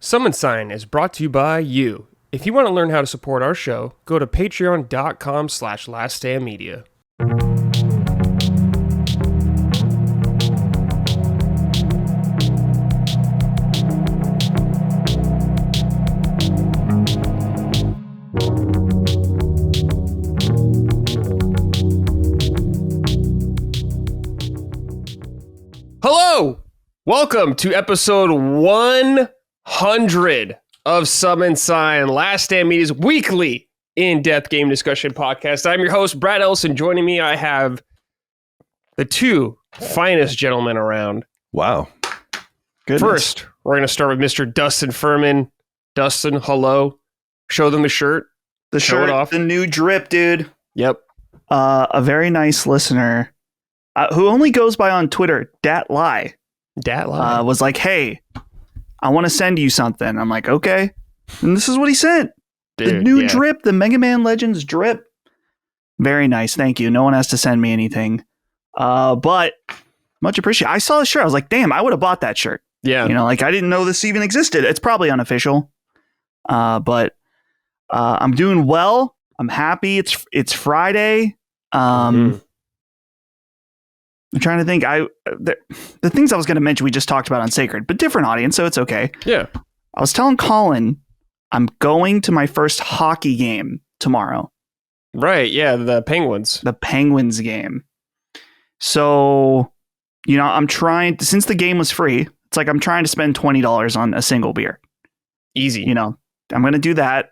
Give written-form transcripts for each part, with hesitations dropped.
Summon Sign is brought to you by you. If you want to learn how to support our show, go to patreon.com/laststandmedia. Hello! Welcome to episode 100 of Summon Sign, Last Stand Media's weekly in-depth game discussion podcast. I'm your host, Brad Ellison. Joining me, I have the two finest gentlemen around. Wow. Goodness. First, we're going to start with Mr. Dustin Furman. Dustin, hello. Show them the shirt. The Show shirt, it off. the new drip, dude. Yep. A very nice listener who only goes by on Twitter, Dat Lie, was like, hey, I want to send you something. I'm like, okay. And this is what he sent. Dude, the new drip, the Mega Man Legends drip. Very nice. Thank you. No one has to send me anything. But much appreciated. I saw the shirt. I was like, damn, I would have bought that shirt. Yeah. You know, like I didn't know this even existed. It's probably unofficial. But I'm doing well. I'm happy. It's Friday. I'm trying to think. The things I was going to mention, we just talked about on Sacred, but different audience, so it's okay. Yeah. I was telling Colin, I'm going to my first hockey game tomorrow. Right. Yeah. The Penguins. The Penguins game. So, you know, I'm trying to, since the game was free, it's like I'm trying to spend $20 on a single beer. Easy. You know, I'm going to do that.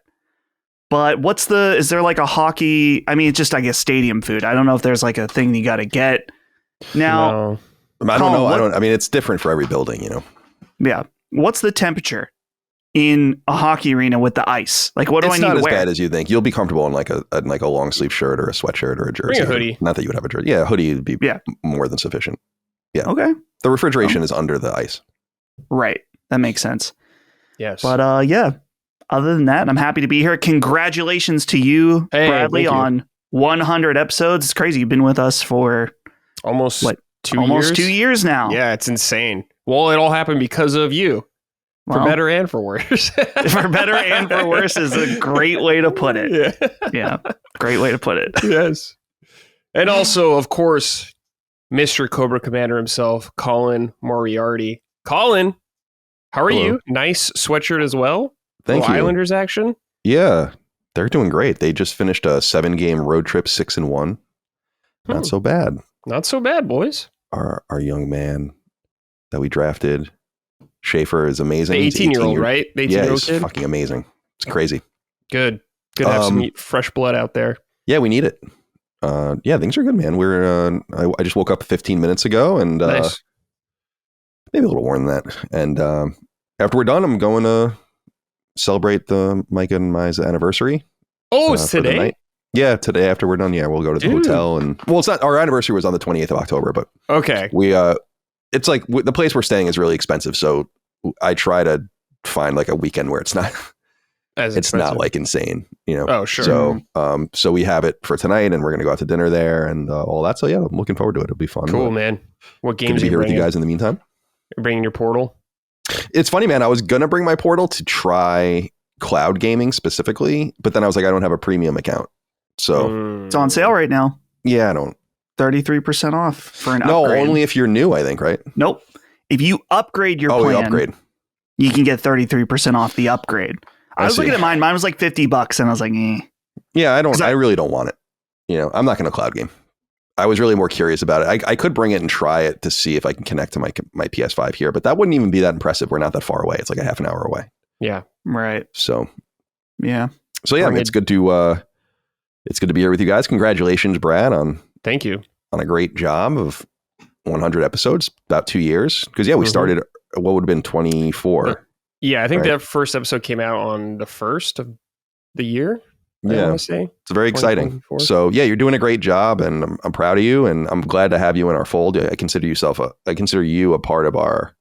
But is there like a hockey? I mean, it's just, I guess, stadium food. I don't know if there's like a thing you got to get. Now, No. I don't know. I mean, it's different for every building, you know? Yeah. What's the temperature in a hockey arena with the ice? Like, what do I need to wear? It's not as bad as you think. You'll be comfortable in like a long sleeve shirt or a sweatshirt or a jersey. Bring a hoodie. Not that you would have a jersey. Yeah, a hoodie would be more than sufficient. Yeah. Okay. The refrigeration is under the ice. Right. That makes sense. Yes. But yeah, other than that, I'm happy to be here. Congratulations to you, Hey, Bradley, thank you. on 100 episodes. It's crazy. You've been with us for almost what? 2 Almost years? 2 years now. Yeah, it's insane. Well, it all happened because of you. For Well, better and for worse. for better and for worse is a great way to put it. Yeah. Yeah. Great way to put it. Yes. And also, of course, Mr. Cobra Commander himself, Colin Moriarty. Colin, how are Hello. you? Nice sweatshirt as well. Thank Little you. Islanders action. Yeah. They're doing great. They just finished a 7-game road trip, 6-1. Not so bad. Not so bad, boys. Our young man that we drafted, Schaefer, is amazing. The He's 18-year-old, right? The 18-year-old he's kid. fucking amazing. It's crazy. Good. Good to have some fresh blood out there. Yeah, we need it. Yeah, things are good, man. We're I just woke up 15 minutes ago, and Nice. maybe a little more than that. And after we're done, I'm going to celebrate the Micah and Mai's anniversary. Oh, it's for the today? night. Yeah, today after we're done. Yeah, we'll go to the Dude. hotel, and well, it's not our anniversary was on the 28th of October, but Okay. we it's like the place we're staying is really expensive, so I try to find like a weekend where it's not As it's not expensive. like insane, you know. Oh, sure. So so we have it for tonight, and we're gonna go out to dinner there and all that. So yeah, I'm looking forward to it. It'll be fun. Cool, man. What Good games to are be you here with you bringing? guys in the meantime. You're bringing your Portal? It's funny, man. I was gonna bring my Portal to try cloud gaming specifically, but then I was like, I don't have a premium account, so It's on sale right now. yeah, I don't. 33% off for an No, upgrade. only if you're new, I think, right? Nope. If you upgrade your Oh, plan, you upgrade. you can get 33% off the upgrade. I was see. looking at mine. Mine was like $50, and I was like, eh. Yeah, I don't. 'Cause I really don't want it. You know, I'm not going to cloud game. I was really more curious about it. I could bring it and try it to see if I can connect to my PS5 here, but that wouldn't even be that impressive. We're not that far away. It's like a half an hour away. Yeah. Right. So Yeah. yeah, Bring it's good to be here with you guys. Congratulations, Brad, on Thank you. a great job of 100 episodes, about 2 years. Because we Mhm. started what would have been 24. Yeah, I think Right. that first episode came out on the 1st of the year. I Yeah, want to say. it's very exciting. 2024. So yeah, you're doing a great job, and I'm proud of you, and I'm glad to have you in our fold. I consider you a part of our,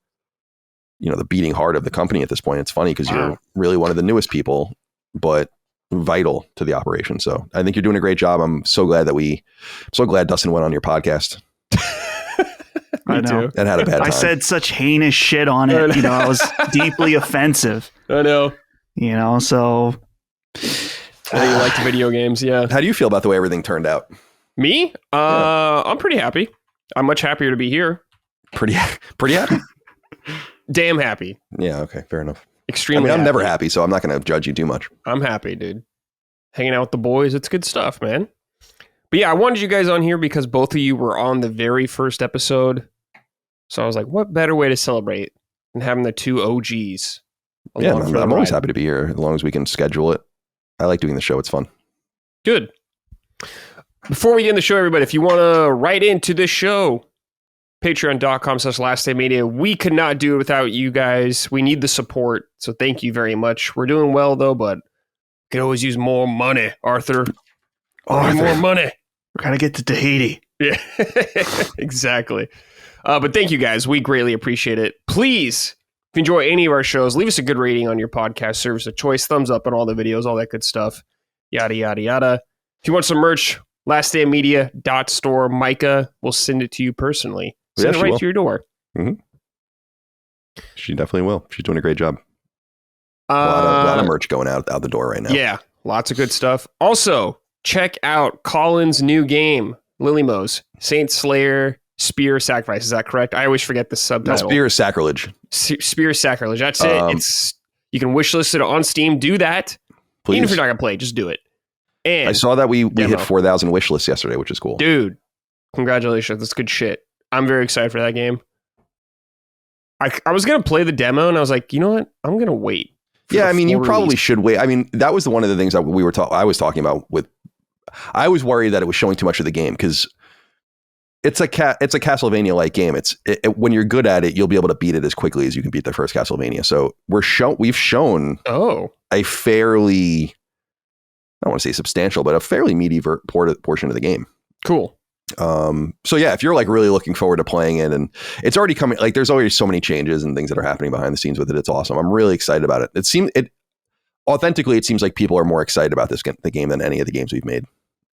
you know, the beating heart of the company at this point. It's funny because Wow. you're really one of the newest people, but vital to the operation. So I think you're doing a great job. I'm so glad Dustin went on your podcast Me I know. too. and had a bad time. I said such heinous shit on it. You know, I was deeply offensive. I know. You know, so I know you like the video games, yeah. How do you feel about the way everything turned out? Me? I'm pretty happy. I'm much happier to be here. Pretty happy? Damn happy. Yeah, okay, fair enough. Extremely I'm happy. never happy, so I'm not going to judge you too much. I'm happy, dude. Hanging out with the boys, it's good stuff, man. But yeah, I wanted you guys on here because both of you were on the very first episode. So I was like, what better way to celebrate than having the two OGs? Yeah, I'm always happy to be here as long as we can schedule it. I like doing the show. It's fun. Good. Before we get in the show, everybody, if you want to write into this show, patreon.com/lastdamemedia. We could not do it without you guys. We need the support. So thank you very much. We're doing well, though, but could always use more money, Arthur. More money. We're going to get to Tahiti. Yeah, exactly. But thank you guys. We greatly appreciate it. Please, if you enjoy any of our shows, leave us a good rating on your podcast service of choice. Thumbs up on all the videos, all that good stuff. Yada, yada, yada. If you want some merch, lastdaymedia.store. Micah will send it to you personally. Send it right to your door. Mm-hmm. She definitely will. She's doing a great job. A lot of merch going out the door right now. Yeah, lots of good stuff. Also, check out Colin's new game, Lilymos, Saint Slayer Spear Sacrifice. Is that correct? I always forget the subtitle. No, Spear is Sacrilege. Spear Sacrilege. That's it. You can wishlist it on Steam. Do that. Please. Even if you're not going to play, just do it. And I saw that we hit 4,000 wish lists yesterday, which is cool. Dude, congratulations. That's good shit. I'm very excited for that game. I was going to play the demo, and I was like, you know what? I'm going to wait. Yeah, I mean, you probably should wait. I mean, that was one of the things that I was talking about with. I was worried that it was showing too much of the game because it's a Castlevania-like game. When you're good at it, you'll be able to beat it as quickly as you can beat the first Castlevania. So we've shown a fairly, I don't want to say substantial, but a fairly meaty portion of the game. Cool. So yeah, if you're like really looking forward to playing it, and it's already coming, like there's already so many changes and things that are happening behind the scenes with it. It's awesome. I'm really excited about it. It seems like people are more excited about the game than any of the games we've made.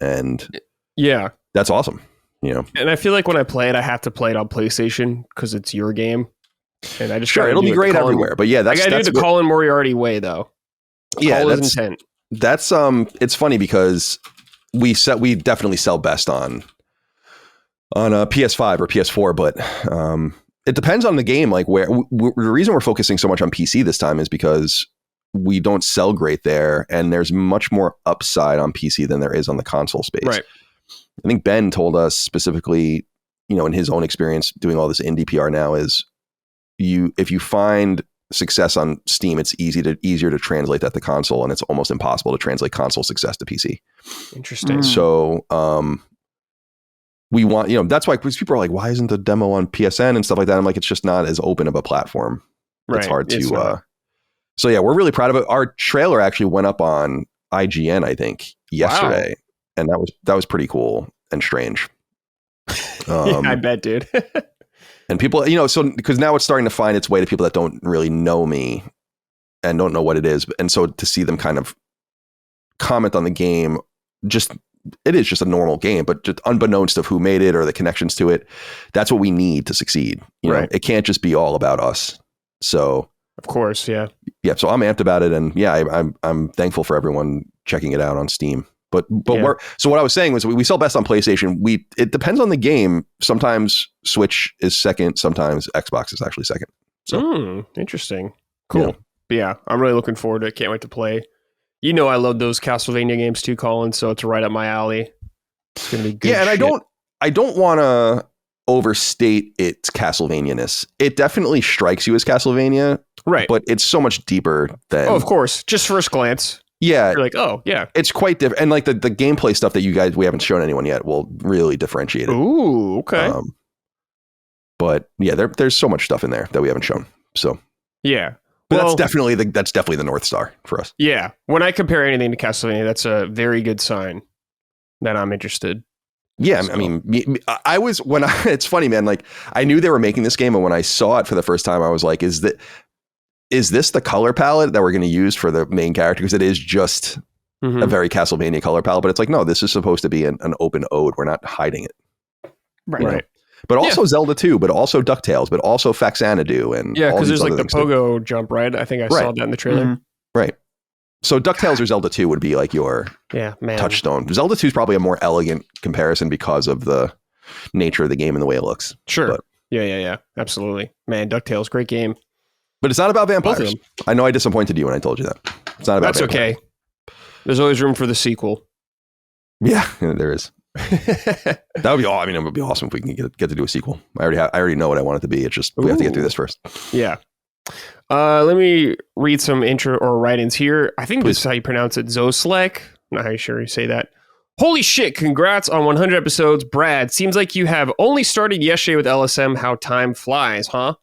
And yeah, that's awesome. You know, and I feel like when I play it, I have to play it on PlayStation because it's your game. And I just it'll be great everywhere. But yeah, I gotta do the Colin Moriarty way though. Yeah, that's it's funny because we definitely sell best on a PS5 or PS4, but it depends on the game. Like the reason we're focusing so much on PC this time is because we don't sell great there, and there's much more upside on PC than there is on the console space. Right. I think Ben told us specifically, you know, in his own experience doing all this indie PR now is if you find success on Steam, it's easier to translate that to console, and it's almost impossible to translate console success to PC. Interesting. So, we want, you know, that's why people are like, why isn't the demo on PSN and stuff like that? I'm like, it's just not as open of a platform. Right. It's hard to, so yeah, we're really proud of it. Our trailer actually went up on IGN, I think, yesterday. Wow. And that was pretty cool and strange. Yeah, I bet, dude. And people, you know, so because now it's starting to find its way to people that don't really know me and don't know what it is. And so to see them kind of comment on the game, it is just a normal game, but just unbeknownst of who made it or the connections to it. That's what we need to succeed. You know, it can't just be all about us. So of course, yeah. Yeah. So I'm amped about it. And yeah, I'm thankful for everyone checking it out on Steam. But yeah. So what I was saying was we sell best on PlayStation. It depends on the game. Sometimes Switch is second. Sometimes Xbox is actually second. So interesting. Cool. Yeah, I'm really looking forward to it. Can't wait to play. You know, I love those Castlevania games too, Colin. So it's right up my alley. It's gonna be good. Yeah, and I don't want to overstate its Castlevania-ness. It definitely strikes you as Castlevania, right? But it's so much deeper than. Oh, of course. Just first glance. Yeah. You're like, oh, yeah. It's quite different. And like the gameplay stuff that we haven't shown anyone yet will really differentiate it. Ooh, okay. But yeah, there's so much stuff in there that we haven't shown. So yeah. But that's definitely the North Star for us. Yeah. When I compare anything to Castlevania, that's a very good sign that I'm interested. Yeah. So. I mean, it's funny, man. Like I knew they were making this game. And when I saw it for the first time, I was like, is this the color palette that we're going to use for the main character? Because it is just a very Castlevania color palette, but it's like, no, this is supposed to be an open ode. We're not hiding it. Right. But also Zelda 2, but also DuckTales, but also Faxanadu, and because there's like the pogo jump, right? I think I saw that in the trailer. Mm-hmm. Right. So DuckTales or Zelda 2 would be like your touchstone. Zelda 2 is probably a more elegant comparison because of the nature of the game and the way it looks. Sure. But, yeah. Absolutely. Man, DuckTales, great game. But it's not about vampires. I know I disappointed you when I told you that. It's not about That's vampires. Okay. There's always room for the sequel. Yeah, there is. That would be it would be awesome if we can get to do a sequel. I already know what I want it to be. It's just we have to get through this first. Yeah. Let me read some intro or write-ins here. I think this is how you pronounce it. Zoslek. I'm not sure you say that. Holy shit, congrats on 100 episodes. Brad, seems like you have only started yesterday with LSM. How time flies, huh?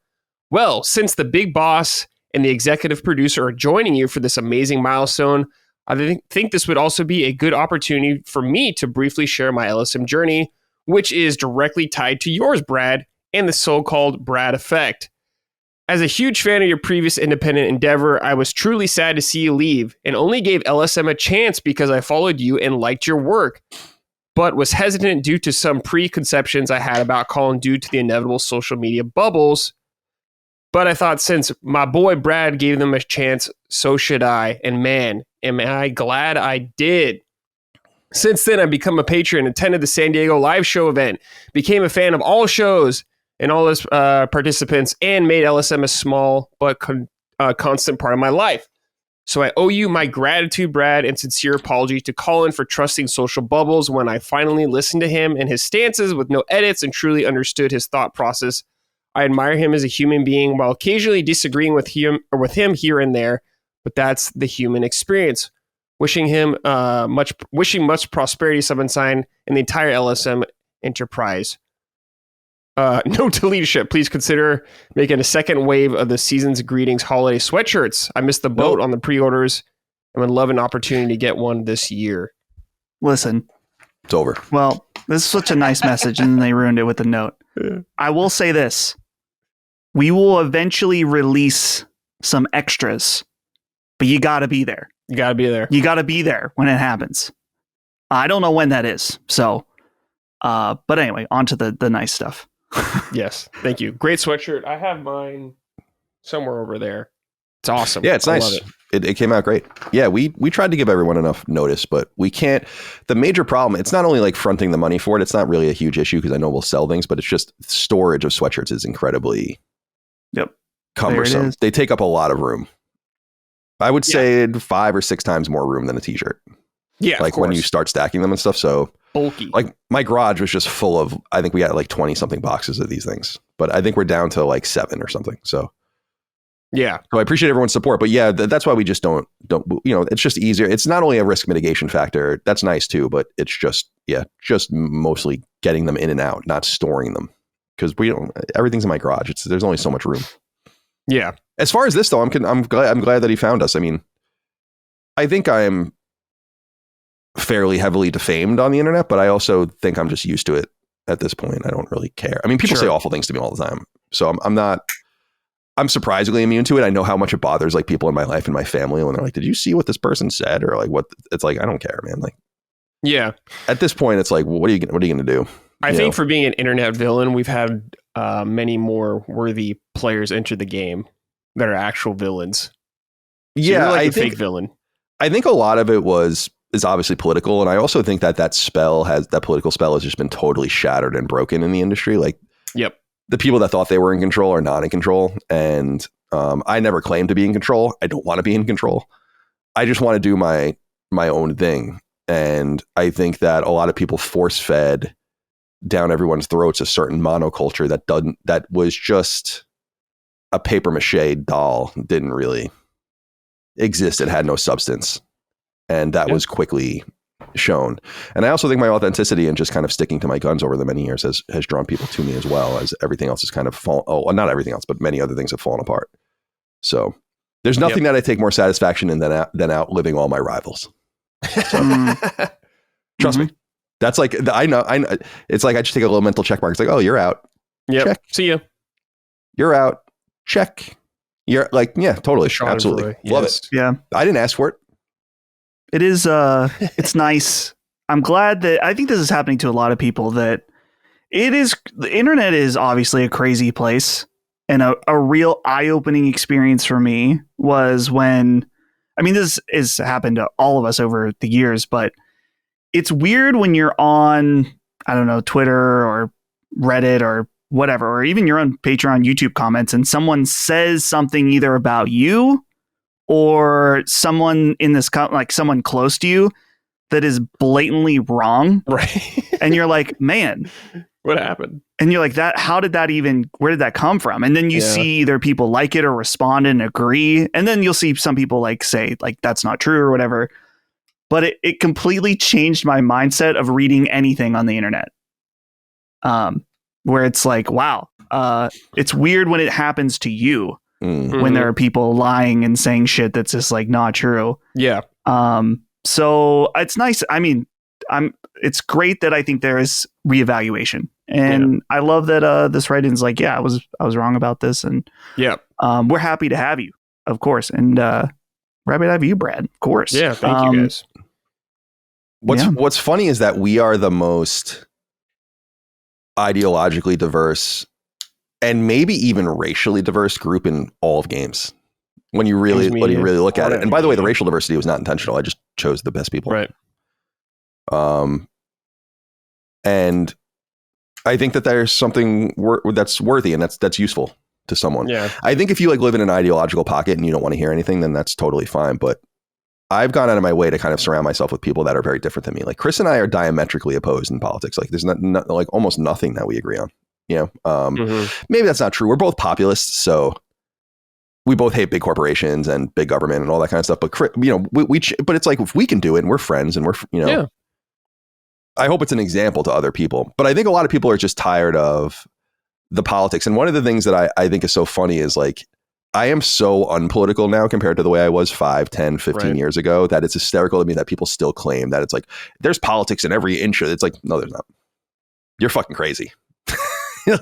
Well, since the big boss and the executive producer are joining you for this amazing milestone, I think this would also be a good opportunity for me to briefly share my LSM journey, which is directly tied to yours, Brad, and the so-called Brad effect. As a huge fan of your previous independent endeavor, I was truly sad to see you leave and only gave LSM a chance because I followed you and liked your work, but was hesitant due to some preconceptions I had about Colin due to the inevitable social media bubbles. But I thought since my boy Brad gave them a chance, so should I. And man, am I glad I did. Since then, I've become a patron, attended the San Diego live show event, became a fan of all shows and all its participants, and made LSM a small but constant part of my life. So I owe you my gratitude, Brad, and sincere apology to Colin for trusting social bubbles when I finally listened to him and his stances with no edits and truly understood his thought process. I admire him as a human being while occasionally disagreeing with him here and there, but that's the human experience. Wishing much prosperity, Sunshine, and the entire LSM enterprise. Note to leadership, please consider making a second wave of the season's greetings holiday sweatshirts. I missed the boat on the pre-orders and would love an opportunity to get one this year. Listen. It's over. Well, this is such a nice message, and then they ruined it with a note. I will say this. We will eventually release some extras, but you got to be there. You got to be there. You got to be there when it happens. I don't know when that is. So, but anyway, on to the nice stuff. Yes. Thank you. Great sweatshirt. I have mine somewhere over there. It's awesome. Yeah, it's nice. It came out great. Yeah, we tried to give everyone enough notice, but we can't. The major problem, it's not only like fronting the money for it. It's not really a huge issue because I know we'll sell things, but it's just storage of sweatshirts is incredibly cumbersome. They take up a lot of room. I would say 5 or 6 times more room than a t-shirt. Yeah, like when you start stacking them and stuff. So bulky. Like my garage was just full of, I think we had like 20 something boxes of these things, but I think we're down to like 7 or something. So yeah. So I appreciate everyone's support, but yeah, that's why we just don't, it's just easier. It's not only a risk mitigation factor. That's nice too, but it's just mostly getting them in and out, not storing them. Cause everything's in my garage. There's only so much room. Yeah. As far as this though, I'm glad that he found us. I mean, I think I'm fairly heavily defamed on the internet, but I also think I'm just used to it at this point. I don't really care. I mean, people say awful things to me all the time. So I'm surprisingly immune to it. I know how much it bothers like people in my life and my family when they're like, did you see what this person said? Or like what it's like, I don't care, man. Like, yeah, at this point, it's like, well, what are you going to do? I think for being an internet villain, we've had many more worthy players enter the game that are actual villains. So yeah, I think fake villain. I think a lot of it is obviously political, and I also think that political spell has just been totally shattered and broken in the industry. Like, yep, the people that thought they were in control are not in control, and I never claimed to be in control. I don't want to be in control. I just want to do my own thing, and I think that a lot of people force fed down everyone's throats a certain monoculture that was just a paper mache doll, didn't really exist. It had no substance. And that was quickly shown. And I also think my authenticity and just kind of sticking to my guns over the many years has drawn people to me, as well as everything else has kind of fallen. Oh, not everything else, but many other things have fallen apart. So there's nothing that I take more satisfaction in than outliving all my rivals. So, trust me. That's like, I know. It's like, I just take a little mental check mark. It's like, oh, you're out. Yeah. Check. See you. You're out. Check. You're like, yeah, totally. Absolutely. Love it. Yeah. I didn't ask for it. It is, it's nice. I'm glad that, I think this is happening to a lot of people, that The internet is obviously a crazy place, and a real eye-opening experience for me was when, I mean, this has happened to all of us over the years, but it's weird when you're on, I don't know, Twitter or Reddit or whatever, or even your own Patreon, YouTube comments, and someone says something either about you or someone in this, like someone close to you that is blatantly wrong. Right. And you're like, man, what happened? And you're like, where did that come from? And then you see either people like it or respond and agree. And then you'll see some people like say like, that's not true or whatever. But it completely changed my mindset of reading anything on the internet. Where it's like, wow, it's weird when it happens to you, when there are people lying and saying shit that's just like not true. Yeah. So it's nice. I mean, it's great that I think there is reevaluation, and I love that this write-in's like, yeah, I was wrong about this, and we're happy to have you, of course, and happy to have you, Brad, of course. Yeah, thank you guys. What's funny is that we are the most ideologically diverse and maybe even racially diverse group in all of games. When you really look at it. And by the way, the racial diversity was not intentional. I just chose the best people. Right. And I think that there's something that's worthy and that's useful to someone. Yeah. I think if you like live in an ideological pocket and you don't want to hear anything, then that's totally fine. But I've gone out of my way to kind of surround myself with people that are very different than me. Like Chris and I are diametrically opposed in politics. Like there's not like almost nothing that we agree on. You know, maybe that's not true. We're both populists, so we both hate big corporations and big government and all that kind of stuff. But you know, but it's like if we can do it and we're friends and we're I hope it's an example to other people. But I think a lot of people are just tired of the politics. And one of the things that I think is so funny is like, I am so unpolitical now compared to the way I was 5, 10, 15 years ago that it's hysterical to me that people still claim that it's like, there's politics in every inch. It's like, no, there's not. You're fucking crazy.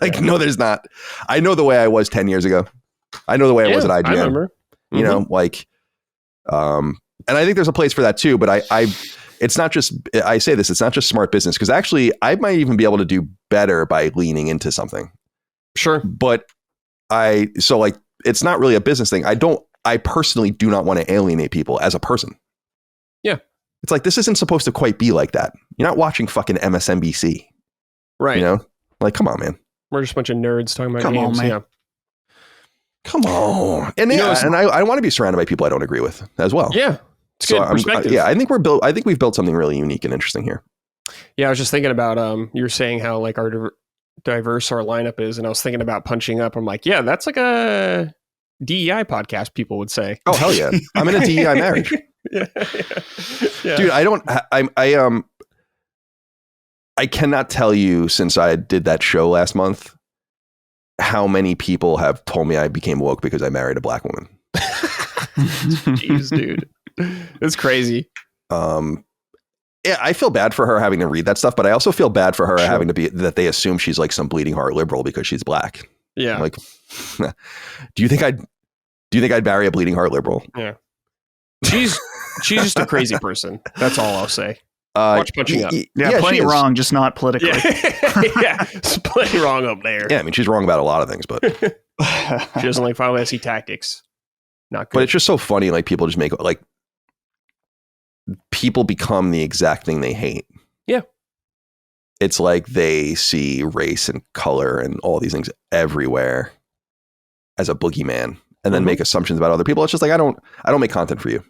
Like, no, there's not. I know the way I was 10 years ago. I know the way I was at IGN. I remember. You know, like, and I think there's a place for that too, but it's not just, I say this, it's not just smart business, because actually I might even be able to do better by leaning into something. Sure. But so like, it's not really a business thing. I personally do not want to alienate people as a person. Yeah. It's like, this isn't supposed to quite be like that. You're not watching fucking MSNBC. Right. You know, like, come on, man. We're just a bunch of nerds talking about games. On, man. Yeah. Come on. And I want to be surrounded by people I don't agree with as well. Yeah. It's good perspective. I think we've built something really unique and interesting here. Yeah. I was just thinking about, you were saying how like our diverse our lineup is. And I was thinking about punching up. I'm like, yeah, that's like a DEI podcast, people would say. Oh, hell yeah. I'm in a DEI marriage. Yeah. Dude, I cannot tell you since I did that show last month how many people have told me I became woke because I married a black woman. Jeez, dude. It's crazy. Yeah, I feel bad for her having to read that stuff, but I also feel bad for her having to be that they assume she's like some bleeding heart liberal because she's black. Yeah. Like, do you think I'd marry a bleeding heart liberal? Yeah. She's just a crazy person. That's all I'll say. Watch Punching Up. Yeah, plenty wrong, just not politically. Yeah, it's plenty wrong up there. Yeah, I mean, she's wrong about a lot of things, but she doesn't like Final Fantasy Tactics. Not good. But it's just so funny, like people just make like people become the exact thing they hate. Yeah. It's like they see race and color and all these things everywhere as a boogeyman and then make assumptions about other people. It's just like, I don't make content for you.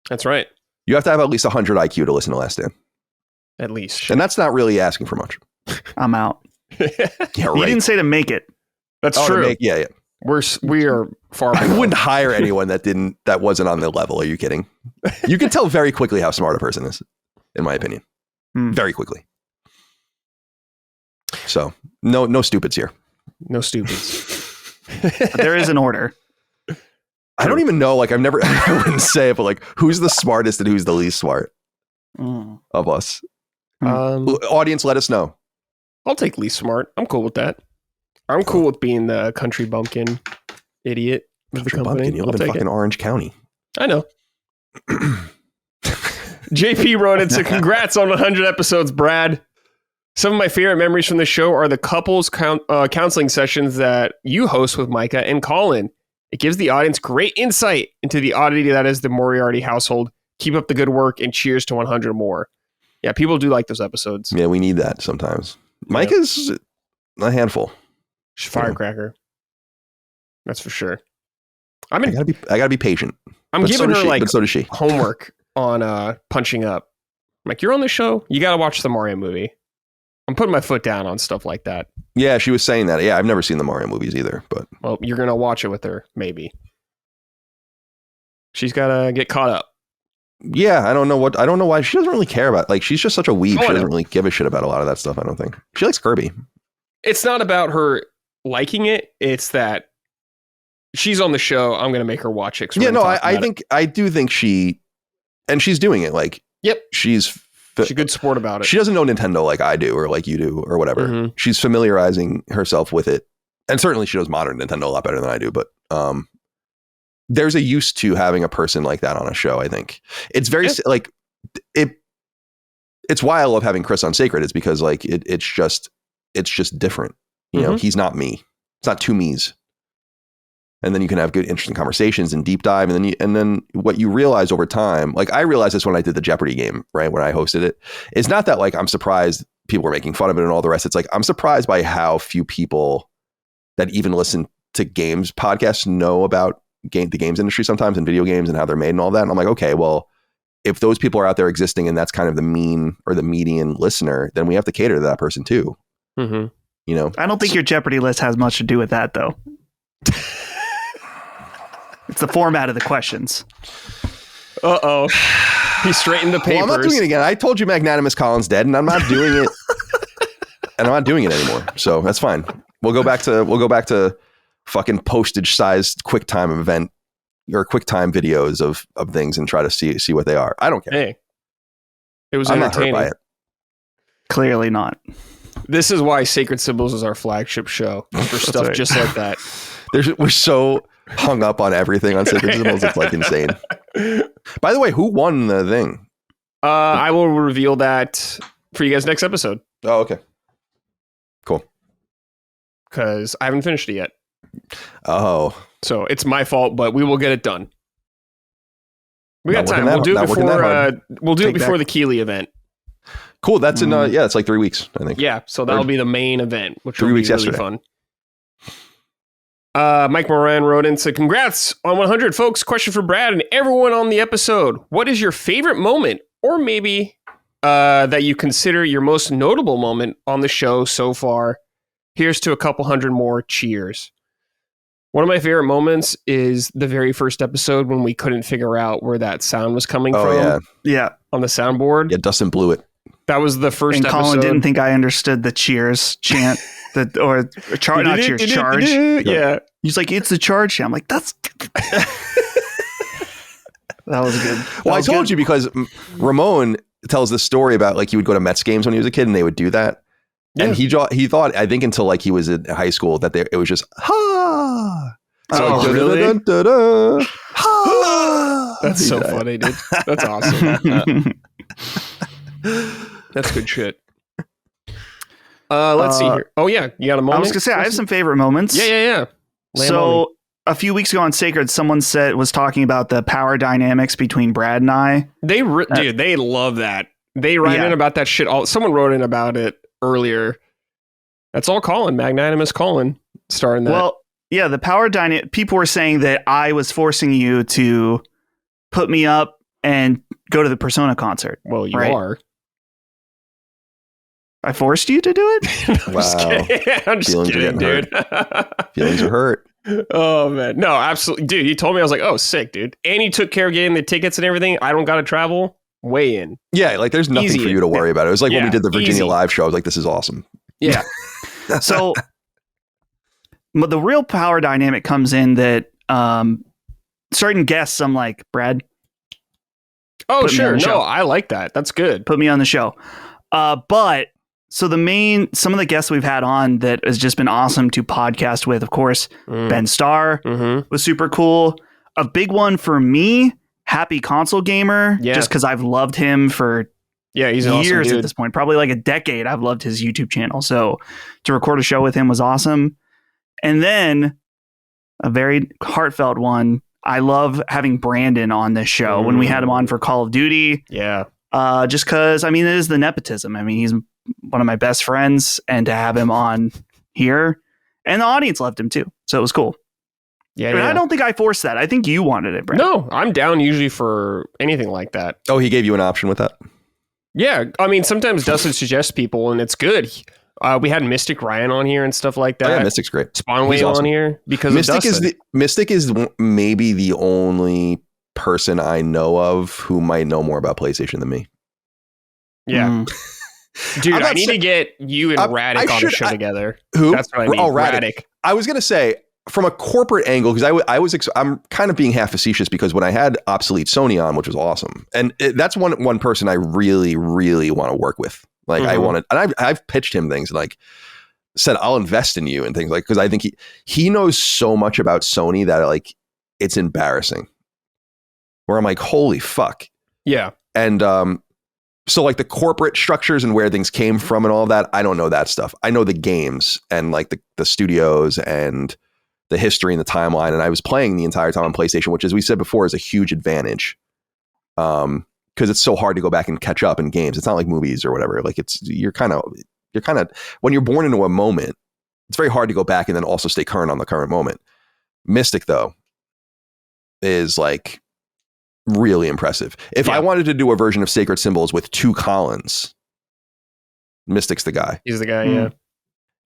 That's right. You have to have at least 100 IQ to listen to Last Stand. At least. And that's not really asking for much. I'm out. Yeah, right. You didn't say to make it. That's true. Yeah. We are far below. I wouldn't hire anyone that wasn't on the level. Are you kidding? You can tell very quickly how smart a person is, in my opinion. Very quickly. So no stupids here. No stupids. There is an order. I don't even know. Like I wouldn't say it, but like who's the smartest and who's the least smart of us? Audience, let us know. I'll take least smart. I'm cool with that. I'm cool with being the country bumpkin idiot of the company. Bumpkin, you live in fucking Orange County. I know. JP wrote and said, congrats on 100 episodes, Brad. Some of my favorite memories from the show are the couples counseling sessions that you host with Micah and Colin. It gives the audience great insight into the oddity that is the Moriarty household. Keep up the good work and cheers to 100 more. Yeah, people do like those episodes. Yeah, we need that sometimes. Micah's a handful. She's a firecracker. That's for sure. I gotta be patient. I'm giving her like so does she. Homework on Punching Up. I'm like, you're on the show. You got to watch the Mario movie. I'm putting my foot down on stuff like that. Yeah, she was saying that. Yeah, I've never seen the Mario movies either, but well, you're gonna watch it with her, maybe. She's gotta get caught up. Yeah, I don't know why she doesn't really care about. Like, she's just such a weeb. She doesn't really give a shit about a lot of that stuff. I don't think she likes Kirby. It's not about her liking it. It's that she's on the show. I'm gonna make her watch it. Yeah, no, I do think she's doing it. Like, yep, she's a good sport about it. She doesn't know Nintendo like I do or like you do or whatever. Mm-hmm. She's familiarizing herself with it. And certainly she knows modern Nintendo a lot better than I do. But there's a use to having a person like that on a show, I think. It's very like it's why I love having Chris on Sacred is because like it's just different. You know, he's not me. It's not two me's. And then you can have good, interesting conversations and deep dive. And then what you realize over time, like I realized this when I did the Jeopardy game, right? When I hosted it, it's not that like I'm surprised people were making fun of it and all the rest. It's like I'm surprised by how few people that even listen to games podcasts know about the games industry sometimes and video games and how they're made and all that. And I'm like, okay, well, if those people are out there existing and that's kind of the mean or the median listener, then we have to cater to that person too. Mm-hmm. You know, I don't think your Jeopardy list has much to do with that though. It's the format of the questions. Uh-oh. He straightened the papers. Well, I'm not doing it again. I told you Magnanimous Colin's dead, and I'm not doing it. And I'm not doing it anymore. So that's fine. We'll go back to fucking postage-sized QuickTime event or QuickTime videos of things and try to see what they are. I don't care. Hey. It was entertaining. Not hurt by it. Clearly not. This is why Sacred Symbols is our flagship show for stuff just like that. We're so hung up on everything on Sacred Symbols. It's like insane. By the way, who won the thing? I will reveal that for you guys next episode. Oh, okay. Cool. Because I haven't finished it yet. Oh. So it's my fault, but we will get it done. We got time. We'll do it before the Keeley event. Cool. That's in it's like 3 weeks, I think. Yeah, so that'll be the main event, which will be really fun. Mike Moran wrote in and said, congrats on 100, folks. Question for Brad and everyone on the episode. What is your favorite moment, or maybe that you consider your most notable moment on the show so far? Here's to a couple hundred more. Cheers. One of my favorite moments is the very first episode when we couldn't figure out where that sound was coming from. Yeah. On the soundboard. Yeah, Dustin blew it. That was the first episode. And Colin didn't think I understood the cheers chant. Not cheers, charge. Yeah. He's like, it's the charge. I'm like, that's... That was good. Well, I told you because Ramon tells this story about like he would go to Mets games when he was a kid and they would do that. Yeah. And he thought, I think until like he was in high school, that it was just, ha. So like, really? Dun, dun, dun, dun, ha. That's so funny, dude. That's awesome. That's good shit. Let's see here. Oh yeah, you got a moment? I was gonna say I have some favorite moments. Yeah. So a few weeks ago on Sacred, someone was talking about the power dynamics between Brad and I. Dude, they love that. They write in about that shit. Someone wrote in about it earlier. That's all Colin, Magnanimous Colin, starring that. Well, yeah, the power dynamic. People were saying that I was forcing you to put me up and go to the Persona concert. Well, you are. I forced you to do it? Wow. I'm just kidding, dude. Feelings are hurt. Oh, man. No, absolutely. Dude, you told me. I was like, oh, sick, dude. And you took care of getting the tickets and everything. I don't got to travel. Way in. Yeah, like there's nothing for you to worry about. It was like when we did the Virginia live show. I was like, this is awesome. Yeah. So the real power dynamic comes in that certain guests, I'm like, Brad. Oh, sure. No, I like that. That's good. Put me on the show. But so some of the guests we've had on that has just been awesome to podcast with, of course, Ben Starr was super cool. A big one for me, Happy Console Gamer, just because I've loved him for Yeah, he's an years awesome dude. at this point, probably like a decade. I've loved his YouTube channel. So to record a show with him was awesome. And then a very heartfelt one. I love having Brandon on this show when we had him on for Call of Duty. Yeah. Just because, I mean, it is the nepotism. I mean, he's one of my best friends, and to have him on here, and the audience loved him too. So it was cool. Yeah, But I don't think I forced that. I think you wanted it, Brandon. No, I'm down usually for anything like that. Oh, he gave you an option with that? Yeah, I mean, sometimes Dustin suggests people, and it's good. We had Mystic Ryan on here and stuff like that. Oh, yeah, Mystic's great. Spawnwave awesome. on here because Mystic of Dustin. Mystic is maybe the only person I know of who might know more about PlayStation than me. Yeah. Dude, I need to get you and Radic on a show together. Who? That's what I mean. Oh, Radic. I was going to say, from a corporate angle, because I'm kind of being half facetious, because when I had Obsolete Sony on, which was awesome, and that's one person I really, really want to work with. Like I wanted, and I've pitched him things like said, I'll invest in you and things like, because I think he knows so much about Sony that like it's embarrassing. Where I'm like, holy fuck. Yeah. And so like the corporate structures and where things came from and all of that, I don't know that stuff. I know the games and like the studios and the history and the timeline. And I was playing the entire time on PlayStation, which, as we said before, is a huge advantage. Because it's so hard to go back and catch up in games. It's not like movies or whatever. Like you're kind of when you're born into a moment, it's very hard to go back and then also stay current on the current moment. Mystic, though, is like really impressive. If I wanted to do a version of Sacred Symbols with two Collins, Mystic's the guy. He's the guy, yeah.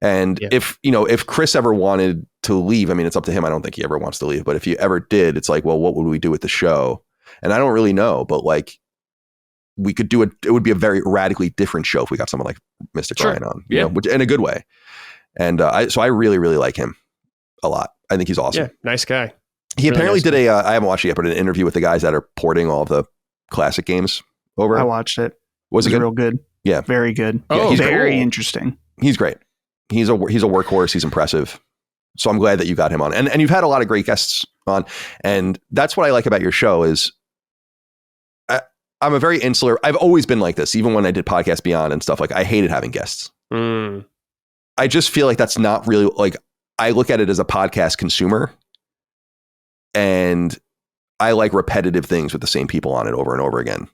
And if Chris ever wanted to leave, I mean, it's up to him. I don't think he ever wants to leave. But if he ever did, it's like, well, what would we do with the show? And I don't really know, but like we could do it. It would be a very radically different show if we got someone like Mystic Ryan on, you know, which, in a good way. And so I really, really like him a lot. I think he's awesome. Yeah, nice guy. He really apparently did I haven't watched it yet, but an interview with the guys that are porting all the classic games over. I watched it. Was it good? Real good. Yeah. Very good. Yeah, he's very interesting. He's great. He's a workhorse. He's impressive. So I'm glad that you got him on. And you've had a lot of great guests on. And that's what I like about your show is I'm a very insular. I've always been like this, even when I did Podcast Beyond and stuff. Like I hated having guests. I just feel like that's not really like, I look at it as a podcast consumer, and I like repetitive things with the same people on it over and over again.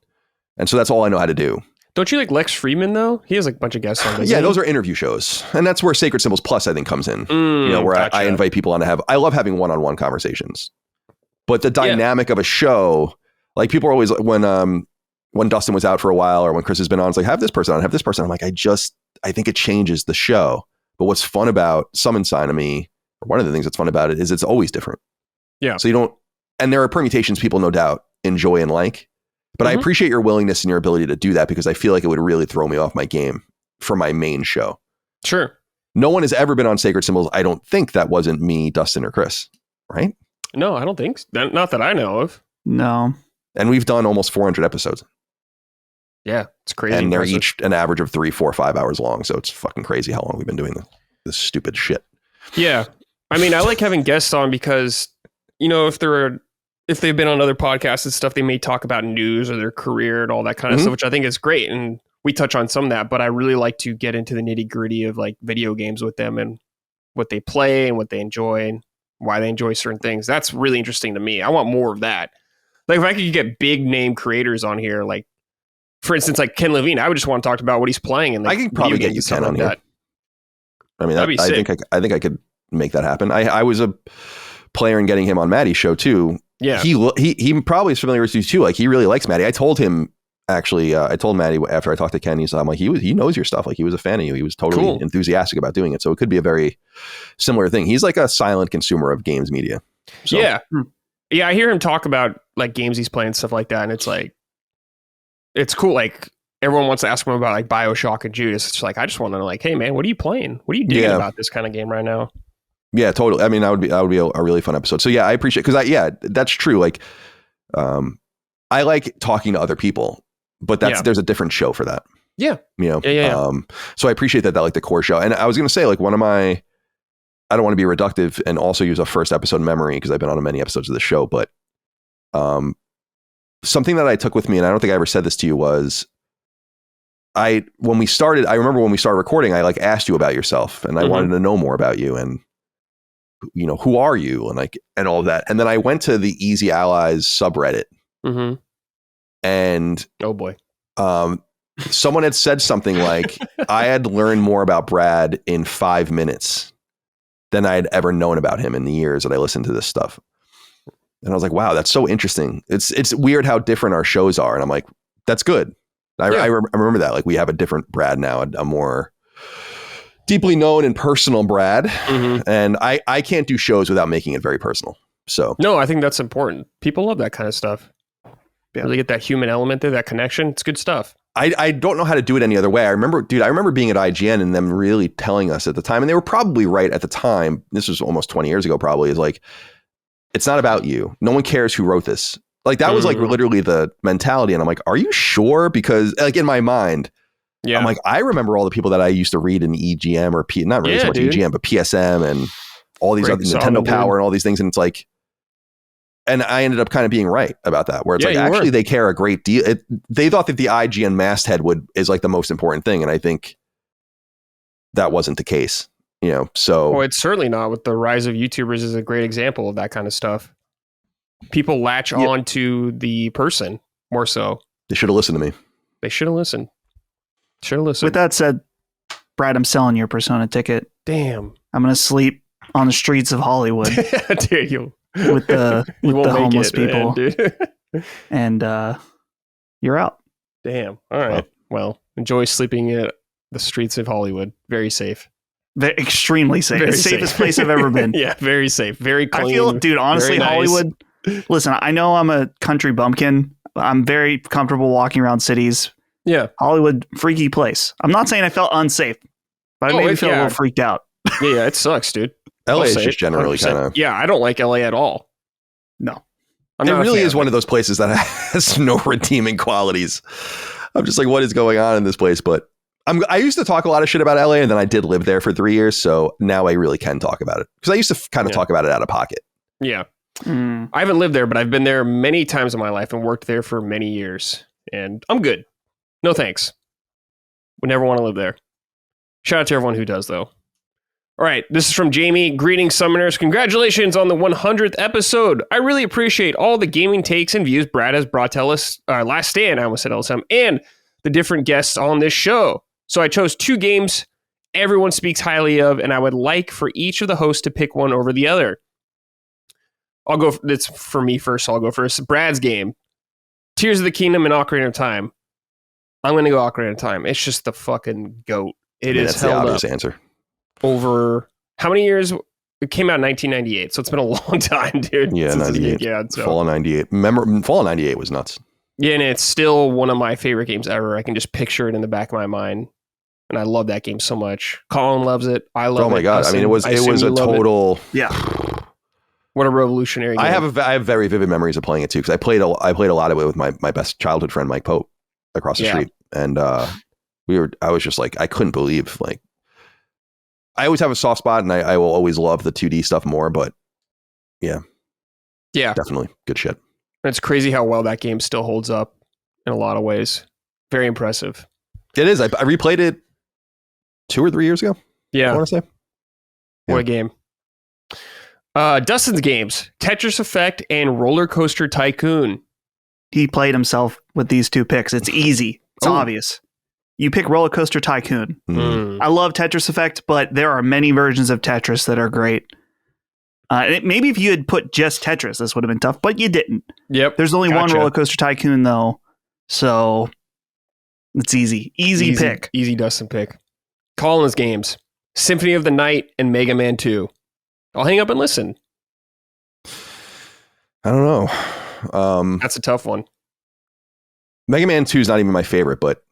And so that's all I know how to do. Don't you like Lex Friedman though? He has like a bunch of guests on this. Yeah, those are interview shows. And that's where Sacred Symbols Plus, I think, comes in. Where gotcha. I invite people on to have, I love having one-on-one conversations. But the dynamic of a show, like people are always, when Dustin was out for a while, or when Chris has been on, it's like, have this person on, have this person. I'm like, I think it changes the show. But what's fun about Summon Sign of Me, or one of the things that's fun about it, is it's always different. Yeah. So you don't, and there are permutations people no doubt enjoy and like, but I appreciate your willingness and your ability to do that, because I feel like it would really throw me off my game for my main show. Sure. No one has ever been on Sacred Symbols, I don't think, that wasn't me, Dustin, or Chris, right? No, I don't think so. Not that I know of. No. And we've done almost 400 episodes. Yeah, it's crazy. And they're each an average of 3, 4, 5 hours long. So it's fucking crazy how long we've been doing this stupid shit. Yeah. I mean, I like having guests on because, if they've been on other podcasts and stuff, they may talk about news or their career and all that kind of stuff, which I think is great. And we touch on some of that, but I really like to get into the nitty gritty of like video games with them and what they play and what they enjoy and why they enjoy certain things. That's really interesting to me. I want more of that. Like if I could get big name creators on here, like for instance, like Ken Levine, I would just want to talk about what he's playing. And I can probably get you Ken on here. I mean, I think I could make that happen. I was a player in getting him on Maddie's show too. Yeah. He probably is familiar with you too. Like he really likes Maddie. I told him actually, I told Maddie after I talked to Ken, I'm like, he knows your stuff. Like he was a fan of you. He was totally enthusiastic about doing it. So it could be a very similar thing. He's like a silent consumer of games media. So. Yeah. Yeah. I hear him talk about like games he's playing, stuff like that. And it's like, it's cool. Like everyone wants to ask him about like BioShock and Judas. It's like, I just want to know, like, hey man, what are you playing? What are you doing about this kind of game right now? Yeah, totally. I mean, that would be a really fun episode. So yeah, I appreciate, because that's true. Like, I like talking to other people, but there's a different show for that. Yeah. So I appreciate that like the core show. And I was going to say, like, I don't want to be reductive and also use a first episode memory, because I've been on many episodes of the show, but something that I took with me, and I don't think I ever said this to you, was when we started, I remember when we started recording, I like asked you about yourself, and I wanted to know more about you, and who are you, and all of that. And then I went to the Easy Allies subreddit, and oh boy, someone had said something like, I had learned more about Brad in 5 minutes than I had ever known about him in the years that I listened to this stuff. And I was like, wow, that's so interesting. It's weird how different our shows are. And I'm like, that's good. I remember that. Like, we have a different Brad now, a more deeply known and personal Brad. And I can't do shows without making it very personal. So no, I think that's important. People love that kind of stuff. Really get that human element there, that connection. It's good stuff. I don't know how to do it any other way. I remember being at IGN and them really telling us at the time, and they were probably right at the time. This was almost 20 years ago, probably, is like, it's not about you. No one cares who wrote this. Like, that was like literally the mentality. And I'm like, are you sure? Because like, in my mind, I'm like, I remember all the people that I used to read in EGM or not really so much EGM, but PSM and all these other Nintendo Power and all these things. And it's like, and I ended up kind of being right about that, where it's like, actually, they care a great deal. They thought that the IGN masthead is like the most important thing. And I think that wasn't the case, so. Well, it's certainly not. With the rise of YouTubers is a great example of that kind of stuff. People latch on to the person more so. They should have listened to me. They should have listened. With that said, Brad, I'm selling your Persona ticket. Damn. I'm going to sleep on the streets of Hollywood. Dude, with the homeless people. Man, dude. And you're out. Damn. All right. Well, enjoy sleeping at the streets of Hollywood. Very safe. Extremely safe. The safest place I've ever been. Yeah, very safe. Very clean. I feel, dude, honestly, Hollywood. Listen, I know I'm a country bumpkin. I'm very comfortable walking around cities. Yeah. Hollywood, freaky place. I'm not saying I felt unsafe, but I made me feel a little freaked out. Yeah, it sucks, dude. LA is just generally kind of. Yeah, I don't like LA at all. No. It really is one of those places that has no redeeming qualities. I'm just like, what is going on in this place? But I used to talk a lot of shit about LA, and then I did live there for 3 years. So now I really can talk about it, because I used to kind of talk about it out of pocket. Yeah. I haven't lived there, but I've been there many times in my life and worked there for many years, and I'm good. No thanks. Would never want to live there. Shout out to everyone who does, though. All right, this is from Jamie. Greetings, Summoners. Congratulations on the 100th episode. I really appreciate all the gaming takes and views Brad has brought to Last Stand, I almost said LSM, and the different guests on this show. So I chose 2 games everyone speaks highly of, and I would like for each of the hosts to pick one over the other. It's for me first, so I'll go first. Brad's game, Tears of the Kingdom and Ocarina of Time. I'm going to go Ocarina of Time. It's just the fucking GOAT. That's held the obvious answer. Over how many years? It came out in 1998, so it's been a long time, dude. Yeah, 98. Yeah, so. Fall of 98. Fall of 98 was nuts. Yeah, and it's still one of my favorite games ever. I can just picture it in the back of my mind, and I love that game so much. Colin loves it. I love it. Oh my god! Dustin, I mean, it was a total. Yeah. What a revolutionary game. I have very vivid memories of playing it too, because I played a lot of it with my best childhood friend Mike Pope across the street, and I was just like, I couldn't believe, like, I always have a soft spot, and I will always love the 2D stuff more, but yeah, definitely good shit. And it's crazy how well that game still holds up in a lot of ways. Very impressive. It is. I replayed it 2 or 3 years ago. Yeah, I want to say. What a game. Dustin's games, Tetris Effect and Roller Coaster Tycoon. He played himself with these 2 picks. It's easy. It's obvious. You pick Roller Coaster Tycoon. I love Tetris Effect, but there are many versions of Tetris that are great. Maybe if you had put just Tetris, this would have been tough, but you didn't. Yep. There's only one Roller Coaster Tycoon, though, so it's easy. Easy pick. Easy Dustin pick. Colin's games, Symphony of the Night and Mega Man 2. I'll hang up and listen. I don't know. That's a tough one. Mega Man 2 is not even my favorite, but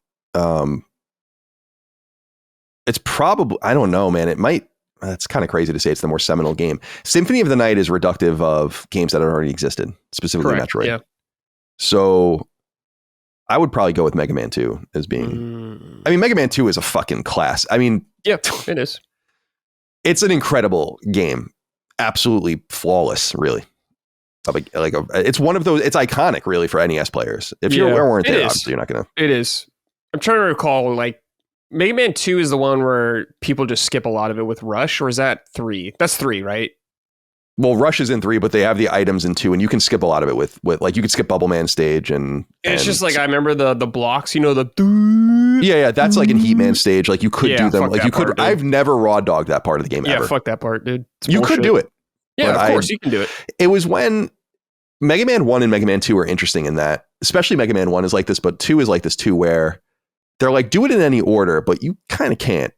it's probably, I don't know, man. It might, it's kind of crazy to say it's the more seminal game. Symphony of the Night is reductive of games that had already existed, specifically Metroid. Yeah. So I would probably go with Mega Man 2 as being, I mean, Mega Man 2 is a fucking class. I mean, yeah, it is. It's an incredible game. Absolutely flawless, really. It's one of those, it's iconic really for NES players. If you weren't there, obviously you're not going to. It is. I'm trying to recall, like, Mega Man 2 is the one where people just skip a lot of it with Rush, or is that 3? That's 3, right? Well, Rush is in 3, but they have the items in 2, and you can skip a lot of it with like you could skip Bubble Man stage and it's just like I remember the blocks, the yeah, that's like in Heat Man stage. Like you could do them. Like you could. Part, I've never raw dogged that part of the game ever. Yeah, fuck that part, dude. You could do it. Yeah, of course you can do it. It was when Mega Man 1 and Mega Man 2 are interesting in that, especially Mega Man 1 is like this, but 2 is like this too, where they're like, do it in any order, but you kind of can't,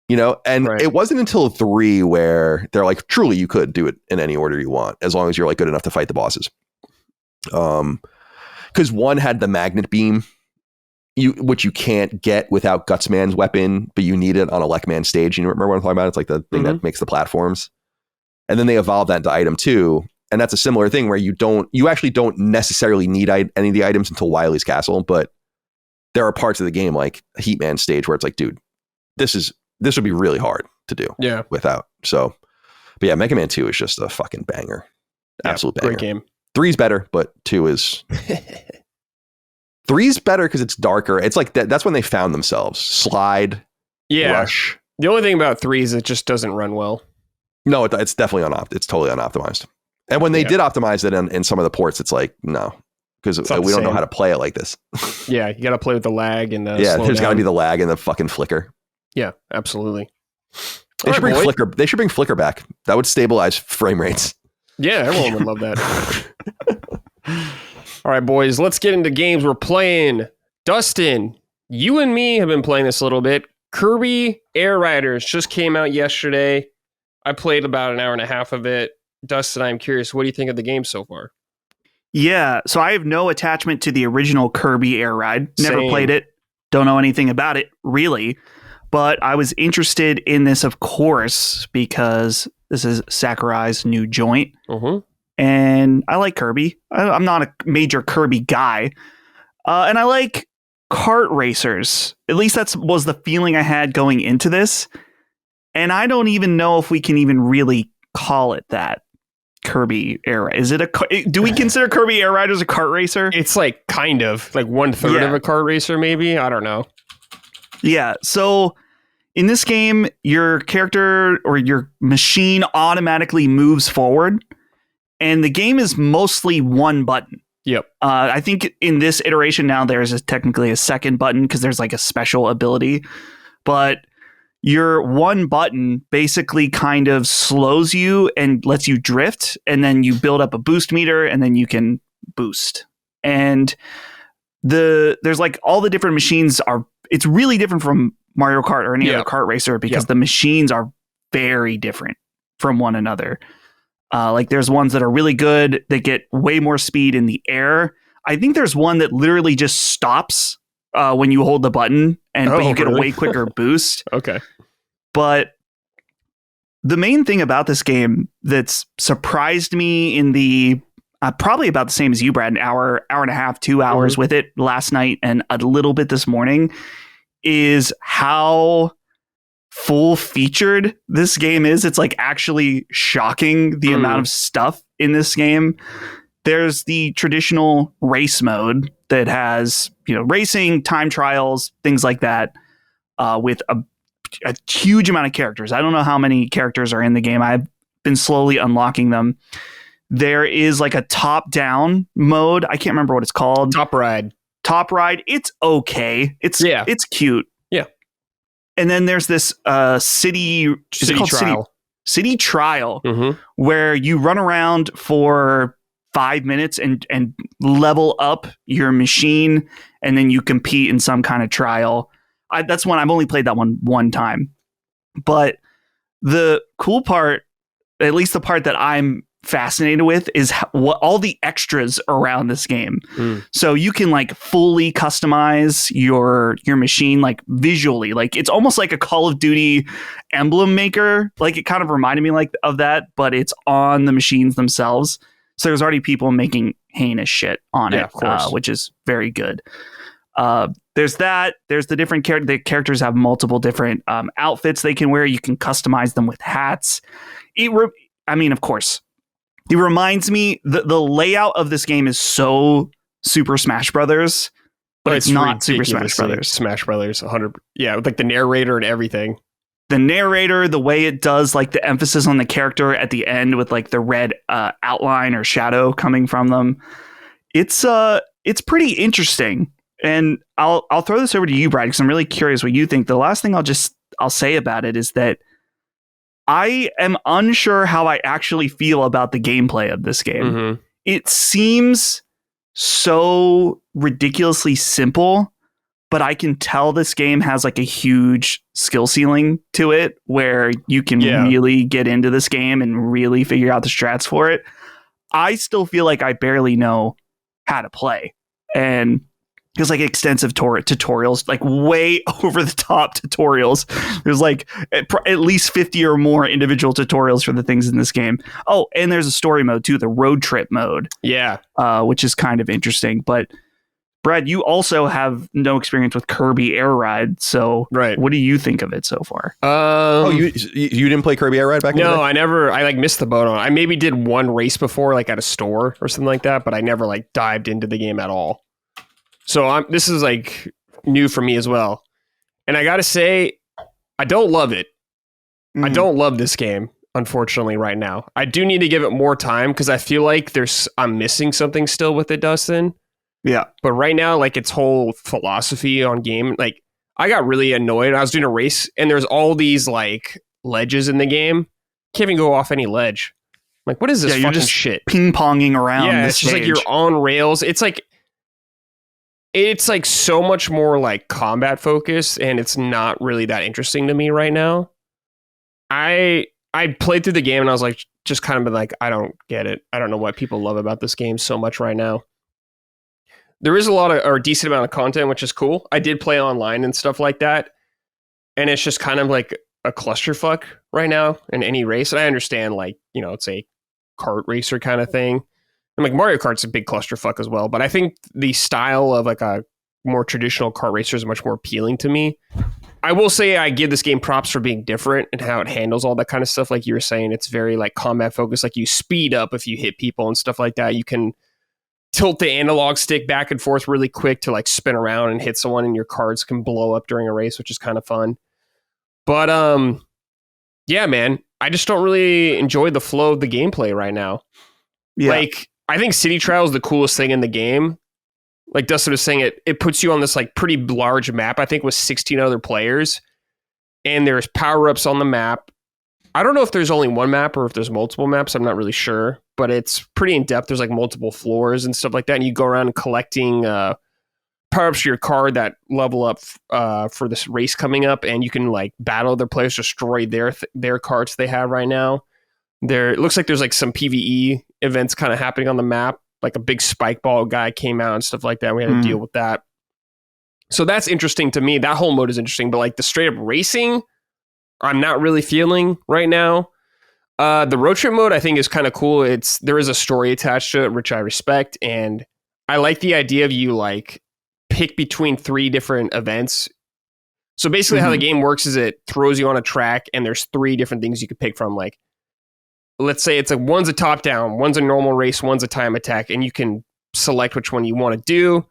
and It wasn't until 3 where they're like, truly, you could do it in any order you want, as long as you're like good enough to fight the bosses. Because 1 had the magnet beam, which you can't get without Gutsman's weapon, but you need it on a Lekman stage. You remember what I'm talking about? It's like the thing that makes the platforms. And then they evolved that into item 2. And that's a similar thing where you actually don't necessarily need any of the items until Wily's Castle, but there are parts of the game like Heat Man stage where it's like, dude, this would be really hard to do without. So, but yeah, Mega Man 2 is just a fucking banger. Absolute banger. Great game. 3's better, but 2 is 3's better because it's darker. It's like that's when they found themselves. Slide, Rush. The only thing about 3 is it just doesn't run well. No, it's definitely it's totally unoptimized. And when they did optimize it in some of the ports, it's like, no, because we don't know how to play it like this. Yeah, you got to play with the lag and the there's got to be the lag and the fucking flicker. Yeah, absolutely. They should bring flicker. They should bring flicker back. That would stabilize frame rates. Yeah, everyone would love that. All right, boys, let's get into games we're playing. Dustin, you and me have been playing this a little bit. Kirby Air Riders just came out yesterday. I played about an hour and a half of it. Dustin, I'm curious, what do you think of the game so far? Yeah, so I have no attachment to the original Kirby Air Ride. Never played it. Don't know anything about it, really. But I was interested in this, of course, because this is Sakurai's new joint. And I like Kirby. I'm not a major Kirby guy. And I like kart racers. At least that was the feeling I had going into this. And I don't even know if we can even really call it that. Kirby Air Rider. Is it do we consider Kirby Air Riders a kart racer? It's like kind of like 1/3 of a kart racer, maybe. I don't know. Yeah. So in this game, your character or your machine automatically moves forward, and the game is mostly one button. Yep. I think in this iteration now there's technically a second button because there's like a special ability, but your one button basically kind of slows you and lets you drift, and then you build up a boost meter, and then you can boost. And there's like all the different machines it's really different from Mario Kart or any other kart racer because the machines are very different from one another. Like there's ones that are really good that get way more speed in the air. I think there's one that literally just stops when you hold the button, but you get a way quicker boost. Okay. But the main thing about this game that's surprised me in the probably about the same as you, Brad, an hour and a half, 2 hours with it last night and a little bit this morning, is how full featured this game is. It's like actually shocking the amount of stuff in this game. There's the traditional race mode that has, racing, time trials, things like that, with a huge amount of characters. I don't know how many characters are in the game. I've been slowly unlocking them. There is like a top-down mode. I can't remember what it's called. Top Ride. It's okay. It's cute. Yeah. And then there's this city trial. City trial, where you run around for 5 minutes and level up your machine, and then you compete in some kind of trial. That's one I've only played that one time. But the cool part, at least the part that I'm fascinated with, is what all the extras around this game. So you can like fully customize your machine, like visually. Like it's almost like a Call of Duty emblem maker. Like it kind of reminded me of that, but it's on the machines themselves. So there's already people making heinous shit on it, which is very good. There's that. There's the different the characters have multiple different outfits they can wear. You can customize them with hats. Of course, it reminds me the layout of this game is so Super Smash Brothers. but it's not Super Smash Brothers. Smash Brothers, 100. Yeah, with like the narrator and everything. The narrator, the way it does like the emphasis on the character at the end with like the red outline or shadow coming from them. It's pretty interesting. And I'll throw this over to you, Brad, because I'm really curious what you think. The last thing I'll say about it is that I am unsure how I actually feel about the gameplay of this game. Mm-hmm. It seems so ridiculously simple, but I can tell this game has like a huge skill ceiling to it where you can really get into this game and really figure out the strats for it. I still feel like I barely know how to play. And there's like extensive tutorials, like way over the top tutorials. There's like at least 50 or more individual tutorials for the things in this game. Oh, and there's a story mode too, the road trip mode. Yeah. Which is kind of interesting. But Brad, you also have no experience with Kirby Air Ride. So what do you think of it so far? You didn't play Kirby Air Ride back in the day? No, I like missed the boat on it. I maybe did one race before, like at a store or something like that, but I never like dived into the game at all. So this is like new for me as well. And I got to say, I don't love it. Mm-hmm. I don't love this game, unfortunately, right now. I do need to give it more time because I feel like I'm missing something still with it, Dustin. Yeah. But right now, like its whole philosophy on game, like I got really annoyed. I was doing a race and there's all these like ledges in the game. Can't even go off any ledge. Like, what is this fucking just shit? Ping-ponging around. Yeah, it's just like you're on rails. It's like so much more like combat focused, and it's not really that interesting to me right now. I played through the game and I was like, just kind of been like, I don't get it. I don't know what people love about this game so much right now. There is a decent amount of content, which is cool. I did play online and stuff like that, and it's just kind of like a clusterfuck right now in any race. And I understand, like, you know, it's a kart racer kind of thing. And like Mario Kart's a big clusterfuck as well, but I think the style of like a more traditional kart racer is much more appealing to me. I will say I give this game props for being different and how it handles all that kind of stuff. Like you were saying, it's very like combat focused. Like you speed up if you hit people and stuff like that. You can tilt the analog stick back and forth really quick to like spin around and hit someone, and your cards can blow up during a race, which is kind of fun. But yeah, man, I just don't really enjoy the flow of the gameplay right now. Yeah. Like, I think City Trial is the coolest thing in the game. Like Dustin was saying, it puts you on this like pretty large map, I think with 16 other players. And there's power-ups on the map. I don't know if there's only one map or if there's multiple maps. I'm not really sure. But it's pretty in-depth. There's like multiple floors and stuff like that. And you go around collecting power-ups for your card that level up for this race coming up. And you can like battle other players, destroy their cards they have right now. It looks like there's like some PvE events kind of happening on the map, like a big spike ball guy came out and stuff like that. We had to deal with that. So that's interesting to me. That whole mode is interesting, but like the straight up racing, I'm not really feeling right now. The road trip mode I think is kind of cool. There is a story attached to it, which I respect. And I like the idea of you like pick between 3 different events. So basically how the game works is it throws you on a track and there's 3 different things you could pick from. Like, let's say it's like one's a top down, one's a normal race, one's a time attack, and you can select which one you want to do.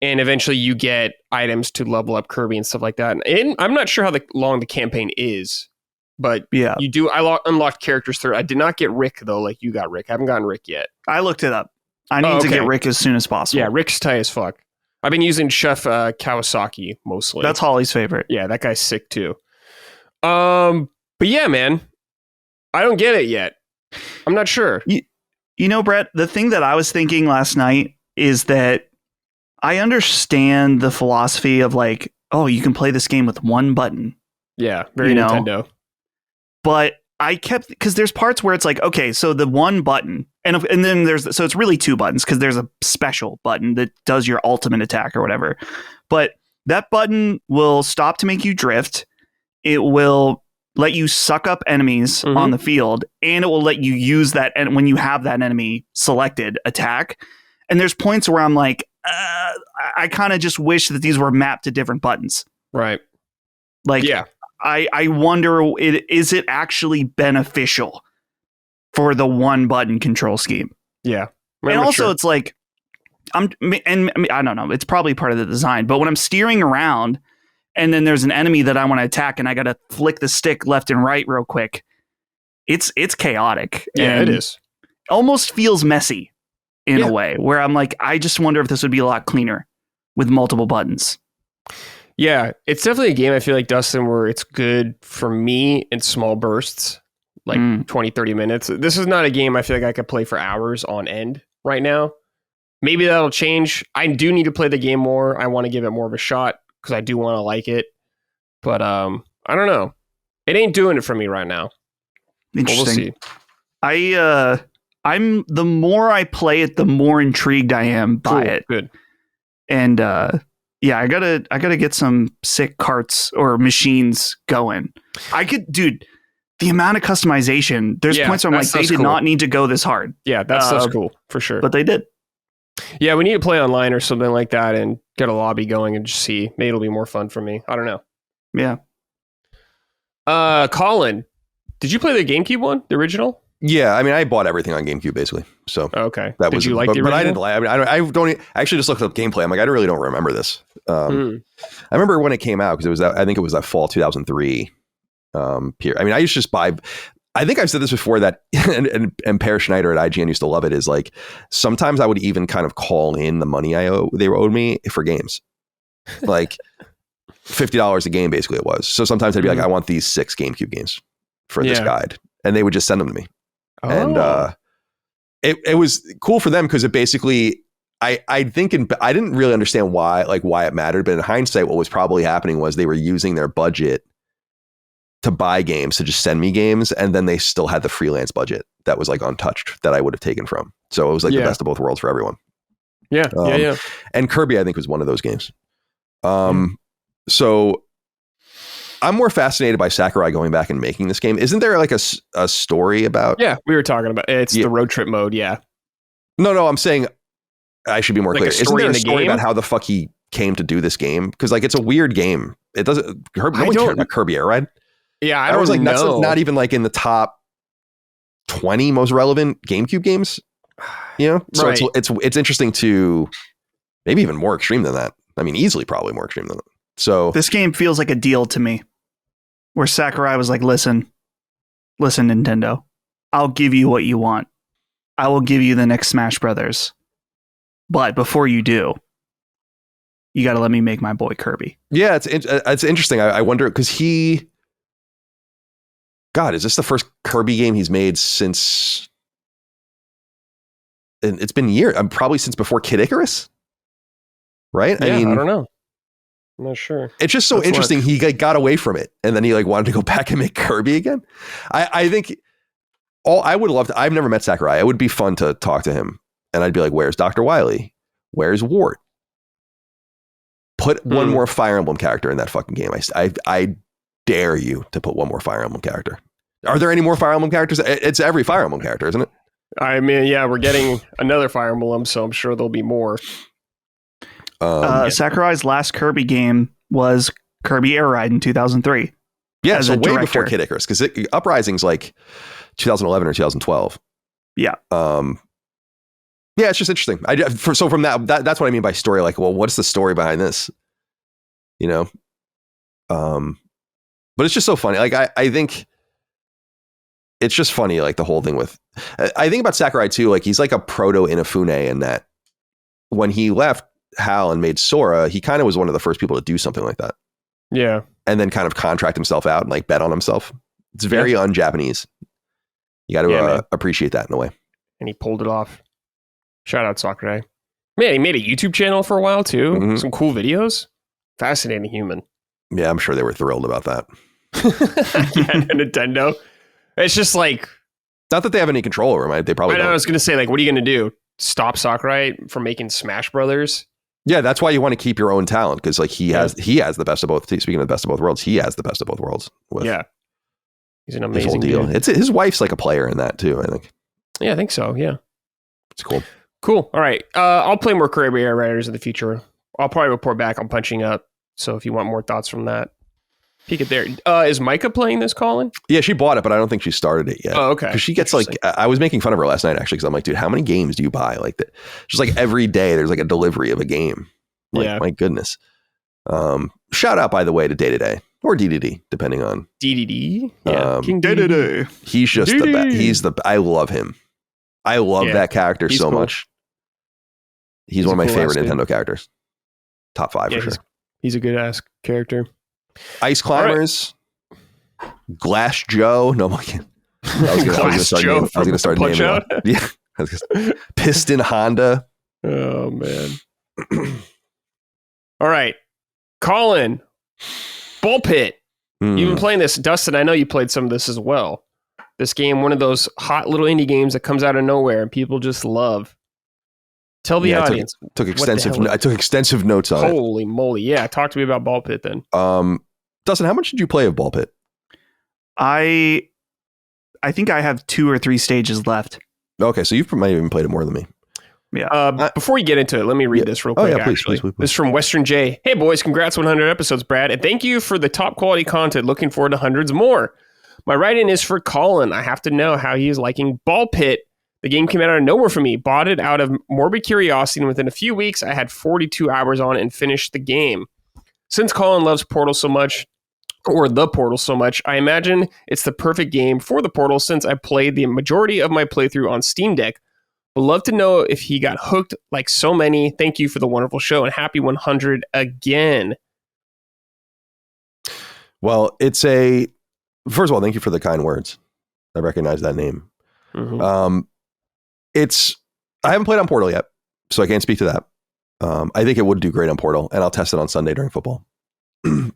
And eventually you get items to level up Kirby and stuff like that. And I'm not sure how long the campaign is, but yeah, you do. I unlocked characters through. I did not get Rick though, like you got Rick. I haven't gotten Rick yet. I looked it up. I need to get Rick as soon as possible. Yeah, Rick's tight as fuck. I've been using Chef Kawasaki mostly. That's Holly's favorite. Yeah, that guy's sick too. But yeah, man. I don't get it yet. I'm not sure. You know, Brett, the thing that I was thinking last night is that I understand the philosophy of like, oh, you can play this game with one button. Yeah, very Nintendo. But I kept, because there's parts where it's like, okay, so the one button, and then so it's really 2 buttons because there's a special button that does your ultimate attack or whatever. But that button will stop to make you drift. It will let you suck up enemies on the field, and it will let you use that, and when you have that enemy selected, attack. And there's points where I'm like, I kind of just wish that these were mapped to different buttons. Right. Like, yeah. I wonder, is it actually beneficial for the one button control scheme? Yeah. And also, it's like, I don't know, it's probably part of the design, but when I'm steering around and then there's an enemy that I want to attack and I got to flick the stick left and right real quick, it's chaotic. Yeah, it is. Almost feels messy in a way where I'm like, I just wonder if this would be a lot cleaner with multiple buttons. Yeah, it's definitely a game, I feel like, Dustin, where it's good for me in small bursts, like 20, 30 minutes. This is not a game I feel like I could play for hours on end right now. Maybe that'll change. I do need to play the game more. I want to give it more of a shot because I do want to like it. But I don't know. It ain't doing it for me right now. Interesting. We'll see. I'm the more I play it, the more intrigued I am by it. Good. And yeah, I gotta get some sick carts or machines going. Dude, the amount of customization. There's points where I'm like, they did not need to go this hard. Yeah, that's cool for sure. But they did. Yeah, we need to play online or something like that and get a lobby going and just see. Maybe it'll be more fun for me. I don't know. Yeah. Colin, did you play the GameCube one, the original? Yeah, I mean, I bought everything on GameCube basically. So okay, did you like the original? But I didn't like. I don't. I actually just looked up gameplay. I'm like, I really don't remember this. I remember when it came out because it was. I think it was that fall 2003. Period. I mean, I used to just buy. I think I've said this before that, and Per Schneider at IGN used to love it. Is like sometimes I would even kind of call in the money they owed me for games, like $50 a game. Basically, it was. So sometimes I'd be like, I want these 6 GameCube games for this guide, and they would just send them to me. Oh. And it was cool for them because it basically, I think I didn't really understand why it mattered, but in hindsight, what was probably happening was they were using their budget to buy games, to just send me games, and then they still had the freelance budget that was like untouched that I would have taken from. So it was like the best of both worlds for everyone. Yeah, yeah. And Kirby, I think, was one of those games. So I'm more fascinated by Sakurai going back and making this game. Isn't there like a story about? Yeah, we were talking about it's the road trip mode. Yeah. No, I'm saying I should be more clear. Isn't there a story about how the fuck he came to do this game? Because like it's a weird game. It doesn't. No one cared about Kirby Air Ride. Yeah, I was like, that's not even like in the top 20 most relevant GameCube games. You know, so it's interesting to maybe even more extreme than that. I mean, easily probably more extreme than that. So this game feels like a deal to me, where Sakurai was like, "Listen, Nintendo, I'll give you what you want. I will give you the next Smash Brothers, but before you do, you got to let me make my boy Kirby." Yeah, it's interesting. I wonder because God, is this the first Kirby game he's made since? And it's been years. Probably since before Kid Icarus, right? Yeah, I don't know. I'm not sure. It's just so interesting. He got away from it, and then he like wanted to go back and make Kirby again. I think I would love to. I've never met Sakurai. It would be fun to talk to him, and I'd be like, "Where's Dr. Wily? Where's Wart? Put one more Fire Emblem character in that fucking game. I dare you to put one more Fire Emblem character. Are there any more Fire Emblem characters? It's every Fire Emblem character, isn't it? I mean, yeah, we're getting another Fire Emblem, so I'm sure there'll be more. Sakurai's last Kirby game was Kirby Air Ride in 2003. Yeah, so way before Kid Icarus, because Uprising's like 2011 or 2012. Yeah. Yeah, it's just interesting. So from that's what I mean by story. Like, well, what's the story behind this? You know? But it's just so funny. Like, I think it's just funny, like the whole thing with, I think about Sakurai too, like he's like a proto Inafune in that when he left HAL and made Sora, he kind of was one of the first people to do something like that. Yeah. And then kind of contract himself out and like bet on himself. It's very un-Japanese. You got to appreciate that in a way. And he pulled it off. Shout out Sakurai. Man, he made a YouTube channel for a while too. Mm-hmm. Some cool videos. Fascinating human. Yeah, I'm sure they were thrilled about that. Nintendo. It's just like, not that they have any control over him. They probably don't. I was going to say, like, what are you going to do? Stop Sakurai from making Smash Brothers? Yeah, that's why you want to keep your own talent, because like he has the best of both. Speaking of the best of both worlds, he has the best of both worlds. He's an amazing deal. Dude. His wife's like a player in that too, I think. Yeah, I think so. Yeah, it's cool. Cool. All right, I'll play more Kirby Air Riders in the future. I'll probably report back on Punching Up. So if you want more thoughts from that, peek it there. Is Micah playing this, Colin? Yeah, she bought it, but I don't think she started it yet. Oh, okay. Because she gets like, I was making fun of her last night actually, because I'm like, dude, how many games do you buy? Like that, just like every day there's like a delivery of a game. Like, yeah, my goodness. Shout out, by the way, to Day to Day or DDD, depending on DDD. Yeah, King Day to Day. He's just the best. I love him. I love that character so much. He's one of my favorite Nintendo characters. Top 5 for sure. He's a good ass character. Ice Climbers, right. Glass Joe. No, I can't. I was going to start naming out. Yeah. Piston Honda. Oh man. All right, Colin, Ball Pit. You've been playing this, Dustin. I know you played some of this as well. This game, one of those hot little indie games that comes out of nowhere and people just love. Tell the audience. I took extensive notes on it. Holy moly! Yeah, talk to me about Ball Pit then. Dustin, how much did you play of Ball Pit? I think I have 2 or 3 stages left. Okay, so you might have even played it more than me. Yeah. Before you get into it, let me read this real quick. Please. This is from Western J. Hey boys, congrats 100 episodes, Brad, and thank you for the top quality content. Looking forward to hundreds more. My write-in is for Colin. I have to know how he is liking Ball Pit. The game came out of nowhere for me. Bought it out of morbid curiosity, and within a few weeks, I had 42 hours on it and finished the game. Since Colin loves Portal so much, or the Portal so much, I imagine it's the perfect game for the Portal since I played the majority of my playthrough on Steam Deck. Would love to know if he got hooked like so many. Thank you for the wonderful show and happy 100 again. Well, first of all, thank you for the kind words. I recognize that name. Mm-hmm. I haven't played on Portal yet, so I can't speak to that. I think it would do great on Portal, and I'll test it on Sunday during football.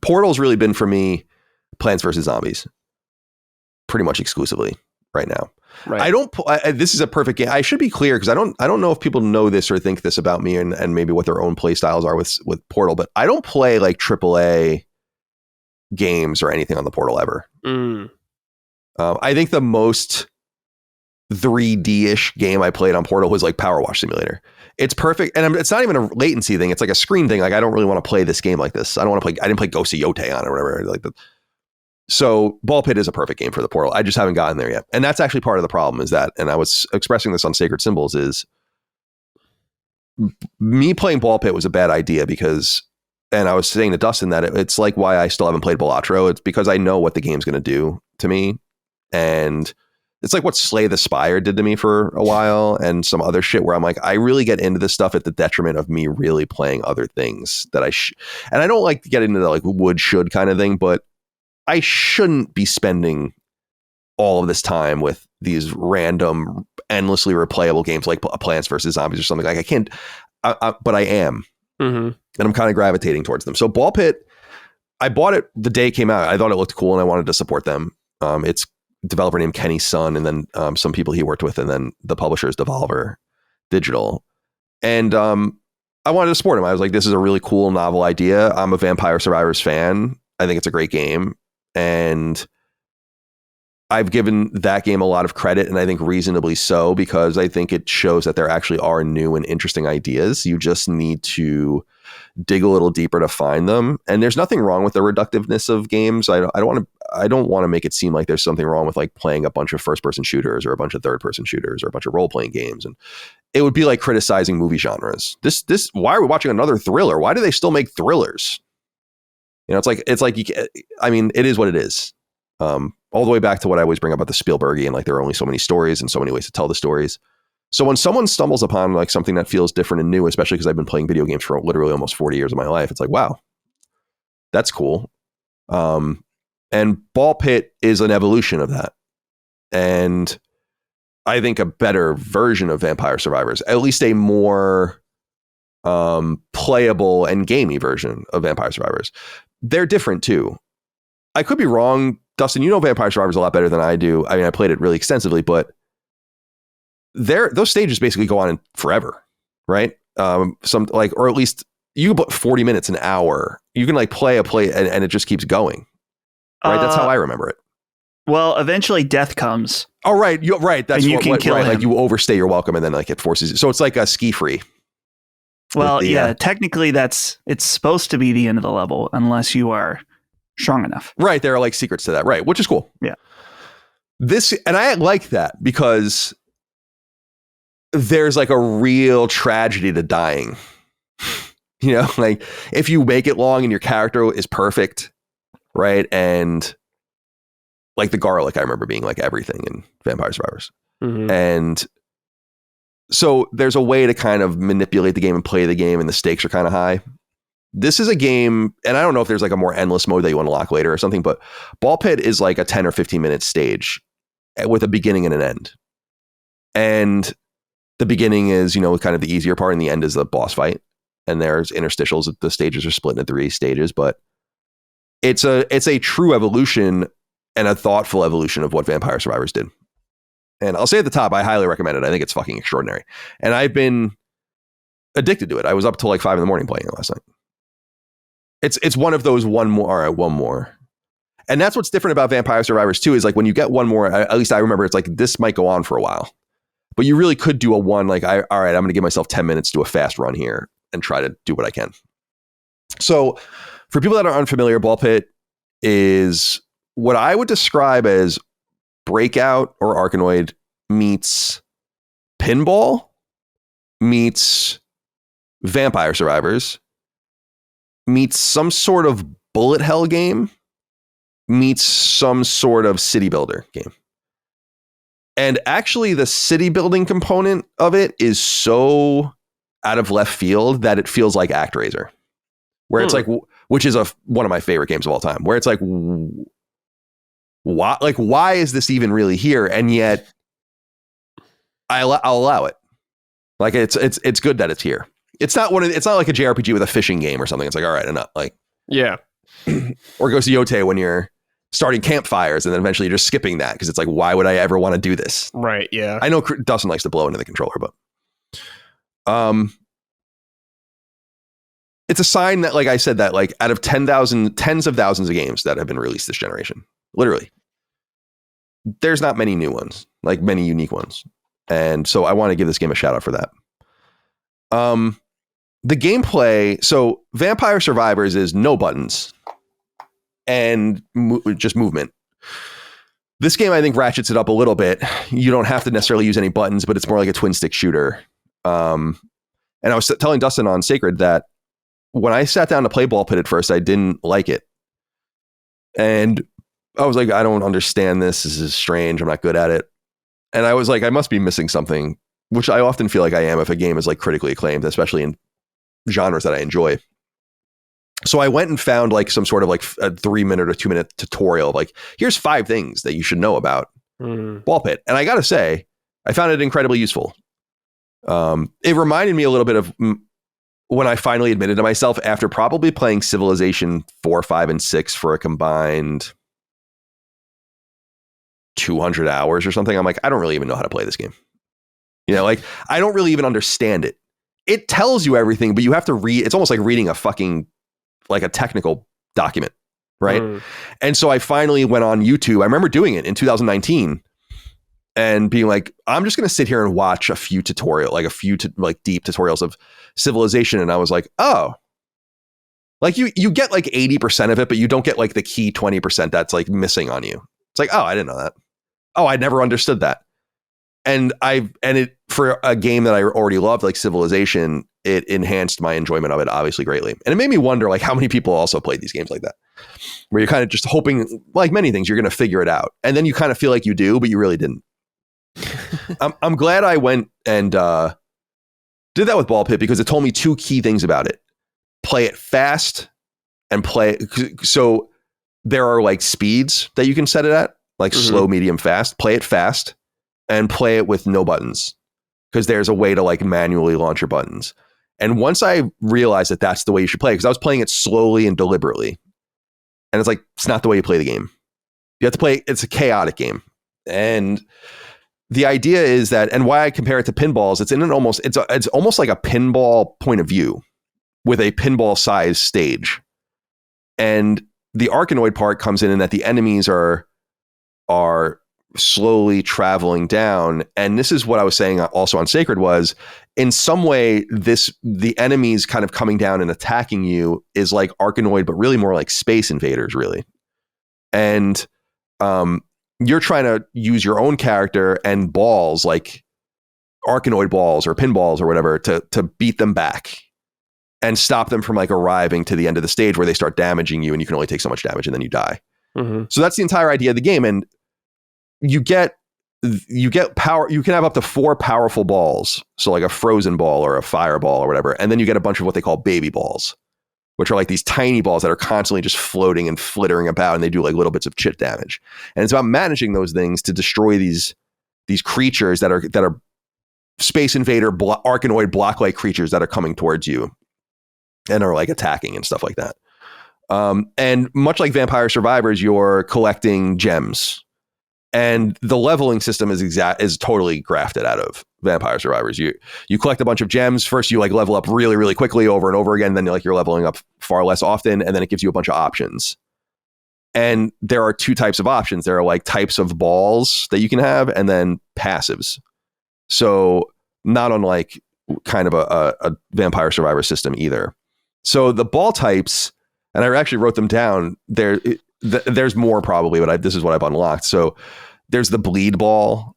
Portal's really been for me Plants vs. Zombies pretty much exclusively right now. Right. This is a perfect game. I should be clear because I don't know if people know this or think this about me and maybe what their own play styles are with Portal, but I don't play like AAA games or anything on the Portal ever. I think the most 3D-ish game I played on Portal was like Power Wash Simulator. It's perfect, and it's not even a latency thing. It's like a screen thing. Like I don't really want to play this game like this. I didn't play Ghost of Yotei on it or whatever like that. So Ball Pit is a perfect game for the Portal. I just haven't gotten there yet. And that's actually part of the problem is that, and I was expressing this on Sacred Symbols, is me playing Ball Pit was a bad idea because, and I was saying to Dustin that it's like why I still haven't played Balatro. It's because I know what the game's going to do to me. And it's like what Slay the Spire did to me for a while and some other shit where I'm like, I really get into this stuff at the detriment of me really playing other things that and I don't like to get into the like should kind of thing, but I shouldn't be spending all of this time with these random, endlessly replayable games like Plants vs. Zombies or something. Like I can't, but I am. Mm-hmm. And I'm kind of gravitating towards them. So Ball Pit, I bought it the day it came out. I thought it looked cool and I wanted to support them. It's a developer named Kenny Sun and then some people he worked with and then the publisher is Devolver Digital. And I wanted to support him. I was like, this is a really cool, novel idea. I'm a Vampire Survivors fan. I think it's a great game. And I've given that game a lot of credit, and I think reasonably so, because I think it shows that there actually are new and interesting ideas. You just need to dig a little deeper to find them. And there's nothing wrong with the reductiveness of games. I don't want to make it seem like there's something wrong with like playing a bunch of first-person shooters or a bunch of third-person shooters or a bunch of role-playing games. And it would be like criticizing movie genres. Why are we watching another thriller? Why do they still make thrillers? You know, it's like it is what it is. All the way back to what I always bring up about the Spielberg and like there are only so many stories and so many ways to tell the stories. So when someone stumbles upon like something that feels different and new, especially because I've been playing video games for literally almost 40 years of my life, it's like, wow, that's cool. And Ball Pit is an evolution of that. And I think a better version of Vampire Survivors, at least a more playable and gamey version of Vampire Survivors. They're different too. I could be wrong. Dustin, you know Vampire Survivors a lot better than I do. I mean, I played it really extensively, but those stages basically go on forever, right? Or at least you can put 40 minutes, an hour. You can like play and it just keeps going. Right? That's how I remember it. Well, eventually death comes. Oh, right. You're right. That's and you can kill him. Like you overstay your welcome and then like it forces you. So it's like a ski free. Well, technically it's supposed to be the end of the level unless you are strong enough. Right. There are like secrets to that. Right. Which is cool. Yeah. And I like that because there's like a real tragedy to dying. You know, like if you make it long and your character is perfect, right? And like the garlic, I remember being like everything in Vampire Survivors. Mm-hmm. And so there's a way to kind of manipulate the game and play the game, and the stakes are kind of high. This is a game, and I don't know if there's like a more endless mode that you unlock later or something, but Ball Pit is like a 10 or 15 minute stage with a beginning and an end. And the beginning is, you know, kind of the easier part, and the end is the boss fight. And there's interstitials. The stages are split into 3 stages, but it's a true evolution and a thoughtful evolution of what Vampire Survivors did. And I'll say at the top, I highly recommend it. I think it's fucking extraordinary. And I've been addicted to it. I was up till like 5 a.m. playing it last night. It's one of those one more. And that's what's different about Vampire Survivors too, is like when you get one more, at least I remember it's like this might go on for a while. But you really could do a one, like, all right, I'm going to give myself 10 minutes to do a fast run here and try to do what I can. So for people that are unfamiliar, Ball Pit is what I would describe as Breakout or Arkanoid meets Pinball meets Vampire Survivors meets some sort of bullet hell game meets some sort of city builder game. And actually the city building component of it is so out of left field that it feels like ActRaiser, where it's like, which is one of my favorite games of all time, where it's like, why is this even really here? And yet I'll allow it. Like it's good that it's here. It's not it's not like a JRPG with a fishing game or something. It's like, all right, enough. Like, yeah. Or Ghost of Yote when you're starting campfires and then eventually you're just skipping that because it's like, why would I ever want to do this? Right. Yeah. I know Dustin likes to blow into the controller, but it's a sign that, like I said, that like out of tens of thousands of games that have been released this generation, literally, there's not many new ones, like many unique ones. And so I want to give this game a shout out for that. The gameplay, so Vampire Survivors is no buttons and just movement. This game, I think, ratchets it up a little bit. You don't have to necessarily use any buttons, but it's more like a twin stick shooter. And I was telling Dustin on Sacred that when I sat down to play Ball Pit at first, I didn't like it. And I was like, I don't understand this. This is strange. I'm not good at it. And I was like, I must be missing something, which I often feel like I am if a game is like critically acclaimed, especially in genres that I enjoy. So I went and found like some sort of like a 3-minute or 2-minute tutorial of like, here's 5 things that you should know about Ball Pit. And I got to say, I found it incredibly useful. It reminded me a little bit of when I finally admitted to myself after probably playing Civilization 4, 5, and 6 for a combined 200 hours or something. I'm like, I don't really even know how to play this game. You know, like I don't really even understand it. It tells you everything, but you have to read. It's almost like reading a fucking, like a technical document. Right. And so I finally went on YouTube. I remember doing it in 2019 and being like, I'm just going to sit here and watch a few deep tutorials of Civilization. And I was like, oh, like you get like 80% of it, but you don't get like the key 20% that's like missing on you. It's like, oh, I didn't know that. Oh, I never understood that. And it for a game that I already loved, like Civilization, it enhanced my enjoyment of it obviously greatly. And it made me wonder like how many people also played these games like that, where you're kind of just hoping, like many things, you're going to figure it out. And then you kind of feel like you do, but you really didn't. I'm glad I went and did that with Ball Pit because it told me 2 key things about it. Play it fast and so there are like speeds that you can set it at, like slow, medium, fast. Play it fast and play it with no buttons because there's a way to like manually launch your buttons. And once I realized that that's the way you should play, because I was playing it slowly and deliberately, and it's like, it's not the way you play the game. You have to play, it's a chaotic game. And the idea is that, and why I compare it to pinballs, it's almost like a pinball point of view with a pinball size stage. And the Arkanoid part comes in that the enemies are slowly traveling down. And this is what I was saying also on Sacred was, in some way, the enemies kind of coming down and attacking you is like Arkanoid, but really more like Space Invaders, really. And you're trying to use your own character and balls, like Arkanoid balls or pinballs or whatever, to beat them back and stop them from like arriving to the end of the stage where they start damaging you, and you can only take so much damage and then you die. Mm-hmm. So that's the entire idea of the game. And you get power. You can have up to 4 powerful balls. So like a frozen ball or a fireball or whatever. And then you get a bunch of what they call baby balls, which are like these tiny balls that are constantly just floating and flittering about, and they do like little bits of chit damage. And it's about managing those things to destroy these creatures that are Space Invader Arkanoid block-like creatures that are coming towards you and are like attacking and stuff like that. And much like Vampire Survivors, you're collecting gems. And the leveling system is totally grafted out of Vampire Survivors. You collect a bunch of gems. First, you like level up really, really quickly over and over again. Then you're leveling up far less often. And then it gives you a bunch of options. And there are 2 types of options. There are like types of balls that you can have, and then passives. So not unlike kind of a Vampire Survivor system either. So the ball types, and I actually wrote them down there. There's more probably, but this is what I've unlocked. So there's the bleed ball,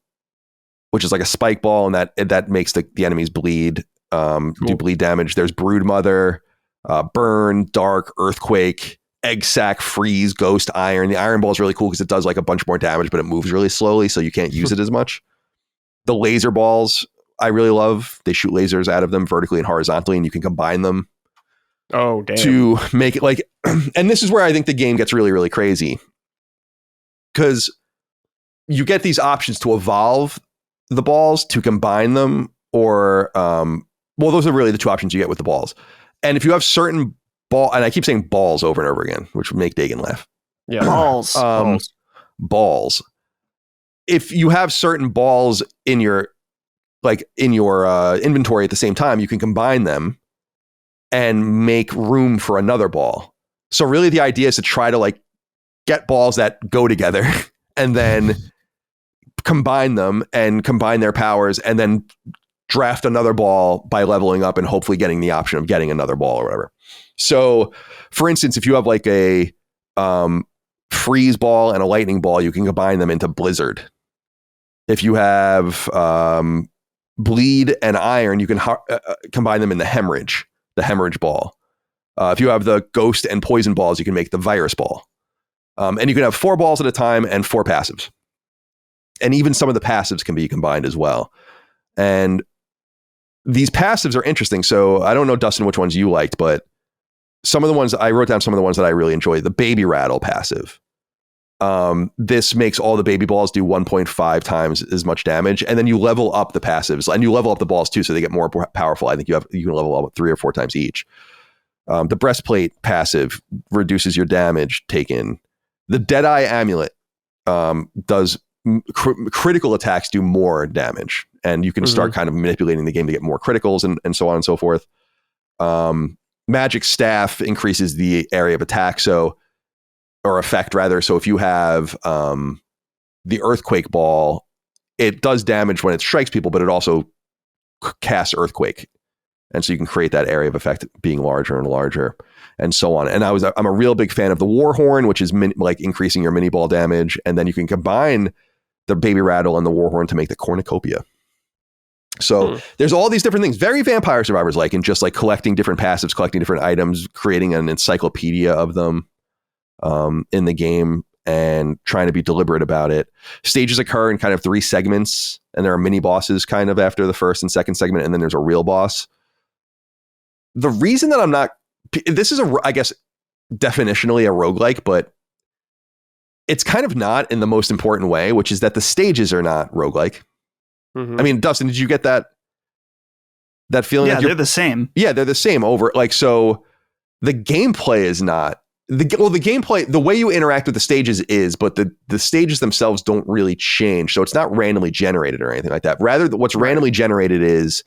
which is like a spike ball, and that makes the enemies bleed, cool. Do bleed damage. There's Brood Mother, Burn, Dark, Earthquake, Egg Sack, Freeze, Ghost, Iron. The Iron Ball is really cool because it does like a bunch more damage, but it moves really slowly, so you can't use it as much. The laser balls I really love. They shoot lasers out of them vertically and horizontally, and you can combine them. Oh, damn. To make it like, and this is where I think the game gets really, really crazy, because you get these options to evolve the balls, to combine them, or, those are really the 2 options you get with the balls. And if you have certain and I keep saying balls over and over again, which would make Dagan laugh. Yeah. Balls. If you have certain balls in your inventory at the same time, you can combine them and make room for another ball. So really the idea is to try to like get balls that go together and then combine them and combine their powers, and then draft another ball by leveling up and hopefully getting the option of getting another ball or whatever. So for instance, if you have like a freeze ball and a lightning ball, you can combine them into Blizzard. If you have bleed and iron, you can combine them in the hemorrhage ball. If you have the ghost and poison balls, you can make the virus ball. And you can have 4 balls at a time and 4 passives. And even some of the passives can be combined as well. And these passives are interesting. So I don't know, Dustin, which ones you liked, but some of the ones I wrote down, some of the ones that I really enjoyed. The baby rattle passive. This makes all the baby balls do 1.5 times as much damage, and then you level up the passives, and you level up the balls too, so they get more powerful. I think you can level up 3 or 4 times each. The breastplate passive reduces your damage taken. The Deadeye amulet does critical attacks do more damage, and you can start kind of manipulating the game to get more criticals and so on and so forth. Magic staff increases the area of attack, or effect rather. So if you have the earthquake ball, it does damage when it strikes people, but it also casts earthquake. And so you can create that area of effect being larger and larger and so on. And I'm a real big fan of the war horn, which is like increasing your mini ball damage. And then you can combine the baby rattle and the war horn to make the cornucopia. So there's all these different things, very Vampire Survivors like, and just like collecting different passives, collecting different items, creating an encyclopedia of them in the game, and trying to be deliberate about it. Stages occur in kind of 3 segments, and there are mini bosses kind of after the first and second segment, and then there's a real boss. The reason that this is I guess definitionally a roguelike, but it's kind of not in the most important way, which is that the stages are not roguelike. I mean, Dustin, did you get that feeling? Yeah, they're the same. Yeah, they're the same over. Like, so the gameplay is not the gameplay. The way you interact with the stages is, but the stages themselves don't really change. So it's not randomly generated or anything like that. Rather, what's randomly generated is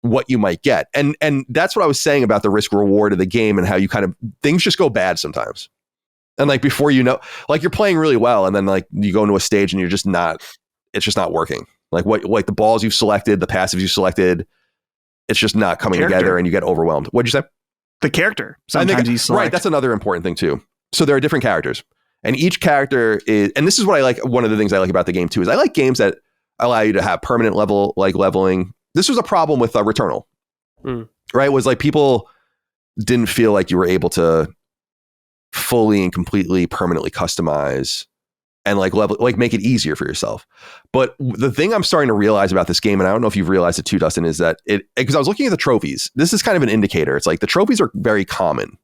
what you might get, and that's what I was saying about the risk reward of the game and how you kind of things just go bad sometimes. And like before you know, like you're playing really well, and then like you go into a stage and it's just not working. Like the balls you've selected, the passives you selected, it's just not coming together, and you get overwhelmed. What'd you say? The character. Sometimes you select. Right, that's another important thing too. So there are different characters, and each character is, and this is what I like. One of the things I like about the game too is I like games that allow you to have permanent leveling. This was a problem with Returnal, right? Was like people didn't feel like you were able to fully and completely permanently customize and like level, like make it easier for yourself. But the thing I'm starting to realize about this game, and I don't know if you've realized it too, Dustin, is that because I was looking at the trophies, this is kind of an indicator. It's like the trophies are very common.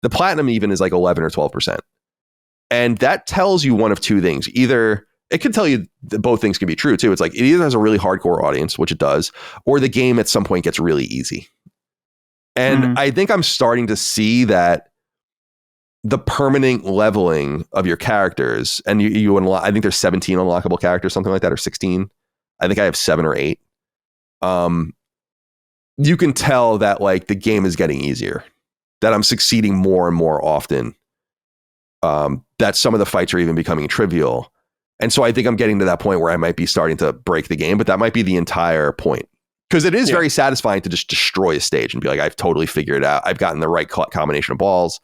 The platinum even is like 11 or 12%. And that tells you one of two things. Either it could tell you that both things can be true too. It's like it either has a really hardcore audience, which it does, or the game at some point gets really easy. And I think I'm starting to see that the permanent leveling of your characters, and you unlock, I think there's 17 unlockable characters, something like that, or 16. I think I have 7 or 8. You can tell that like the game is getting easier, that I'm succeeding more and more often, that some of the fights are even becoming trivial. And so I think I'm getting to that point where I might be starting to break the game, but that might be the entire point. Because it is very satisfying to just destroy a stage and be like, I've totally figured it out. I've gotten the right combination of balls,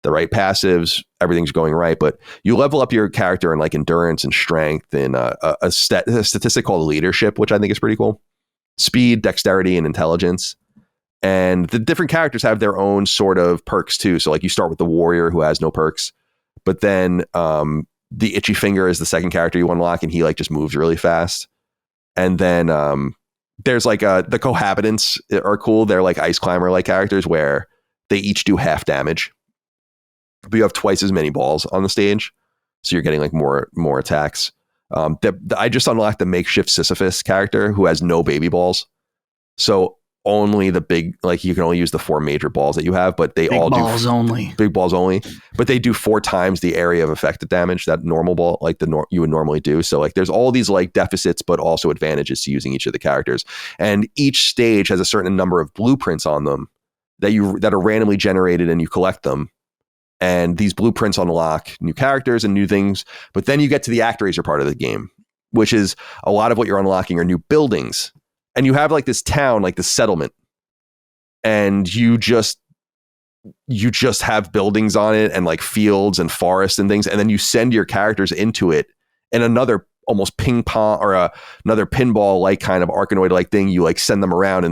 the right passives, everything's going right. But you level up your character in like endurance and strength and a statistic called leadership, which I think is pretty cool. Speed, dexterity, and intelligence. And the different characters have their own sort of perks too. So like you start with the warrior who has no perks, but then the itchy finger is the second character you unlock, and he like just moves really fast. And then there's like the cohabitants are cool. They're like ice climber like characters where they each do half damage, but you have twice as many balls on the stage, so you're getting like more attacks. I just unlocked the makeshift Sisyphus character who has no baby balls, so only the big, like you can only use the 4 major balls that you have, but they all do big balls only, but they do 4 times the area of effective damage that normal ball like you would normally do. So like there's all these like deficits, but also advantages to using each of the characters, and each stage has a certain number of blueprints on them that are randomly generated, and you collect them. And these blueprints unlock new characters and new things. But then you get to the ActRaiser part of the game, which is a lot of what you're unlocking are new buildings. And you have like this town, like this settlement. And you just have buildings on it and like fields and forests and things. And then you send your characters into it, and another almost ping pong or another pinball like kind of Arkanoid like thing. You like send them around,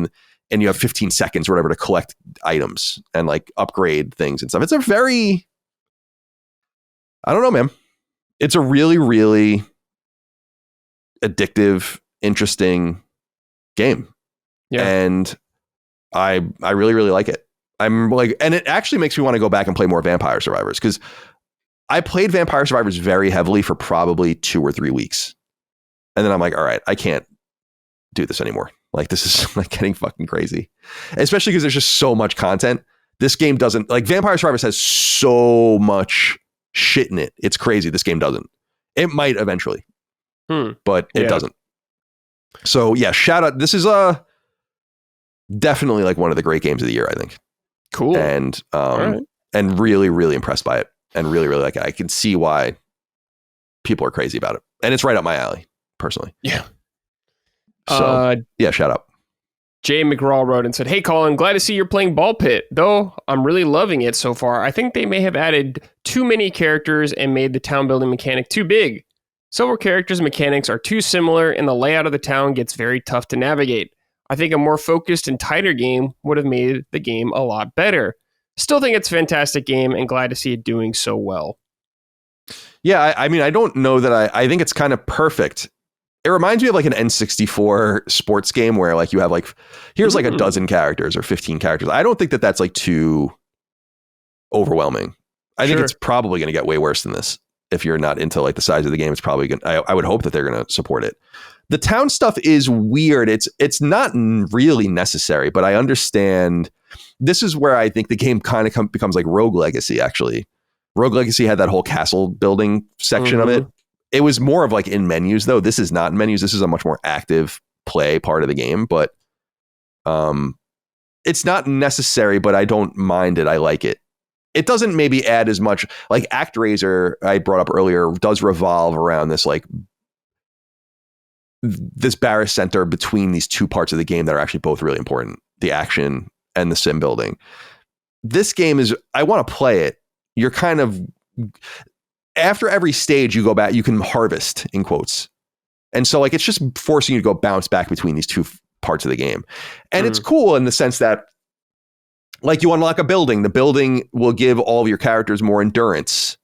and you have 15 seconds or whatever to collect items and like upgrade things and stuff. It's a very, I don't know, man. It's a really, really addictive, interesting game. Yeah. And I really, really like it. I'm like, and it actually makes me want to go back and play more Vampire Survivors, because I played Vampire Survivors very heavily for probably 2 or 3 weeks. And then I'm like, all right, I can't do this anymore. Like, this is like getting fucking crazy, especially because there's just so much content. This game doesn't, like, Vampire Survivors has so much shit in it. It's crazy. This game doesn't. It might eventually, but it doesn't. So yeah, shout out. This is definitely like one of the great games of the year, I think. Cool. And and really, really impressed by it, and really, really like it. I can see why people are crazy about it, and it's right up my alley, personally. Yeah. So yeah, shout out. Jay McGraw wrote and said, "Hey Colin, glad to see you're playing Ball Pit. Though I'm really loving it so far. I think they may have added too many characters and made the town building mechanic too big. Several characters and mechanics are too similar, and the layout of the town gets very tough to navigate. I think a more focused and tighter game would have made the game a lot better. Still think it's a fantastic game, and glad to see it doing so well." Yeah, I mean, I don't know that I think it's kind of perfect. It reminds me of like an N64 sports game where like you have like, here's like a dozen characters or 15 characters. I don't think that that's like too overwhelming. I think it's probably going to get way worse than this. If you're not into like the size of the game, it's probably going to, I would hope that they're going to support it. The town stuff is weird. It's not really necessary, but I understand. This is where I think the game kind of becomes like Rogue Legacy, actually. Rogue Legacy had that whole castle building section of it. It was more of like in menus, though. This is not in menus. This is a much more active play part of the game, but it's not necessary, but I don't mind it. I like it. it doesn't maybe add as much. Like ActRaiser, I brought up earlier, does revolve around this like this Barris center between these two parts of the game that are actually both really important, the action and the sim building. This game is, I want to play it. You're kind of, after every stage you go back, you can harvest in quotes. And so like, it's just forcing you to go bounce back between these two parts of the game. And it's cool in the sense that like you unlock a building, the building will give all of your characters more endurance.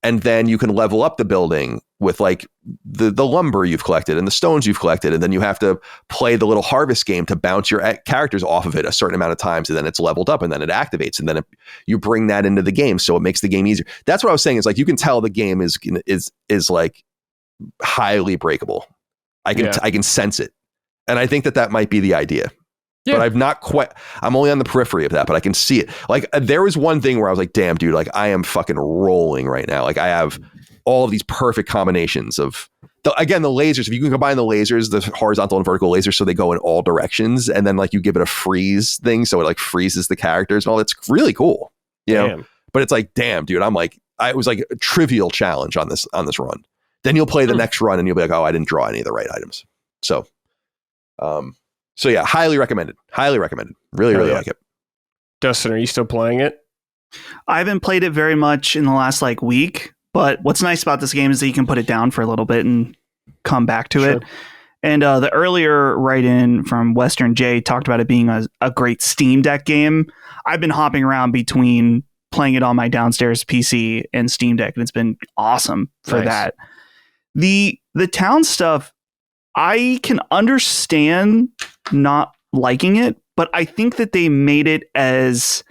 And then you can level up the building with like the lumber you've collected and the stones you've collected. And then you have to play the little harvest game to bounce your characters off of it a certain amount of times. And then it's leveled up and then it activates. And then you bring that into the game. So it makes the game easier. That's what I was saying is like, you can tell the game is like highly breakable. I can sense it. And I think that might be the idea. Yeah. But I've not quite, I'm only on the periphery of that, but I can see it. Like there was one thing where I was like, damn, dude, like I am fucking rolling right now. Like I have all of these perfect combinations of the lasers. If you can combine the lasers, the horizontal and vertical lasers, so they go in all directions. And then like you give it a freeze thing. So it like freezes the characters and all. That's really cool. You know, but it's like, damn, dude, I'm like, it was like a trivial challenge on this run. Then you'll play the next run and you'll be like, oh, I didn't draw any of the right items. So yeah, highly recommended. Highly recommended. Really like it. Dustin, are you still playing it? I haven't played it very much in the last like week, but what's nice about this game is that you can put it down for a little bit and come back to it. And the earlier write-in from Western J talked about it being a great Steam Deck game. I've been hopping around between playing it on my downstairs PC and Steam Deck, and it's been awesome for that. The town stuff, I can understand not liking it, but I think that they made it as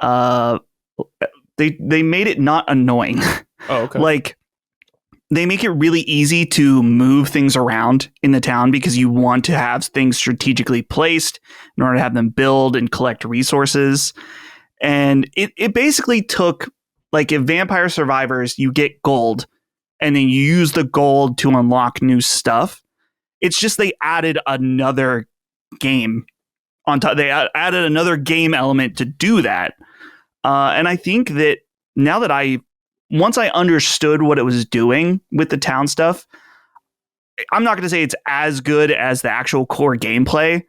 they made it not annoying. Oh, okay. Like they make it really easy to move things around in the town because you want to have things strategically placed in order to have them build and collect resources. And it basically took, like, if Vampire Survivors, you get gold and then you use the gold to unlock new stuff. It's just they added another game on top. They added another game element to do that. And I think that now that once I understood what it was doing with the town stuff, I'm not going to say it's as good as the actual core gameplay,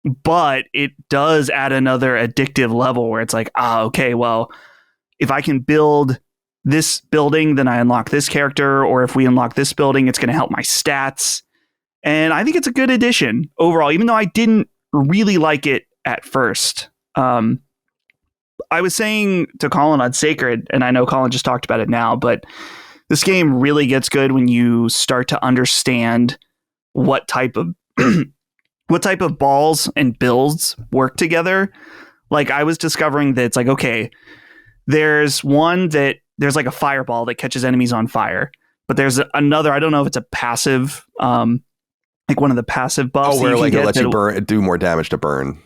but it does add another addictive level where it's like, okay, well, if I can build this building, then I unlock this character, or if we unlock this building, it's going to help my stats. And I think it's a good addition overall, even though I didn't really like it at first. I was saying to Colin on Sacred, and I know Colin just talked about it now, but this game really gets good when you start to understand what type of balls and builds work together. Like I was discovering that it's like, okay, there's like a fireball that catches enemies on fire, but there's another, I don't know if it's a passive, like one of the passive buffs. Oh, where like it lets you do more damage to burn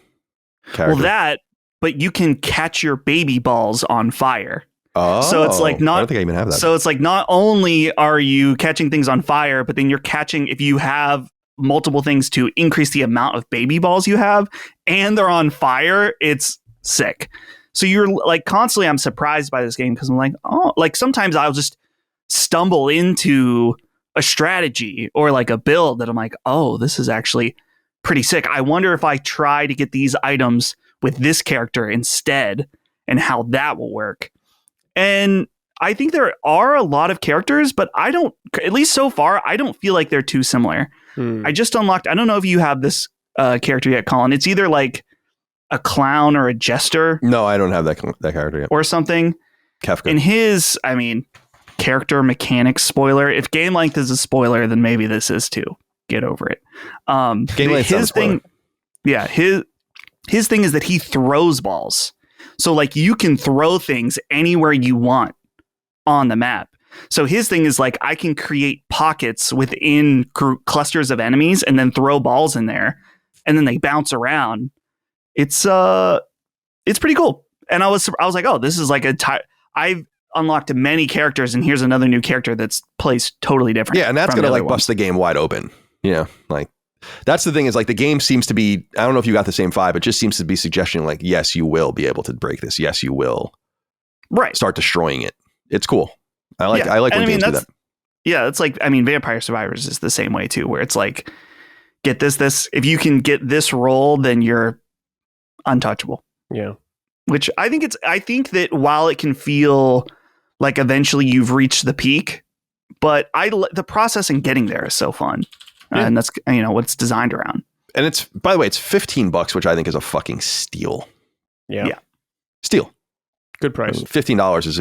characters. Well, but you can catch your baby balls on fire. Oh, so it's like not, I don't think I even have that. So it's like not only are you catching things on fire, but then you're catching, if you have multiple things to increase the amount of baby balls you have and they're on fire, it's sick. So you're like constantly, I'm surprised by this game because I'm like, oh, like sometimes I'll just stumble into a strategy or like a build that I'm like, oh, this is actually pretty sick. I wonder if I try to get these items with this character instead and how that will work. And I think there are a lot of characters, but I don't, at least so far, I don't feel like they're too similar. I just unlocked, I don't know if you have this character yet, Colin. It's either like a clown or a jester. No, I don't have that character yet. Or something. Kefka. And his, I mean, character mechanics spoiler. If game length is a spoiler, then maybe this is too. Get over it. Game length is a spoiler. Yeah, his thing is that he throws balls. So like you can throw things anywhere you want on the map. So his thing is like, I can create pockets within clusters of enemies and then throw balls in there and then they bounce around. It's pretty cool. And I was like, oh, this is like I've unlocked many characters and here's another new character that's plays totally different. Yeah. And that's going to like bust the game wide open. You know, like that's the thing is like the game seems to be, I don't know if you got the same vibe, it just seems to be suggesting like, yes, you will be able to break this. Yes, you will start destroying it. It's cool. I like when games do that. Yeah, it's like, I mean, Vampire Survivors is the same way too, where it's like, get this. If you can get this role, then you're untouchable. Yeah. Which I think that while it can feel like eventually you've reached the peak, but the process in getting there is so fun. And that's, what it's designed around. And it's, by the way, it's $15, which I think is a fucking steal. Yeah. Steal. Good price. $15 is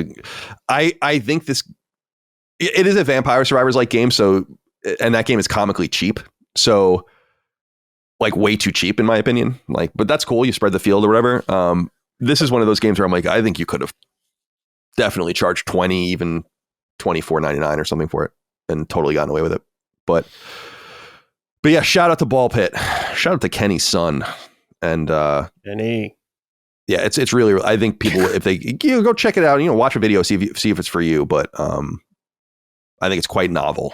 I think it is a Vampire Survivors like game. So, and that game is comically cheap. So like way too cheap in my opinion. Like, but that's cool. You spread the field or whatever. This is one of those games where I'm like, I think you could have definitely charged $20, even $24.99 or something for it and totally gotten away with it. But yeah, shout out to Ball Pit. Shout out to Kenny's son. And Kenny. Yeah, it's really, I think people, if they go check it out, watch a video, see if it's for you. But I think it's quite novel.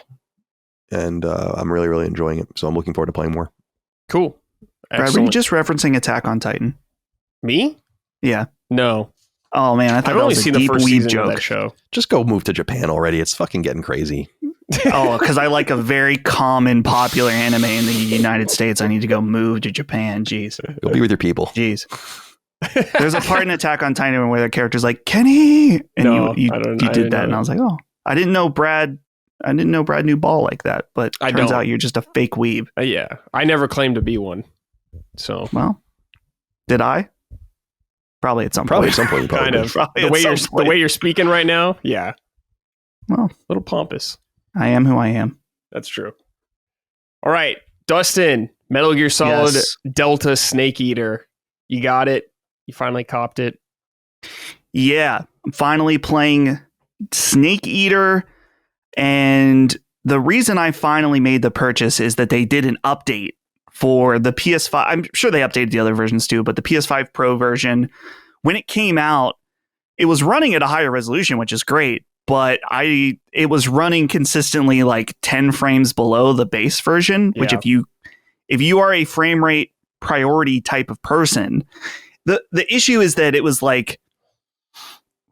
And I'm really, really enjoying it. So I'm looking forward to playing more. Cool. Brad, were you just referencing Attack on Titan? Me? Yeah. No. Oh man, I thought that was a deep weeb joke. Of that show. Just go move to Japan already. It's fucking getting crazy. Oh, because I like a very common, popular anime in the United States. I need to go move to Japan. Jeez. Go be with your people. Jeez. There's a part in Attack on Titan where the character's like, Kenny! And you did that. And I was like, oh, I didn't know Brad knew Ball like that. But turns out you're just a fake weeb. Yeah. I never claimed to be one. So. Well, did I? Probably at some point. Kind of. The way you're speaking right now. Yeah. Well, a little pompous. I am who I am. That's true. All right. Dustin, Metal Gear Solid Delta Snake Eater. You got it. You finally copped it. Yeah. I'm finally playing Snake Eater. And the reason I finally made the purchase is that they did an update for the PS5. I'm sure they updated the other versions too, but the PS5 Pro version, when it came out, it was running at a higher resolution, which is great. But it was running consistently like 10 frames below the base version, which if you are a frame rate priority type of person, the issue is that it was like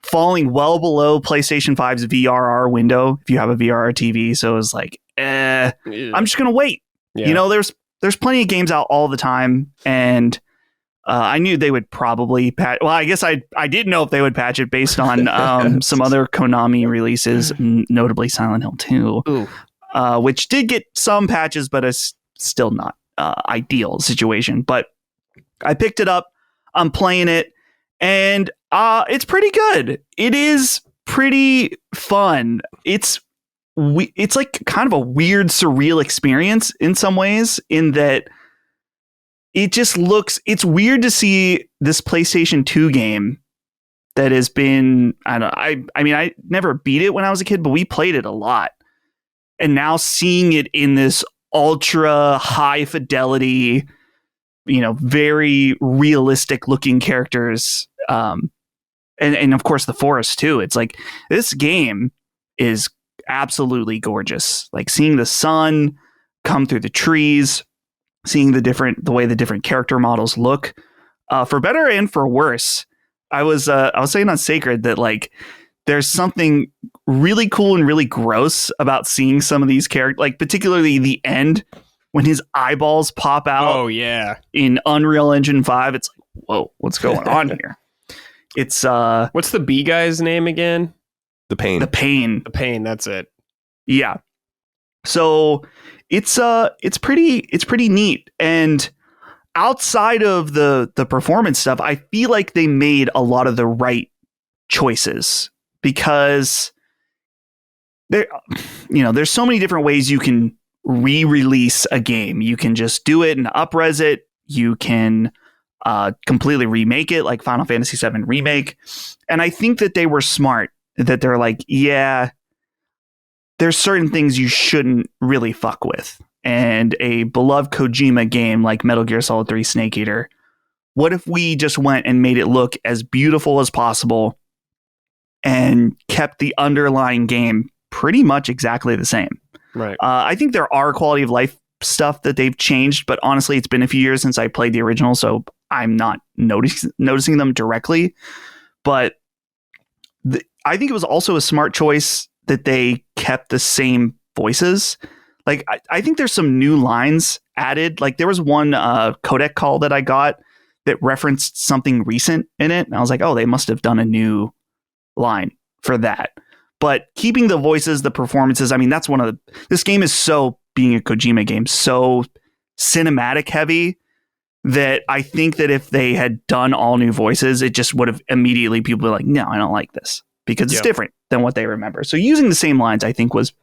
falling well below PlayStation 5's VRR window if you have a VRR TV. So it was like, I'm just gonna wait. Yeah. There's plenty of games out all the time, and I knew they would probably patch. Well, I guess I didn't know if they would patch it based on some other Konami releases, notably Silent Hill 2, which did get some patches, but it's still not ideal situation. But I picked it up. I'm playing it, and it's pretty good. It is pretty fun. It's like kind of a weird, surreal experience in some ways, in that it's weird to see this PlayStation 2 game that has been, I mean, I never beat it when I was a kid, but we played it a lot. And now seeing it in this ultra high fidelity, very realistic looking characters. And of course the forest too. It's like, this game is absolutely gorgeous. Like seeing the sun come through the trees, seeing the way the different character models look, for better and for worse. I was saying on Sacred that like there's something really cool and really gross about seeing some of these characters, like particularly the end when his eyeballs pop out. Oh yeah, in Unreal Engine 5. It's like, whoa, what's going on here? It's what's the B guy's name again? The Pain. The Pain. That's it. Yeah. So it's pretty neat. And outside of the performance stuff, I feel like they made a lot of the right choices, because there's so many different ways you can re-release a game. You can just do it and up-res it. You can completely remake it, like Final Fantasy VII Remake. And I think that they were smart, that they're like, yeah, there's certain things you shouldn't really fuck with. And a beloved Kojima game like Metal Gear Solid 3 Snake Eater, what if we just went and made it look as beautiful as possible and kept the underlying game pretty much exactly the same? Right. I think there are quality of life stuff that they've changed, but honestly, it's been a few years since I played the original, so I'm not noticing them directly. But I think it was also a smart choice that they kept the same voices. Like, I think there's some new lines added. Like, there was one codec call that I got that referenced something recent in it. And I was like, oh, they must have done a new line for that. But keeping the voices, the performances, I mean, that's one of the... This game is so, being a Kojima game, so cinematic heavy that I think that if they had done all new voices, it just would have immediately people be like, no, I don't like this because it's different than what they remember. So using the same lines, I think, was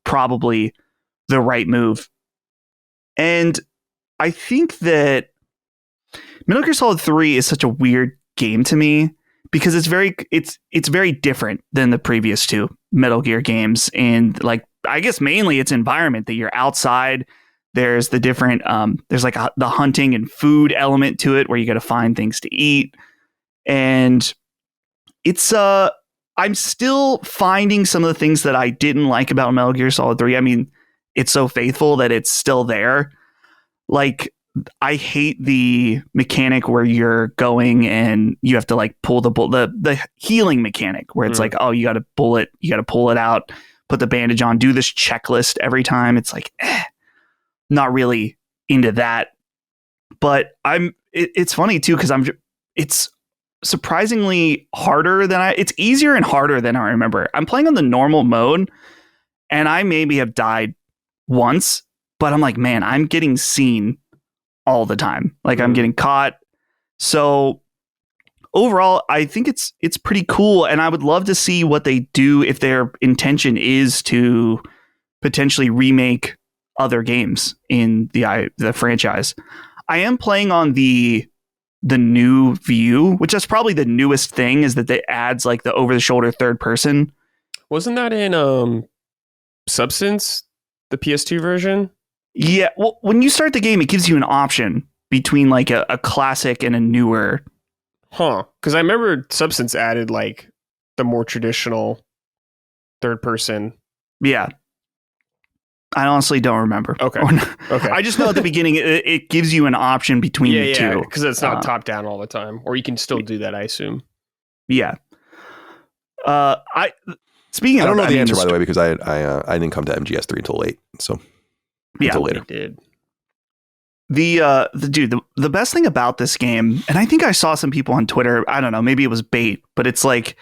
probably the right move. And I think that Metal Gear Solid 3 is such a weird game to me because it's very different than the previous two Metal Gear games. And like, I guess mainly its environment, that you're outside. There's the different, there's like the hunting and food element to it where you got to find things to eat. And it's, I'm still finding some of the things that I didn't like about Metal Gear Solid 3. I mean, it's so faithful that it's still there. Like, I hate the mechanic where you're going and you have to like pull the healing mechanic where it's like, oh, you got to pull it out, put the bandage on, do this checklist every time. It's like, not really into that. But it's funny too, because it's surprisingly harder than it's easier and harder than I remember. I'm playing on the normal mode and I maybe have died once, but I'm like, man, I'm getting seen all the time. Like, I'm getting caught. So overall, I think it's pretty cool. And I would love to see what they do if their intention is to potentially remake other games in the franchise. I am playing on the new view, which is probably the newest thing, is that they adds like the over the shoulder third person. Wasn't that in Substance, the PS2 version? Yeah, well, when you start the game, it gives you an option between like a classic and a newer. Huh? Because I remember Substance added like the more traditional third person. Yeah. I honestly don't remember. Okay. Okay. I just know at the beginning it gives you an option between the two. Because it's not top down all the time, or you can still do that, I assume. Yeah. I don't know the answer, by the way, because I didn't come to MGS3 until late. So until later. Did. The best thing about this game, and I think I saw some people on Twitter, I don't know, maybe it was bait, but it's like,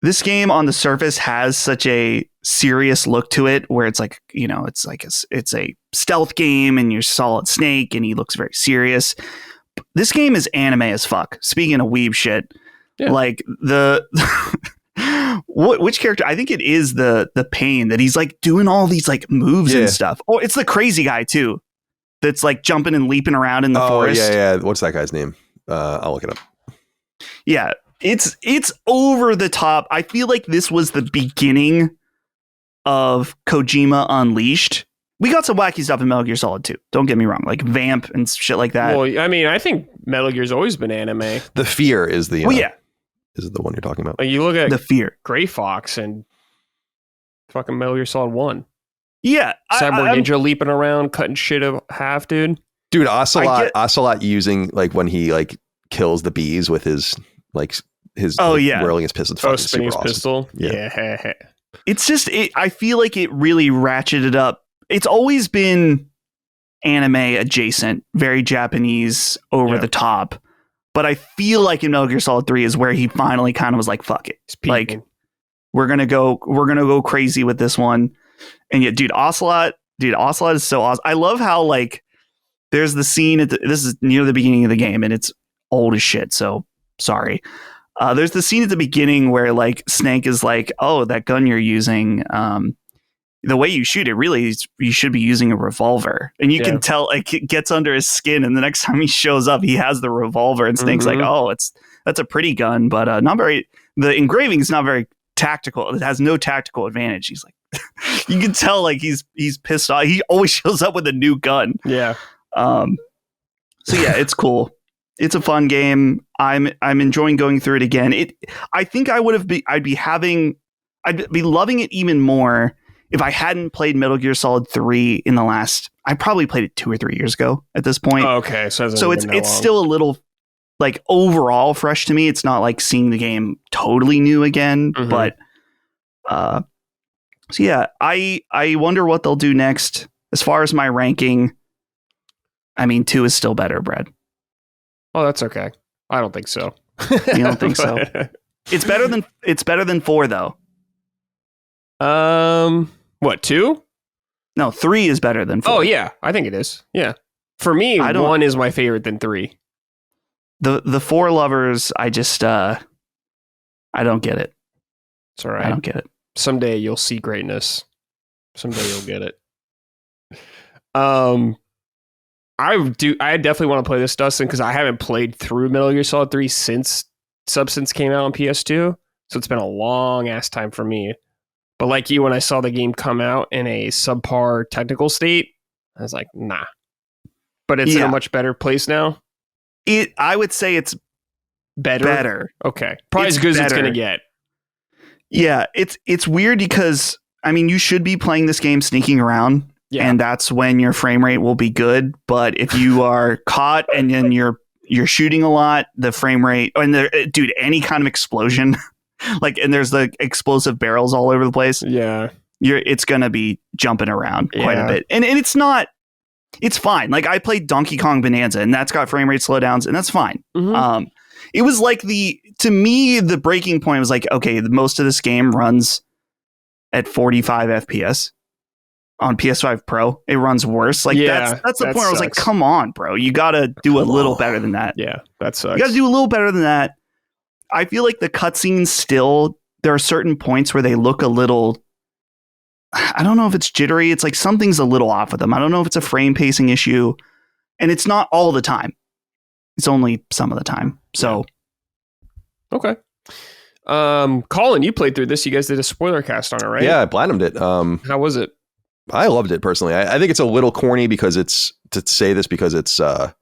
this game on the surface has such a serious look to it, where it's like, you know, it's like it's a stealth game and you're Solid Snake and he looks very serious. This game is anime as fuck. Speaking of weeb shit, like which character? I think it is the Pain, that he's like doing all these like moves and stuff. Oh, it's the crazy guy too, that's like jumping and leaping around in the forest. Yeah. What's that guy's name? I'll look it up. Yeah. It's over the top. I feel like this was the beginning of Kojima Unleashed. We got some wacky stuff in Metal Gear Solid 2. Don't get me wrong, like Vamp and shit like that. Well, I mean, I think Metal Gear's always been anime. The Fear is the is it the one you're talking about? Like, you look at the Fear, Gray Fox, and fucking Metal Gear Solid 1. Yeah, Cyborg Ninja leaping around, cutting shit in half, dude. Dude, Ocelot using like when he like kills the bees with his like his whirling his pistol. Spinning his pistol. Yeah. It's just I feel like it really ratcheted up. It's always been anime adjacent, very Japanese, over the top. But I feel like in Metal Gear Solid 3 is where he finally kind of was like, fuck it. Like, we're gonna go crazy with this one. And yet, Ocelot is so awesome. I love how like there's the scene this is near the beginning of the game and it's old as shit, so sorry. There's the scene at the beginning where like Snake is like, oh, that gun you're using, the way you shoot it, really, you should be using a revolver. And you can tell, like, it gets under his skin. And the next time he shows up, he has the revolver. And Snake's like, oh, that's a pretty gun, but the engraving is not very tactical. It has no tactical advantage. He's like, you can tell, like, he's pissed off. He always shows up with a new gun. Yeah. So yeah, it's cool. It's a fun game. I'm enjoying going through it again. I think I'd be loving it even more if I hadn't played Metal Gear Solid 3 in the last. I probably played it 2 or 3 years ago at this point. Oh, okay, so it's still a little like overall fresh to me. It's not like seeing the game totally new again, but so yeah, I wonder what they'll do next. As far as my ranking, I mean, 2 is still better, Brad. Oh, that's okay. I don't think so. You don't think so? It's better than 4 though. What, 2? No, 3 is better than 4. Oh yeah, I think it is. Yeah. For me, 1 is my favorite than 3. The 4 lovers, I just I don't get it. It's all right. I don't get it. Someday you'll see greatness. Someday you'll get it. I definitely want to play this, Dustin, because I haven't played through Metal Gear Solid 3 since Substance came out on PS2. So it's been a long ass time for me. But like you, when I saw the game come out in a subpar technical state, I was like, nah. But it's in a much better place now. I would say it's better. Okay. Probably as good as it's going to get. Yeah, it's weird because, I mean, you should be playing this game sneaking around, and that's when your frame rate will be good. But if you are caught and then you're shooting a lot, the frame rate, and dude, any kind of explosion, like, and there's the explosive barrels all over the place. Yeah, it's gonna be jumping around quite a bit, and it's fine. Like, I played Donkey Kong Bonanza, and that's got frame rate slowdowns, and that's fine. Mm-hmm. It was like to me, the breaking point was like, okay, most of this game runs at 45 FPS on PS5 Pro. It runs worse. Like, that's the point where I was like, come on, bro. You got to do a little better than that. Yeah, that sucks. You got to do a little better than that. I feel like the cutscenes still, there are certain points where they look a little, I don't know if it's jittery. It's like something's a little off with them. I don't know if it's a frame pacing issue. And it's not all the time. It's only some of the time. So, okay. Colin, you played through this. You guys did a spoiler cast on it, right? Yeah, I platinumed it. How was it? I loved it personally. I think it's a little corny because it's a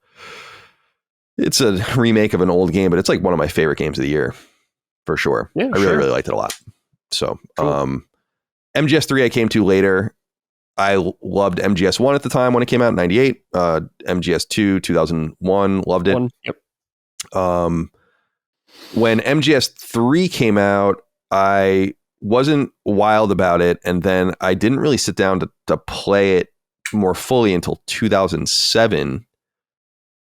remake of an old game, but it's like one of my favorite games of the year for sure. Yeah, I really liked it a lot. So, cool. MGS3 I came to later. I loved MGS1 at the time when it came out in 98. MGS2, 2001, loved it. Yep. When MGS3 came out, I wasn't wild about it. And then I didn't really sit down to play it more fully until 2007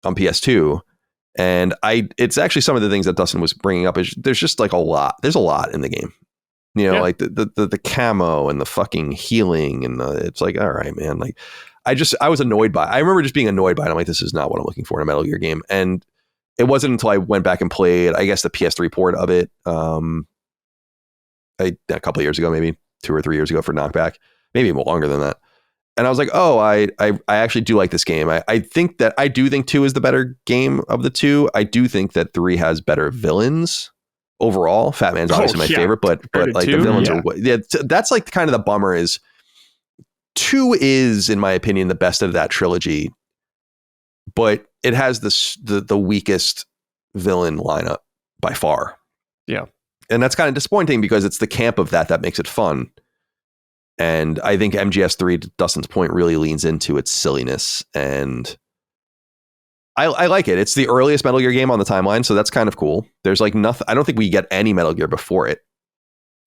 on PS2. And it's actually some of the things that Dustin was bringing up. There's just like there's a lot in the game. You know, like the camo and the fucking healing and it's like, all right, man. Like, I was annoyed by it. I remember just being annoyed by it. I'm like, this is not what I'm looking for in a Metal Gear game. And it wasn't until I went back and played, I guess, the PS3 port of it a couple of years ago, maybe 2 or 3 years ago for Knockback, maybe even longer than that. And I was like, oh, I actually do like this game. I think 2 is the better game of the 2. I do think that 3 has better villains. Overall, Fat Man's obviously my favorite, but like the villains are that's like kind of the bummer is 2 is, in my opinion, the best of that trilogy, but it has the weakest villain lineup by far. Yeah. And that's kind of disappointing because it's the camp of that makes it fun. And I think MGS3, to Dustin's point, really leans into its silliness, and I like it. It's the earliest Metal Gear game on the timeline, so that's kind of cool. There's like nothing. I don't think we get any Metal Gear before it.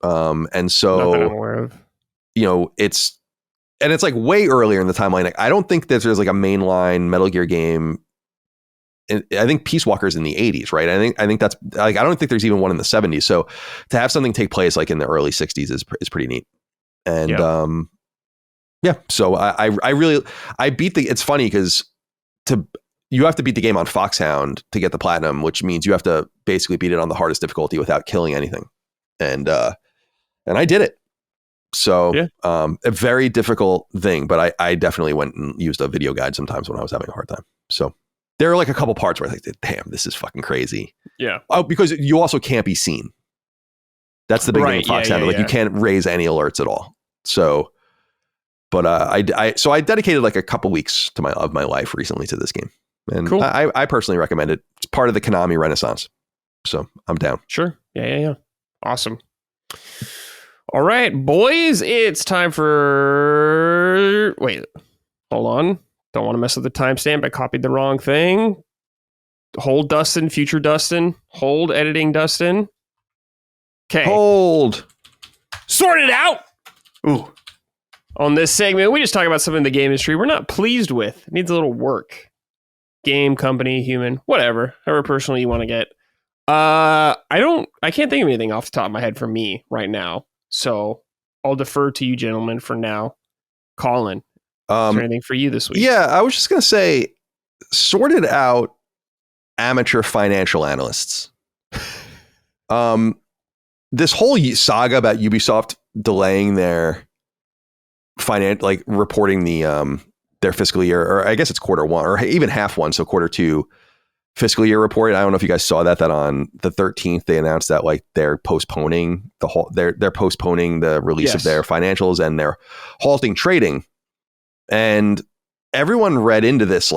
And so, not that I'm aware of. You know, it's like way earlier in the timeline. Like, I don't think that there's like a mainline Metal Gear game. And I think Peace Walker's in the 80s, right? I think that's like, I don't think there's even one in the 70s. So to have something take place like in the early 60s is pretty neat. And so I beat it's funny because you have to beat the game on Foxhound to get the platinum, which means you have to basically beat it on the hardest difficulty without killing anything. And I did it. So a very difficult thing, but I definitely went and used a video guide sometimes when I was having a hard time. So there are like a couple parts where I think, damn, this is fucking crazy. Yeah. Oh, because you also can't be seen. That's the big thing with Foxhound. You can't raise any alerts at all. So, but I dedicated like a couple weeks of my life recently to this game. And cool. I personally recommend it. It's part of the Konami Renaissance. So I'm down. Sure. Yeah. Awesome. All right, boys. It's time for... Wait. Hold on. Don't want to mess with the timestamp. I copied the wrong thing. Hold Dustin, future Dustin. Hold editing Dustin. Okay. Hold. Sort it out. Ooh. On this segment, we just talk about something in the game industry we're not pleased with. It needs a little work. Game, company, human, whatever. However personal you want to get. I can't think of anything off the top of my head for me right now. So I'll defer to you gentlemen for now. Colin, is there anything for you this week? Yeah, I was just going to say, sorted out amateur financial analysts. This whole saga about Ubisoft delaying their reporting their fiscal year, or I guess it's quarter one or even half one, so quarter two fiscal year report. I don't know if you guys saw that on the 13th they announced that they're postponing they're postponing the release of their financials, and they're halting trading. And everyone read into this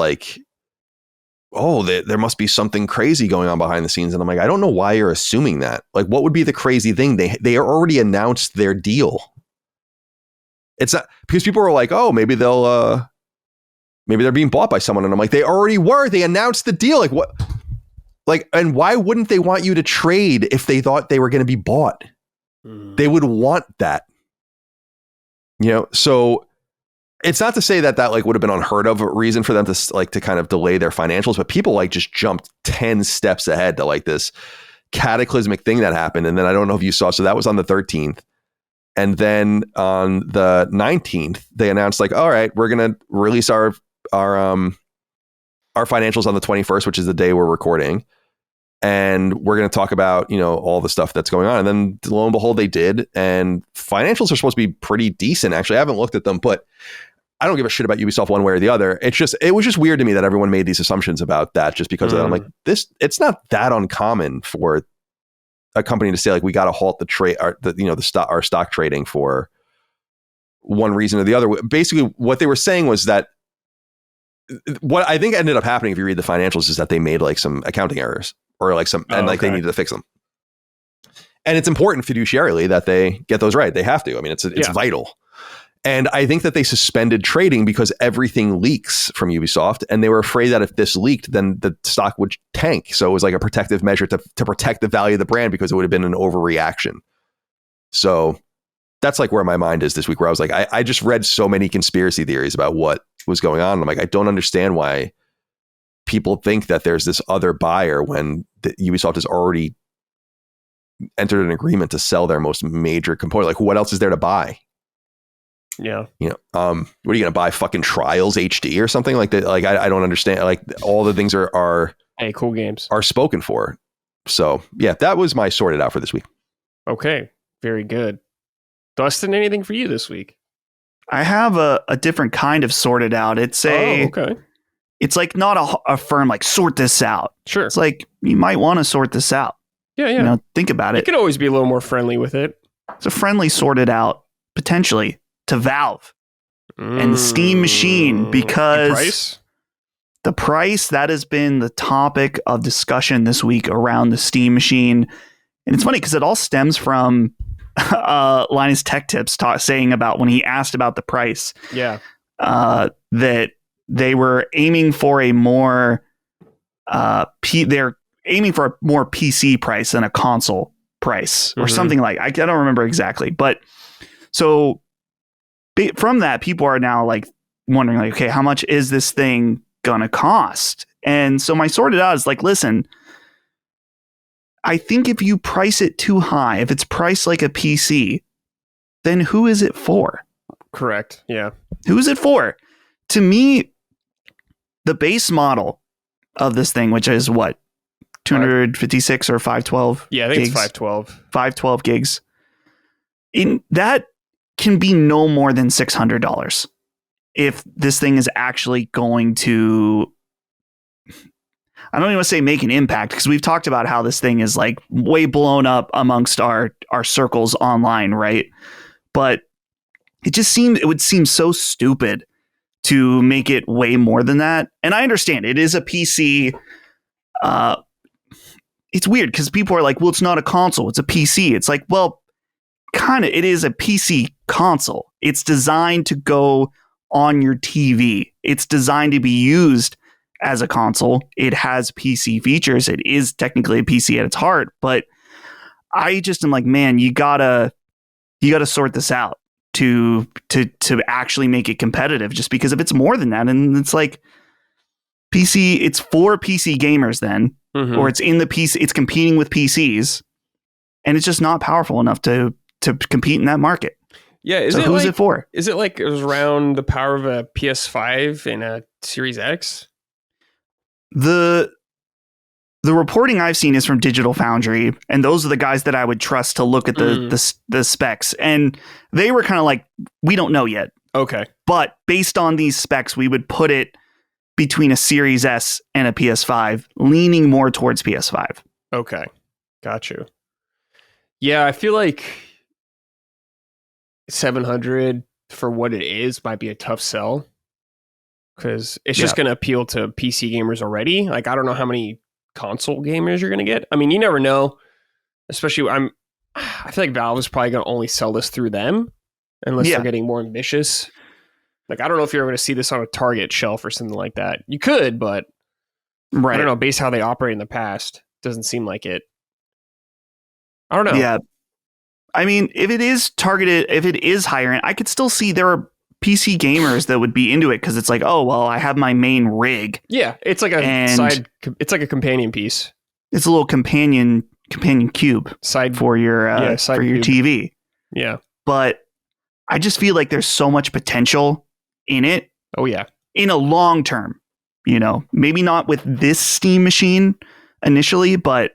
there must be something crazy going on behind the scenes. And I'm like, I don't know why you're assuming that. Like, what would be the crazy thing? They already announced their deal. It's not because people are like, oh, maybe they're being bought by someone. And I'm like, they already were. They announced the deal. Like, what? Like, and why wouldn't they want you to trade if they thought they were going to be bought? They would want that. So it's not to say that would have been unheard of a reason for them to kind of delay their financials, but people just jumped 10 steps ahead to this cataclysmic thing that happened. And then I don't know if you saw, so that was on the 13th. And then on the 19th, they announced all right, we're going to release our financials on the 21st, which is the day we're recording. And we're going to talk about, all the stuff that's going on. And then lo and behold, they did. And financials are supposed to be pretty decent. Actually, I haven't looked at them, but I don't give a shit about Ubisoft one way or the other. It was just weird to me that everyone made these assumptions about that just because of that. I'm like, it's not that uncommon for a company to say we got to halt the trade, our stock trading for one reason or the other. Basically, what they were saying was that what I think ended up happening, if you read the financials, is that they made some accounting errors or they needed to fix them. And it's important fiduciarily that they get those right. They have to. I mean, it's vital. And I think that they suspended trading because everything leaks from Ubisoft, and they were afraid that if this leaked, then the stock would tank. So it was a protective measure to protect the value of the brand, because it would have been an overreaction. So that's where my mind is this week, where I was I just read so many conspiracy theories about what was going on. I'm I don't understand why people think that there's this other buyer when Ubisoft has already entered an agreement to sell their most major component. What else is there to buy? Yeah. What are you going to buy? Fucking Trials HD or something like that? I don't understand. All the things are cool games are spoken for. So yeah, that was my sorted out for this week. Okay. Very good. Dustin, anything for you this week? I have a different kind of sorted out. It's okay. It's not a firm sort this out. Sure. It's you might want to sort this out. Yeah. Think about it. You can always be a little more friendly with it. It's a friendly sorted out, potentially, to Valve and the Steam machine, because the price that has been the topic of discussion this week around the Steam machine. And it's funny because it all stems from Linus Tech Tips saying about when he asked about the price. Yeah. That they were aiming for a more they're aiming for a more PC price than a console price or something I don't remember exactly. But so from that, people are now wondering okay, how much is this thing gonna cost? And so my sorted out is listen, I think if you price it too high, if it's priced like a PC, then who is it for? Correct. Yeah. Who is it for? To me, the base model of this thing, which is what, 256 or 512? Yeah, I think gigs? it's 512. 512 gigs. That can be no more than $600 if this thing is actually going to, I don't even want to say make an impact, because we've talked about how this thing is way blown up amongst our circles online, right? But it would seem so stupid to make it way more than that. And I understand it is a PC. It's weird because people are well, it's not a console, it's a PC. It's well, kind of, it is a PC console. It's designed to go on your TV. It's designed to be used as a console. It has PC features. It is technically a PC at its heart, but I just am like, man, you gotta sort this out to actually make it competitive, just because if it's more than that, and it's like PC, it's for PC gamers then, or it's in the PC, it's competing with PCs, and it's just not powerful enough to compete in that market. Yeah, who's it for? Is it like it was around the power of a PS5 and a Series X? The reporting I've seen is from Digital Foundry, and those are the guys that I would trust to look at the specs. And they were kind of like, we don't know yet. Okay. But based on these specs, we would put it between a Series S and a PS5, leaning more towards PS5. Okay. Got you. Yeah, I feel like 700 for what it is might be a tough sell, because it's just going to appeal to PC gamers already. Like, I don't know how many console gamers you're going to get. I mean, you never know, especially I feel like Valve is probably going to only sell this through them unless they're getting more ambitious. Like, I don't know if you're going to see this on a Target shelf or something like that. You could, but I don't know, based how they operate in the past, doesn't seem like it. I don't know. Yeah. I mean, if it is targeted, if it is higher end, I could still see there are PC gamers that would be into it, because it's like, oh, well, I have my main rig. Yeah, it's like it's like a companion piece. It's a little companion cube for your for your TV. Yeah. But I just feel like there's so much potential in it. Oh yeah. In a long term, maybe not with this Steam machine initially, but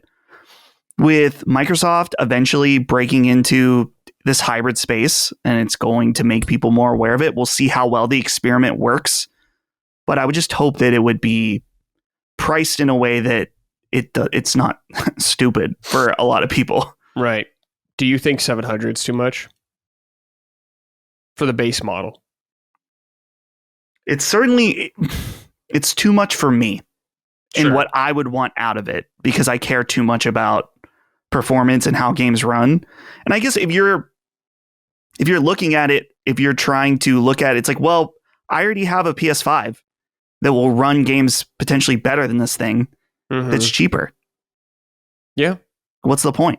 with Microsoft eventually breaking into this hybrid space, and it's going to make people more aware of it. We'll see how well the experiment works, but I would just hope that it would be priced in a way that it's not stupid for a lot of people. Right. Do you think 700 is too much for the base model? It's too much for me and what I would want out of it, because I care too much about performance and how games run. And I guess if you're looking at it, if you're trying to look at it, it's like, well, I already have a PS5 that will run games potentially better than this thing. That's cheaper. Yeah. What's the point?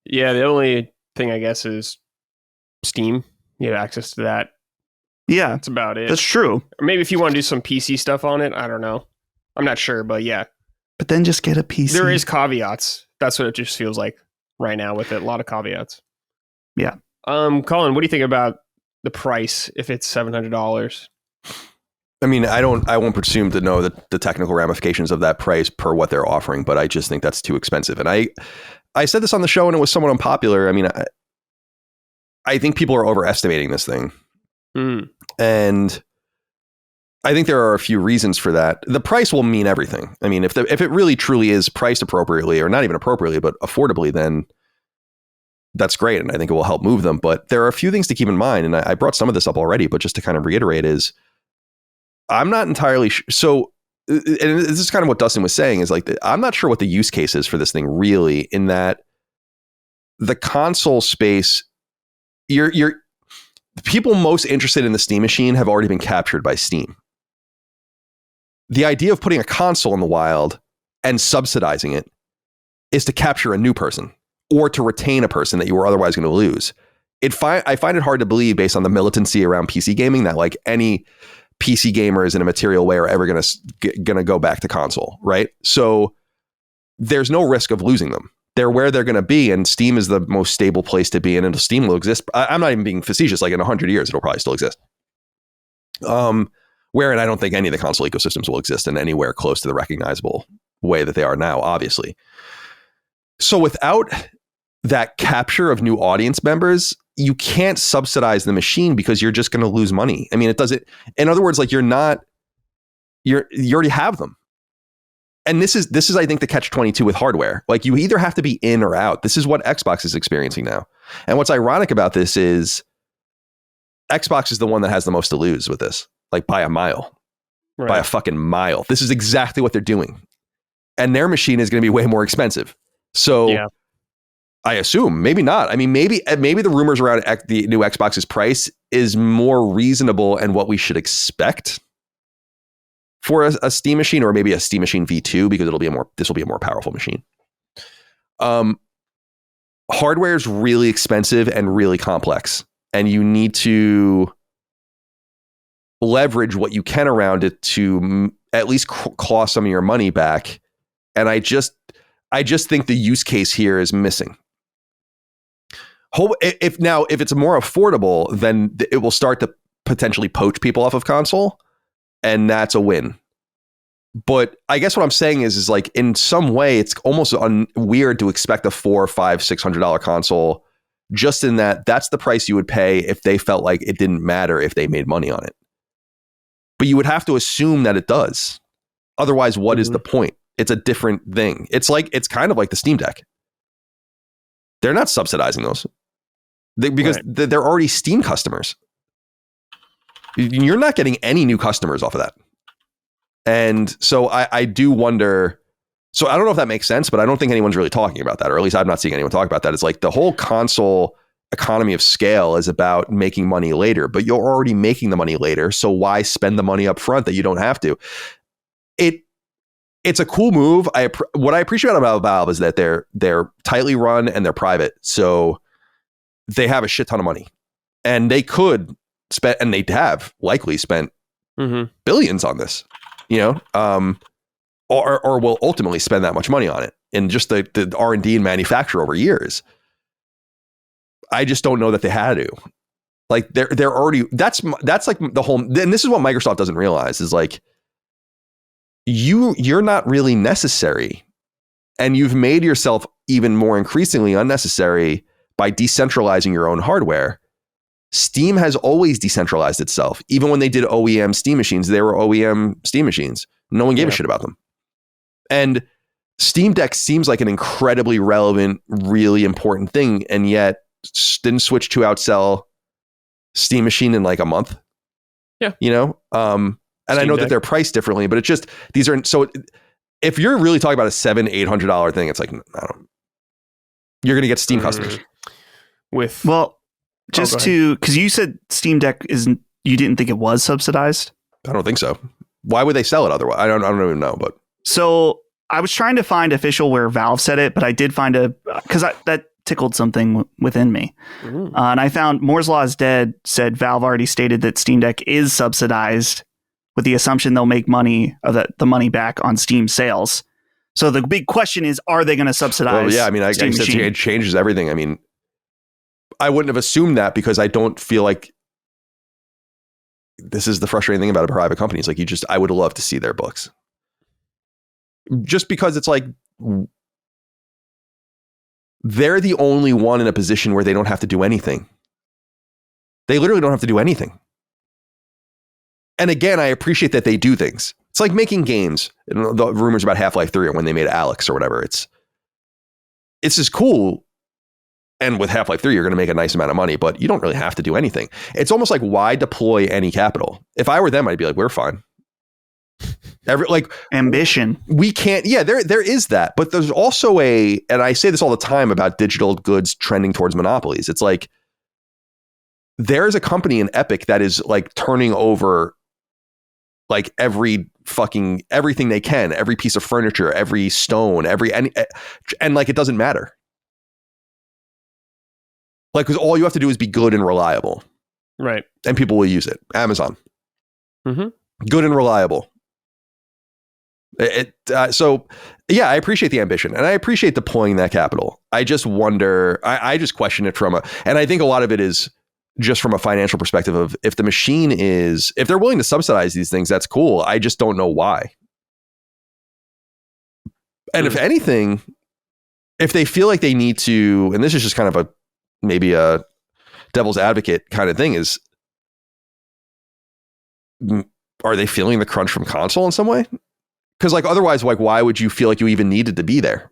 Yeah, the only thing I guess is Steam. You have access to that. Yeah. That's about it. That's true. Or maybe if you want to do some PC stuff on it, I don't know. I'm not sure, but yeah. But then just get a PC. There is caveats. That's what it just feels like right now with it. A lot of caveats. Yeah. Colin, what do you think about the price if it's $700? I mean, I won't presume to know the technical ramifications of that price per what they're offering, but I just think that's too expensive. And I said this on the show and it was somewhat unpopular. I mean, I think people are overestimating this thing. And I think there are a few reasons for that. The price will mean everything. I mean, if it really truly is priced appropriately, or not even appropriately, but affordably, then that's great. And I think it will help move them. But there are a few things to keep in mind. And I brought some of this up already, but just to kind of reiterate is, I'm not entirely sure. So, and this is kind of what Dustin was saying, is like, I'm not sure what the use case is for this thing really, in that the console space, the people most interested in the Steam machine have already been captured by Steam. The idea of putting a console in the wild and subsidizing it is to capture a new person or to retain a person that you were otherwise going to lose. I find it hard to believe, based on the militancy around PC gaming, that like any PC gamers in a material way are ever going to go back to console, right? So there's no risk of losing them. They're where they're going to be, and Steam is the most stable place to be in, and Steam will exist. I'm not even being facetious. Like in 100 years, it'll probably still exist. And I don't think any of the console ecosystems will exist in anywhere close to the recognizable way that they are now, obviously. So without that capture of new audience members, you can't subsidize the machine, because you're just going to lose money. I mean, it doesn't. In other words, like you already have them. And this is, I think, the catch-22 with hardware. Like, you either have to be in or out. This is what Xbox is experiencing now. And what's ironic about this is Xbox is the one that has the most to lose with this, like by a mile, by a fucking mile. This is exactly what they're doing. And their machine is going to be way more expensive. So yeah. I assume, maybe not. I mean, maybe the rumors around the new Xbox's price is more reasonable and what we should expect for a Steam machine, or maybe a Steam Machine V2, because this will be a more powerful machine. Hardware is really expensive and really complex, and you need to leverage what you can around it to at least claw some of your money back. And I just think the use case here is missing. If it's more affordable, then it will start to potentially poach people off of console, and that's a win. But I guess what I'm saying is like, in some way, it's almost weird to expect a $400, $500, $600 console, just in that's the price you would pay if they felt like it didn't matter if they made money on it. But you would have to assume that it does. Otherwise, what is the point? It's a different thing. It's kind of like the Steam Deck. They're not subsidizing those because they're already Steam customers. You're not getting any new customers off of that. And so I do wonder. So I don't know if that makes sense, but I don't think anyone's really talking about that, or at least I'm not seeing anyone talk about that. It's like the whole console economy of scale is about making money later, but you're already making the money later. So why spend the money up front that you don't have to? It's a cool move. What I appreciate about Valve is that they're tightly run and they're private. So they have a shit ton of money, and they could spend, and they have likely spent billions on this, or will ultimately spend that much money on it in just the R&D and manufacture over years. I just don't know that they had to. Like they're already, that's like the whole, and this is what Microsoft doesn't realize is like, you're not really necessary, and you've made yourself even more increasingly unnecessary by decentralizing your own hardware. Steam has always decentralized itself. Even when they did OEM Steam machines, they were OEM Steam machines. No one gave a shit about them. And Steam Deck seems like an incredibly relevant, really important thing, and yet didn't switch to outsell Steam Machine in like a month. Yeah. And Steam I know Deck. That they're priced differently, but it's just, these are, so if you're really talking about a $700-800 thing, it's like, you're going to get Steam customers. Because you said Steam Deck you didn't think it was subsidized? I don't think so. Why would they sell it otherwise? I don't even know, but. So I was trying to find official where Valve said it, but I did find because that tickled something within me. And I found Moore's Law is Dead said Valve already stated that Steam Deck is subsidized with the assumption they'll make money the money back on Steam sales. So the big question is, are they going to subsidize? Well, yeah, I mean, I guess it changes everything. I mean, I wouldn't have assumed that because I don't feel like this is the frustrating thing about a private company. It's like I would love to see their books. Just because it's like they're the only one in a position where they don't have to do anything. They literally don't have to do anything. And again, I appreciate that they do things. It's like making games. The rumors about Half-Life 3 or when they made Alex or whatever. It's just cool. And with Half-Life 3, you're going to make a nice amount of money, but you don't really have to do anything. It's almost like, why deploy any capital? If I were them, I'd be like, we're fine. Ambition. We can't. Yeah, there is that. But there's also and I say this all the time about digital goods trending towards monopolies. It's like, there's a company in Epic that is like turning over like everything they can, every piece of furniture, every stone, and like, it doesn't matter. Like, because all you have to do is be good and reliable. Right. And people will use it. Amazon. Good and reliable. So yeah, I appreciate the ambition and I appreciate deploying that capital. I just wonder, I just question it and I think a lot of it is just from a financial perspective of if they're willing to subsidize these things, that's cool. I just don't know why. And if anything, if they feel like they need to, and this is just kind of maybe a devil's advocate kind of thing, is are they feeling the crunch from console in some way? Because like otherwise, like why would you feel like you even needed to be there?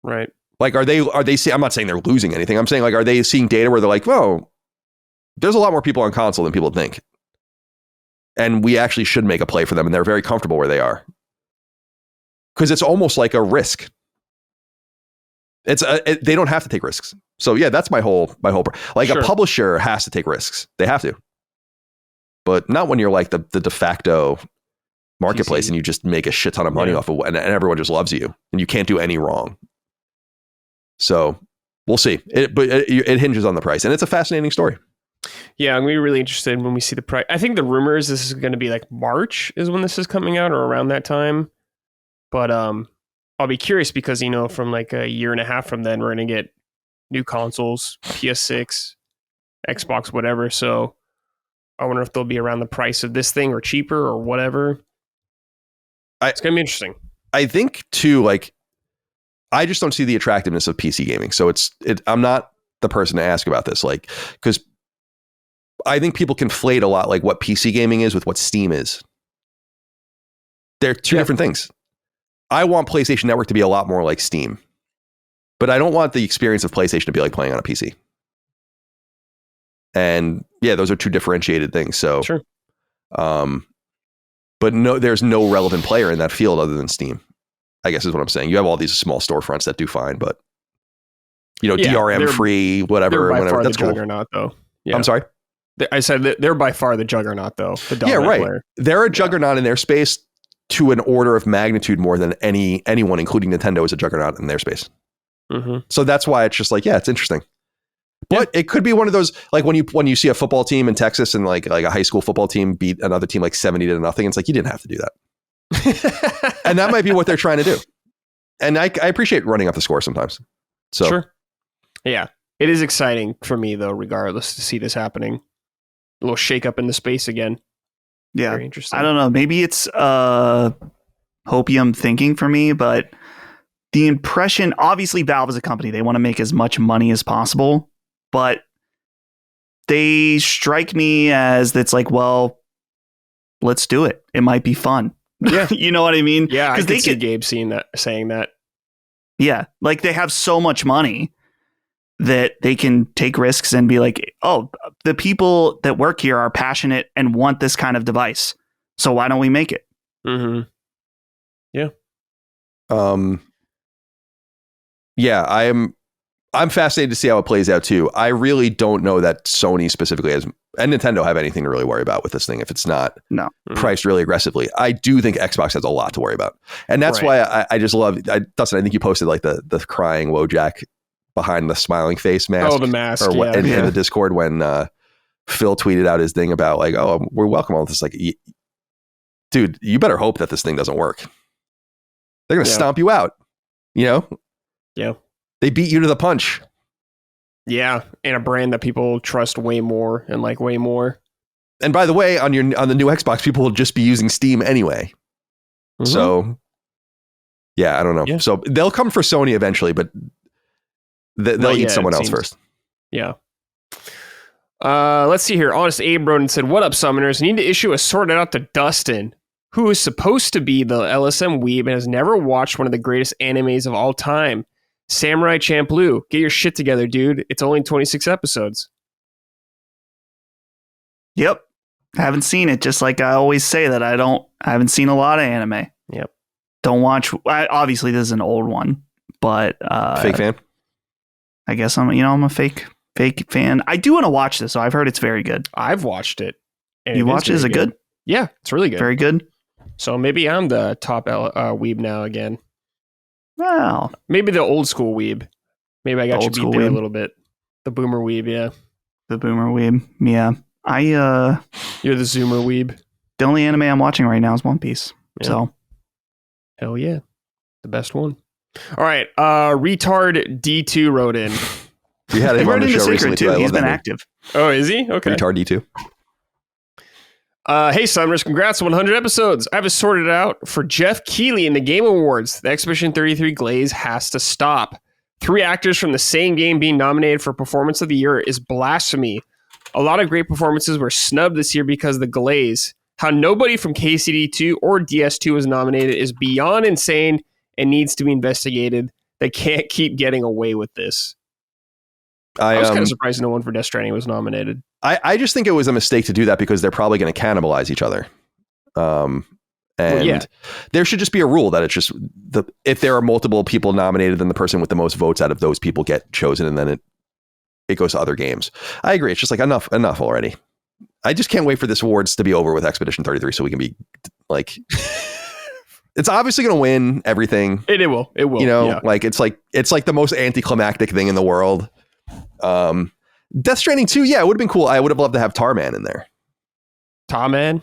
Right. Like, are they I'm not saying they're losing anything. I'm saying like, are they seeing data where they're like, well, there's a lot more people on console than people think. And we actually should make a play for them. And they're very comfortable where they are. Because it's almost like a risk. They don't have to take risks. So yeah, that's my whole, like sure. A publisher has to take risks. They have to. But not when you're like the de facto marketplace PC. and you just make a shit ton of money off of it, and everyone just loves you and you can't do any wrong. So we'll see. But it hinges on the price, and it's a fascinating story. Yeah, I'm going to be really interested when we see the price. I think the rumors this is going to be like March is when this is coming out, or around that time. But I'll be curious because, from like a year and a half from then, we're going to get new consoles, PS6, Xbox, whatever. So I wonder if they'll be around the price of this thing or cheaper or whatever. It's going to be interesting. I think too, like, I just don't see the attractiveness of PC gaming. So I'm not the person to ask about this, like, because I think people conflate a lot, like what PC gaming is with what Steam is. They're two different things. I want PlayStation Network to be a lot more like Steam, but I don't want the experience of PlayStation to be like playing on a PC. And yeah, those are two differentiated things. So, sure. But no, there's no relevant player in that field other than Steam, I guess is what I'm saying. You have all these small storefronts that do fine, but DRM free, whatever. They're by far that's the cool. juggernaut, though. Yeah. I'm sorry. I said that they're by far the juggernaut, though. The right. player. They're a juggernaut in their space to an order of magnitude more than anyone, including Nintendo, is a juggernaut in their space. Mm-hmm. So that's why it's just like, yeah, it's interesting. But it could be one of those, like when you see a football team in Texas and like a high school football team beat another team like 70-0. It's like, you didn't have to do that. And that might be what they're trying to do. And I appreciate running up the score sometimes. So sure. Yeah. It is exciting for me, though, regardless, to see this happening. A little shake up in the space again. Yeah. Very interesting. I don't know. Maybe it's hopium thinking for me, but the impression, obviously Valve is a company. They want to make as much money as possible, but they strike me as that's like, well, let's do it. It might be fun. Yeah. You know what I mean? Yeah. I could see Gabe saying that. Yeah. Like they have so much money that they can take risks and be like, oh, the people that work here are passionate and want this kind of device. So why don't we make it? Mm-hmm. Yeah. Yeah, I'm fascinated to see how it plays out too. I really don't know that Sony specifically and Nintendo have anything to really worry about with this thing if it's not priced really aggressively. I do think Xbox has a lot to worry about. And that's why I just love Dustin, I think you posted like the crying Wojak behind the smiling face mask. Oh, the mask. In the Discord when Phil tweeted out his thing about like, oh, we're welcome all this. Like, dude, you better hope that this thing doesn't work. They're going to stomp you out, Yeah. They beat you to the punch. Yeah. And a brand that people trust way more and like way more. And by the way, on the new Xbox, people will just be using Steam anyway. Mm-hmm. So yeah, I don't know. Yeah. So they'll come for Sony eventually, but they'll eat someone else first. Yeah. Let's see here. Honest Abe Roden said, "What up, Summoners? Need to issue a sorted out to Dustin, who is supposed to be the LSM weeb and has never watched one of the greatest animes of all time, Samurai Champloo. Get your shit together, dude. It's only 26 episodes." Yep. I haven't seen it. Just like I always say that I haven't seen a lot of anime. Yep. Don't watch. Obviously, this is an old one, but fake fan. I guess I'm a fake fan. I do want to watch this, so I've heard it's very good. I've watched it. You watched it? Is it good? Yeah, it's really good. Very good. So maybe I'm the top weeb now again. Well, maybe the old school weeb. Maybe I got you beat there a little bit. The boomer weeb, yeah. The boomer weeb, yeah. You're the zoomer weeb. The only anime I'm watching right now is One Piece. Yeah. So, hell yeah, the best one. All right, retard D2 wrote in. We had him on the show recently too. He's been active. Oh, is he? Okay. Retard D2. Hey, Summers, congrats on 100 episodes. I have it sorted out for Jeff Keighley in the Game Awards. The Expedition 33 glaze has to stop. 3 actors from the same game being nominated for Performance of the Year is blasphemy. A lot of great performances were snubbed this year because of the glaze. How nobody from KCD2 or DS2 was nominated is beyond insane and needs to be investigated. They can't keep getting away with this. I was kind of surprised no one for Death Stranding was nominated. I just think it was a mistake to do that because they're probably going to cannibalize each other. There should just be a rule that it's just if there are multiple people nominated, then the person with the most votes out of those people get chosen, and then it goes to other games. I agree. It's just like enough already. I just can't wait for this awards to be over with Expedition 33 so we can be like, it's obviously going to win everything. It will. You know, like it's like the most anticlimactic thing in the world. Death Stranding 2, yeah, it would have been cool. I would have loved to have Tarman in there. Tarman.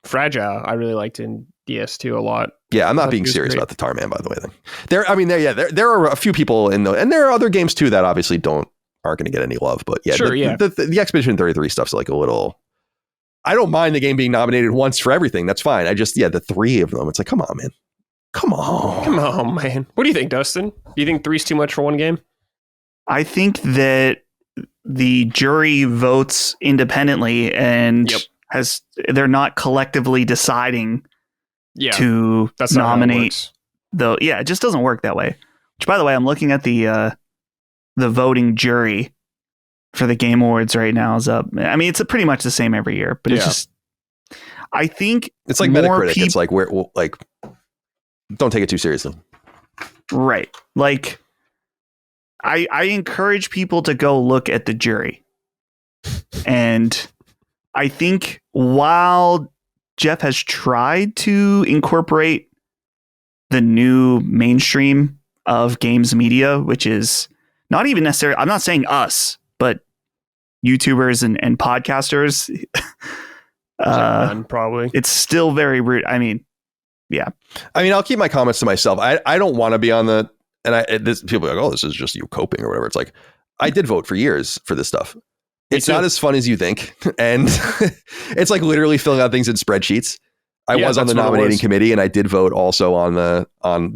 Fragile. I really liked in DS2 a lot. Yeah, I'm not being serious about the Tarman, by the way. There are a few people in and there are other games too that obviously aren't going to get any love. But yeah, the Expedition 33 stuff's like a little. I don't mind the game being nominated once for everything. That's fine. I just the 3 of them. It's like, come on, man. Come on, man. What do you think, Dustin? Do you think 3's too much for one game? I think that the jury votes independently and they're not collectively deciding to nominate. Though, yeah, it just doesn't work that way. Which, by the way, I'm looking at the voting jury for the Game Awards right now is up. I mean, it's pretty much the same every year, but it's just. I think it's like Metacritic. It's like don't take it too seriously. Right, like. I encourage people to go look at the jury. And I think while Jeff has tried to incorporate the new mainstream of games media, which is not even necessarily, I'm not saying us, but YouTubers and podcasters, probably. It's still very rude. I mean, yeah. I mean, I'll keep my comments to myself. I don't want to be on the. And people are like, oh, this is just you coping or whatever. It's like, I did vote for years for this stuff. It's not as fun as you think. And it's like literally filling out things in spreadsheets. I was on the nominating committee and I did vote also on the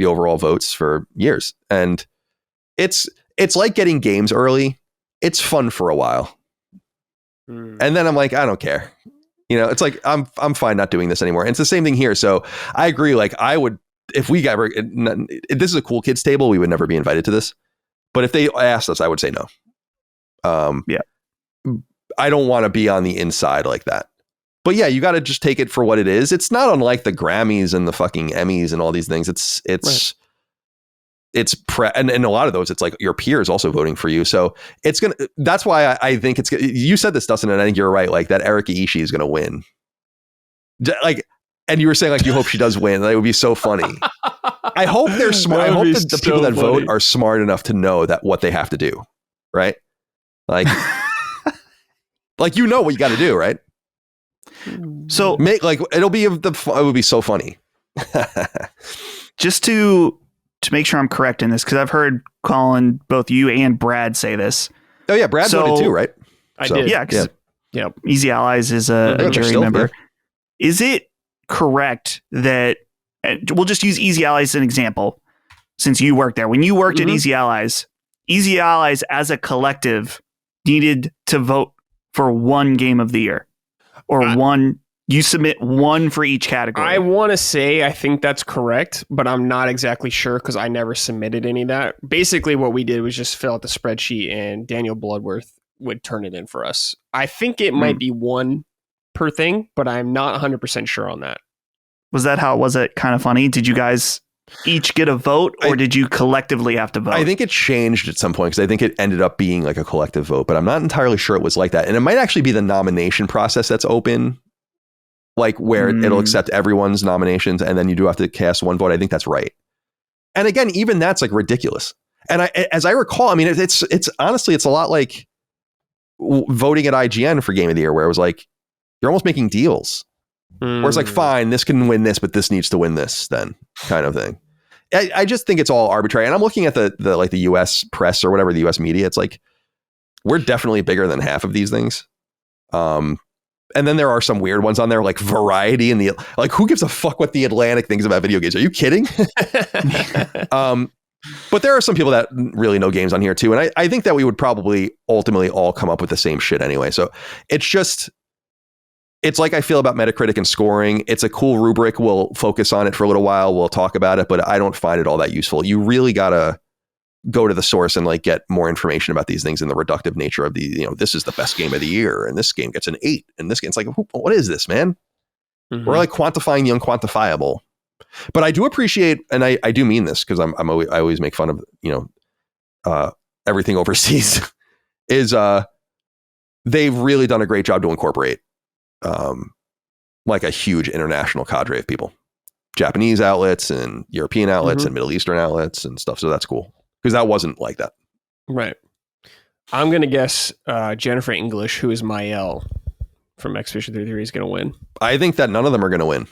overall votes for years. And it's like getting games early. It's fun for a while. And then I'm like, I don't care. You know, it's like, I'm fine not doing this anymore. And it's the same thing here. So I agree. Like I would, if we got, this is a cool kids table, we would never be invited to this. But if they asked us, I would say no. I don't want to be on the inside like that. But yeah, you got to just take it for what it is. It's not unlike the Grammys and the fucking Emmys and all these things. And a lot of those, it's like your peers also voting for you. So that's why I think you said this, Dustin, and I think you're right. Like that Erica Ishii is going to win. Like, and you were saying like you hope she does win. That would be so funny. I hope they're smart. I hope that the people that vote are smart enough to know that what they have to do, right? Like, like you know what you got to do, right? So it would be so funny. Just to make sure I'm correct in this, because I've heard Colin, both you and Brad say this. Oh yeah, Brad voted too, right? I did. Yeah. Easy Allies is a jury member. Yeah. Is it correct that we'll just use Easy Allies as an example, since you worked there? When you worked at Easy Allies as a collective needed to vote for one game of the year or you submit one for each category. I want to say I think that's correct, but I'm not exactly sure because I never submitted any of that. Basically what we did was just fill out the spreadsheet and Daniel Bloodworth would turn it in for us. I think it might be one per thing, but I'm not 100% sure on that. Was that how it was? It kind of funny? Did you guys each get a vote or did you collectively have to vote? I think it changed at some point because I think it ended up being like a collective vote, but I'm not entirely sure it was like that. And it might actually be the nomination process that's open, like where it'll accept everyone's nominations and then you do have to cast one vote. I think that's right. And again, even that's like ridiculous. And as I recall, I mean, it's honestly, it's a lot like voting at IGN for Game of the Year, where it was like, you're almost making deals where it's like, fine, this can win this, but this needs to win this then kind of thing. I just think it's all arbitrary. And I'm looking at the like the US press or whatever, the US media. It's like, we're definitely bigger than half of these things. And then there are some weird ones on there, like Variety and like, who gives a fuck what the Atlantic thinks about video games? Are you kidding? But there are some people that really know games on here too. And I think that we would probably ultimately all come up with the same shit anyway. So it's like I feel about Metacritic and scoring. It's a cool rubric. We'll focus on it for a little while. We'll talk about it, but I don't find it all that useful. You really got to go to the source and like get more information about these things and the reductive nature of this is the best game of the year. And this game gets an 8. And this game, it's like, what is this, man? Mm-hmm. We're like quantifying the unquantifiable. But I do appreciate, and I do mean this because I always make fun of, everything overseas is, they've really done a great job to incorporate like a huge international cadre of people, Japanese outlets and European outlets and Middle Eastern outlets and stuff. So that's cool because that wasn't like that. Right. I'm going to guess Jennifer English, who is Mael from Expedition 33, is going to win. I think that none of them are going to win.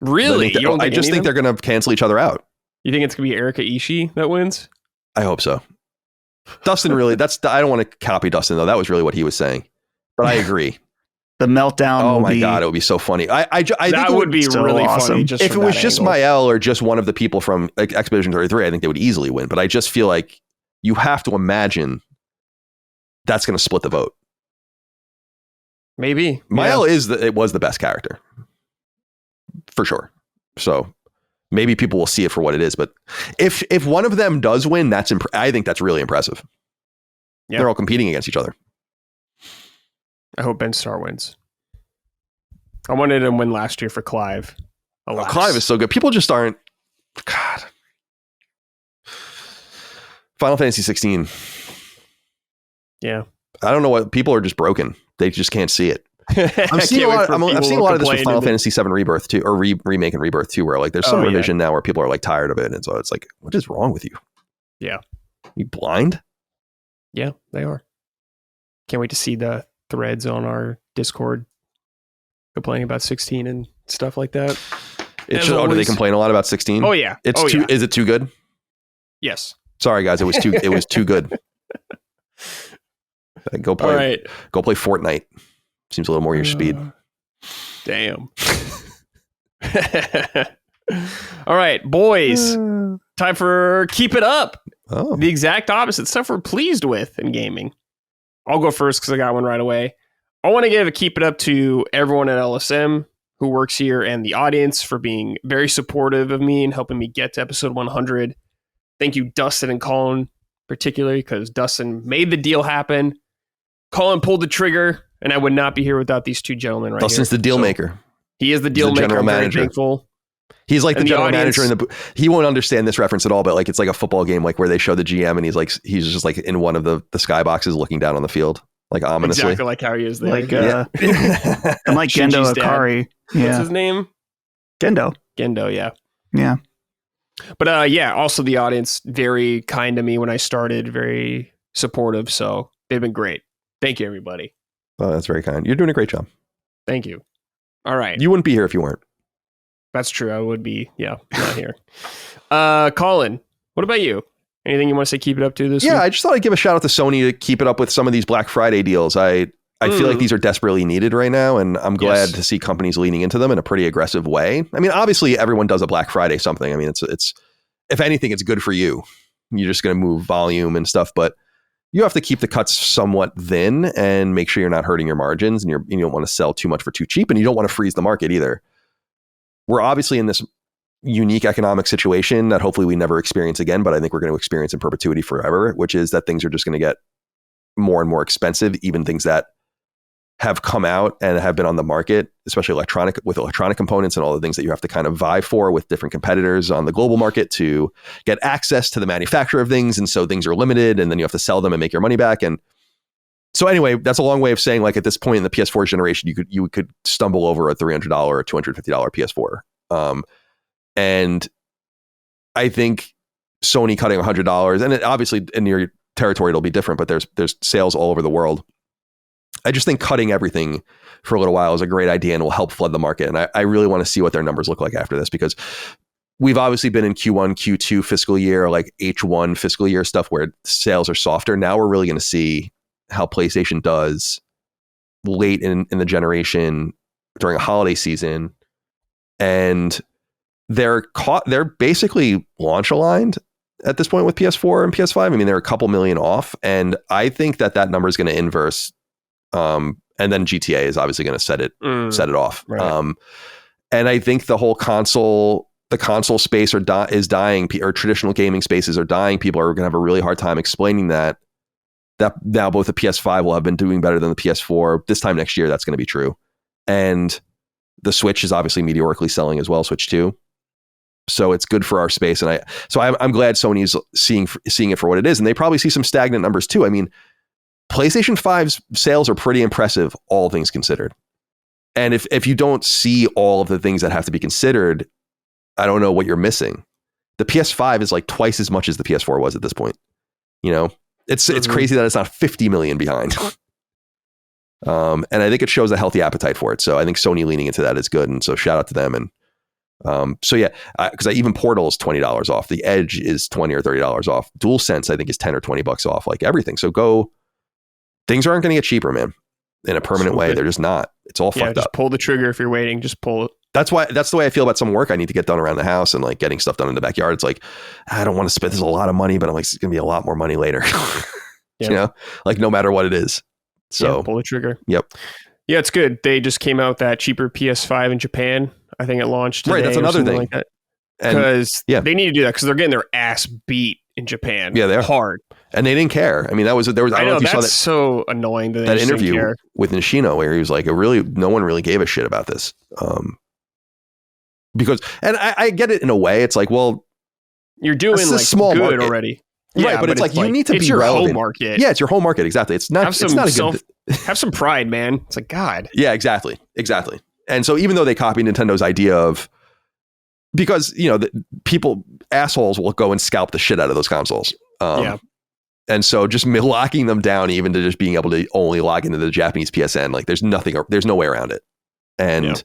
Really? I just think they're going to cancel each other out. You think it's going to be Erika Ishii that wins? I hope so. Dustin really, I don't want to copy Dustin though. That was really what he was saying, but I agree. The meltdown. Oh my God. It would be so funny. I think that would be so really awesome. funny. Just if it was just Mael or just one of the people from Expedition 33, I think they would easily win. But I just feel like you have to imagine that's going to split the vote. Maybe. Mael was the best character for sure. So maybe people will see it for what it is. But if one of them does win, I think that's really impressive. Yeah. They're all competing against each other. I hope Ben Starr wins. I wanted him to win last year for Clive. Oh, Clive is so good. People just aren't. God. Final Fantasy 16. Yeah. I don't know what people are just broken. They just can't see it. I'm seeing a lot of this with Final Fantasy 7 Rebirth too, or remake and Rebirth too, where like there's some revision now where people are like tired of it, and so it's like, what is wrong with you? Yeah. You blind? Yeah, they are. Can't wait to see the threads on our Discord complaining about 16 and stuff like that. Do they complain a lot about 16? Oh yeah. Is it too good? Yes. Sorry guys, it was too good. Go play Fortnite. Seems a little more your speed. Damn. All right, boys. Time for Keep It Up. Oh. The exact opposite stuff we're pleased with in gaming. I'll go first because I got one right away. I want to give a keep it up to everyone at LSM who works here and the audience for being very supportive of me and helping me get to episode 100. Thank you, Dustin and Colin, particularly because Dustin made the deal happen. Colin pulled the trigger, and I would not be here without these two gentlemen right Dustin's here. the deal maker. He is the deal maker. General I'm very manager. thankful. He's like the general manager he won't understand this reference at all, but like it's like a football game, like where they show the GM and he's just like in one of the skyboxes looking down on the field, like ominously. Exactly like how he is there. Like, I'm like Gendo Akari. Yeah. What's his name? Gendo, yeah. Yeah. But also the audience, very kind to me when I started, very supportive. So they've been great. Thank you, everybody. Oh, that's very kind. You're doing a great job. Thank you. All right. You wouldn't be here if you weren't. That's true. I would be, not here. Colin, what about you? Anything you want to say keep it up to this week? I just thought I'd give a shout out to Sony to keep it up with some of these Black Friday deals. I feel like these are desperately needed right now, and I'm glad to see companies leaning into them in a pretty aggressive way. I mean, obviously everyone does a Black Friday something. I mean, it's if anything, it's good for you. You're just going to move volume and stuff, but you have to keep the cuts somewhat thin and make sure you're not hurting your margins, and you don't want to sell too much for too cheap, and you don't want to freeze the market either. We're obviously in this unique economic situation that hopefully we never experience again, but I think we're going to experience in perpetuity forever, which is that things are just going to get more and more expensive, even things that have come out and have been on the market, especially electronic components and all the things that you have to kind of vie for with different competitors on the global market to get access to the manufacturer of things. And so things are limited, and then you have to sell them and make your money back. And so anyway, that's a long way of saying, like, at this point in the PS4 generation, you could stumble over a $300 or $250 PS4. And I think Sony cutting $100, and obviously in your territory it'll be different, but there's sales all over the world. I just think cutting everything for a little while is a great idea and will help flood the market. And I really want to see what their numbers look like after this, because we've obviously been in Q1, Q2 fiscal year, like H1 fiscal year stuff where sales are softer. Now we're really going to see how PlayStation does late in the generation during a holiday season. And they're basically launch aligned at this point with PS4 and PS5. I mean, they're a couple million off. And I think that number is going to inverse. And then GTA is obviously going to set it off. Right. And I think the whole console space is dying, or traditional gaming spaces are dying. People are going to have a really hard time explaining that now both the PS5 will have been doing better than the PS4. This time next year, that's going to be true. And the Switch is obviously meteorically selling as well, Switch 2. So it's good for our space. And I'm glad Sony's seeing it for what it is. And they probably see some stagnant numbers too. I mean, PlayStation 5's sales are pretty impressive, all things considered. And if you don't see all of the things that have to be considered, I don't know what you're missing. The PS5 is like twice as much as the PS4 was at this point. You know, it's crazy that it's not 50 million behind. And I think it shows a healthy appetite for it. So I think Sony leaning into that is good. And so shout out to them. And so yeah, because even Portal is $20 off. The Edge is $20 or $30 off. DualSense, I think, is $10 or $20 off. Like everything. So things aren't going to get cheaper, man. In a permanent way, they're just not. It's all fucked just up. Pull the trigger if you're waiting. Just pull it. That's the way I feel about some work I need to get done around the house and like getting stuff done in the backyard. It's like, I don't want to spend this a lot of money, but I'm like, it's going to be a lot more money later. You know, like no matter what it is. So pull the trigger. Yep. Yeah, it's good. They just came out that cheaper PS5 in Japan. I think it launched today. Right, that's another thing. Because they need to do that because they're getting their ass beat in Japan. Yeah, they're hard. And they didn't care. I mean, I don't know if you saw that. So annoying that interview with Nishino where he was like, no one really gave a shit about this. Because, and I get it in a way. It's like, well, you're doing like small good market already. Right, but it's like you need to be relevant. It's your home market. Yeah, it's your home market. Exactly. It's not. It's not a good. Have some pride, man. It's like God. Yeah, exactly. And so even though they copied Nintendo's idea of, because you know assholes will go and scalp the shit out of those consoles. And so just locking them down, even to just being able to only log into the Japanese PSN, like there's no way around it. And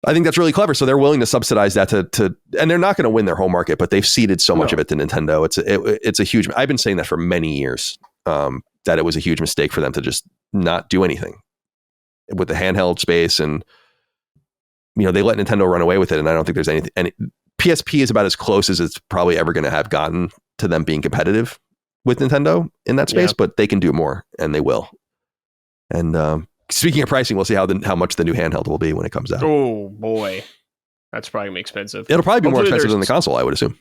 I think that's really clever. So they're willing to subsidize that to and they're not going to win their home market, but they've ceded so much of it to Nintendo. It's a huge, I've been saying that for many years, that it was a huge mistake for them to just not do anything with the handheld space. And, you know, they let Nintendo run away with it. And I don't think there's any PSP is about as close as it's probably ever going to have gotten to them being competitive with Nintendo in that space, but they can do more and they will. And, speaking of pricing, we'll see how much the new handheld will be when it comes out. Oh boy, that's probably gonna be expensive. It'll probably be more expensive than the console, I would assume.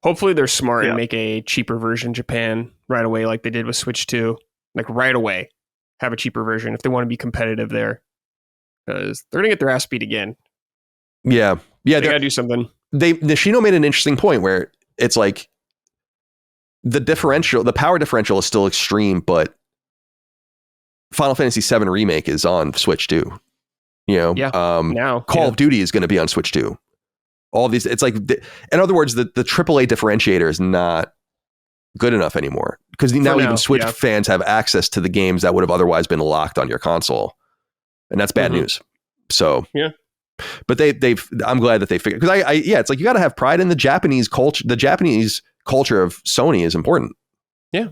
Hopefully, they're smart and make a cheaper version in Japan right away, like they did with Switch 2. Like right away, have a cheaper version if they want to be competitive there, because they're gonna get their ass beat again. Yeah, they gotta do something. Nishino made an interesting point where it's like the power differential is still extreme, but Final Fantasy VII Remake is on Switch 2. You know, now Call of Duty is going to be on Switch 2. All these, it's like, in other words, the AAA differentiator is not good enough anymore because now even Switch fans have access to the games that would have otherwise been locked on your console, and that's bad news. So but I'm glad that they figured, because it's like you got to have pride in the Japanese culture. The Japanese culture of Sony is important. Yeah,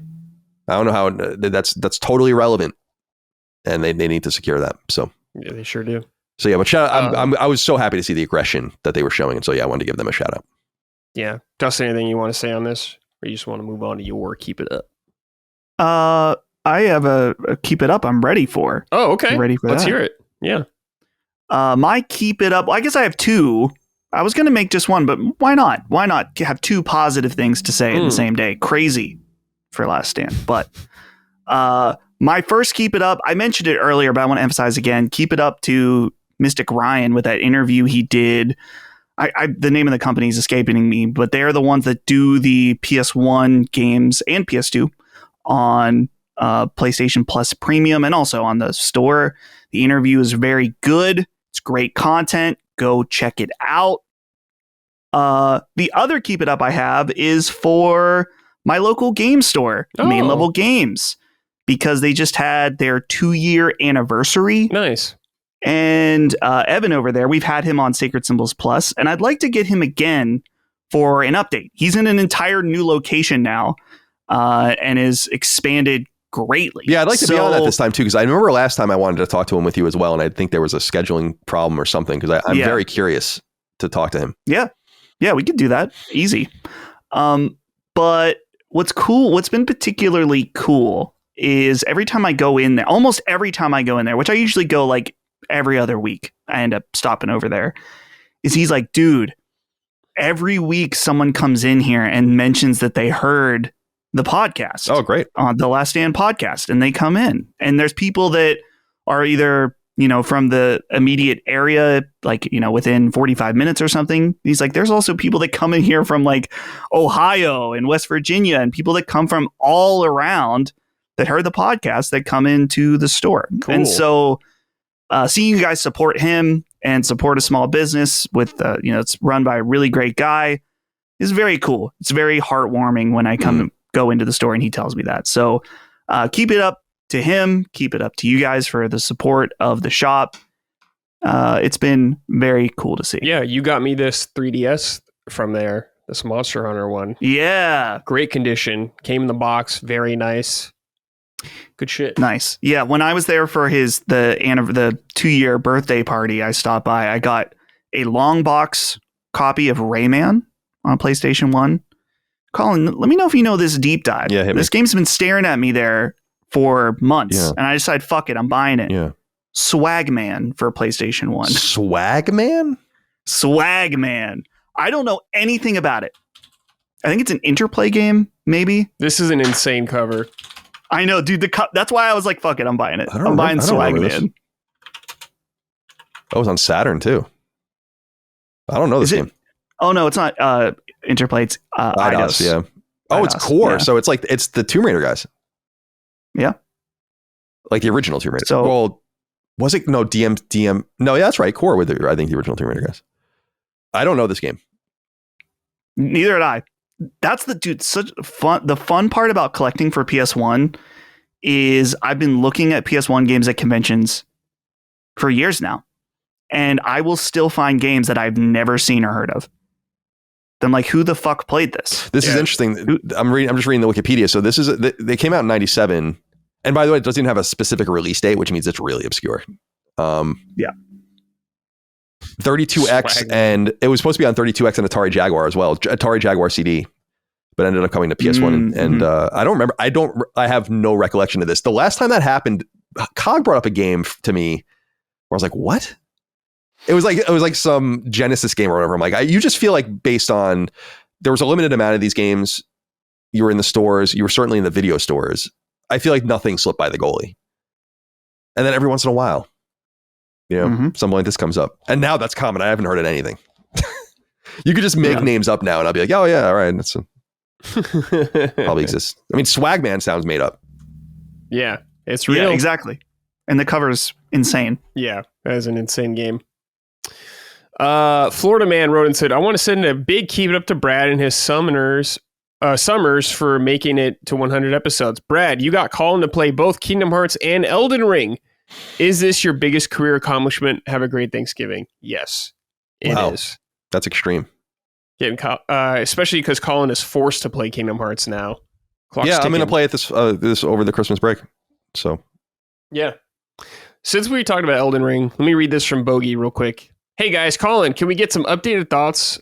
I don't know how that's totally relevant. And they need to secure that. So yeah, they sure do. So yeah, but shout out, I was so happy to see the aggression that they were showing, and so yeah, I wanted to give them a shout out. Yeah, Dustin, anything you want to say on this, or you just want to move on to your keep it up? I have a keep it up. I'm ready for. Oh, okay. Ready for Let's that. hear it. Yeah. My keep it up. Well, I guess I have two. I was going to make just one, but why not? Why not have two positive things to say in the same day? Crazy for Last Stand, but my first keep it up, I mentioned it earlier, but I want to emphasize again, keep it up to Mystic Ryan with that interview he did. The name of the company is escaping me, but they're the ones that do the PS1 games and PS2 on PlayStation Plus Premium and also on the store. The interview is very good. It's great content. Go check it out. The other keep it up I have is for my local game store, Main Level Games, because they just had their 2-year anniversary. Nice. And Evan over there, we've had him on Sacred Symbols Plus, and I'd like to get him again for an update. He's in an entire new location now and is expanded greatly. Yeah, I'd like to be on that this time too, because I remember last time I wanted to talk to him with you as well, and I think there was a scheduling problem or something, because I'm very curious to talk to him. Yeah, we could do that. Easy. But what's been particularly cool is every time I go in there, almost every time I go in there, which I usually go like every other week, I end up stopping over there, is he's like, dude, every week someone comes in here and mentions that they heard the podcast. Oh, great. On the Last Stand podcast, and they come in, and there's people that are either, you know, from the immediate area, like, you know, within 45 minutes or something. He's like, there's also people that come in here from like Ohio and West Virginia, and people that come from all around that heard the podcast that come into the store. Cool. And so seeing you guys support him and support a small business with, it's run by a really great guy is very cool. It's very heartwarming when I go into the store and he tells me that. So keep it up to him. Keep it up to you guys for the support of the shop. It's been very cool to see. Yeah, you got me this 3DS from there, this Monster Hunter one. Yeah. Great condition. Came in the box. Very nice. Good shit. Nice. Yeah, when I was there for the 2-year birthday party, I stopped by. I got a long box copy of Rayman on PlayStation 1. Colin, let me know if you know this deep dive. Yeah, this game's been staring at me there for months, and I decided, fuck it, I'm buying it. Yeah. Swagman for PlayStation 1. Swagman? Swagman. I don't know anything about it. I think it's an Interplay game, maybe. This is an insane cover. I know, dude. That's why I was like, fuck it, I'm buying it. I'm buying Swagman. That was on Saturn, too. I don't know this game. Oh, no, it's not Interplay. It's Eidos. Yeah. Oh, it's Core. Yeah. So it's like, it's the Tomb Raider guys. Yeah. Like the original Tomb Raider. So, well, was it? No, DM. No, yeah, that's right. Core with I think the original Tomb Raider guys. I don't know this game. Neither did I. That's such fun. The fun part about collecting for PS1 is I've been looking at PS1 games at conventions for years now, and I will still find games that I've never seen or heard of. I'm like, who the fuck played this? This is interesting. I'm just reading the Wikipedia. So they came out in 97. And by the way, it doesn't even have a specific release date, which means it's really obscure. Yeah. 32X, and it was supposed to be on 32X and Atari Jaguar as well. Atari Jaguar CD, but ended up coming to PS1. And I don't remember. I have no recollection of this. The last time that happened, Cog brought up a game to me where I was like, what? It was like some Genesis game or whatever. I'm like, you just feel like based on, there was a limited amount of these games. You were in the stores. You were certainly in the video stores. I feel like nothing slipped by the goalie. And then every once in a while, something like this comes up. And now that's common. I haven't heard of anything. You could just make names up now and I'll be like, oh yeah, all right. That's probably exists. I mean, Swagman sounds made up. Yeah, it's real. Yeah, exactly. And the cover's insane. Yeah, that is an insane game. Florida Man wrote and said, I want to send a big keep it up to Brad and his Summers for making it to 100 episodes. Brad, you got Colin to play both Kingdom Hearts and Elden Ring. Is this your biggest career accomplishment? Have a great Thanksgiving. Yes, it is. That's extreme. Especially because Colin is forced to play Kingdom Hearts now. Clock's ticking. I'm going to play it this over the Christmas break. So, yeah. Since we talked about Elden Ring, let me read this from Bogey real quick. Hey guys, Colin, can we get some updated thoughts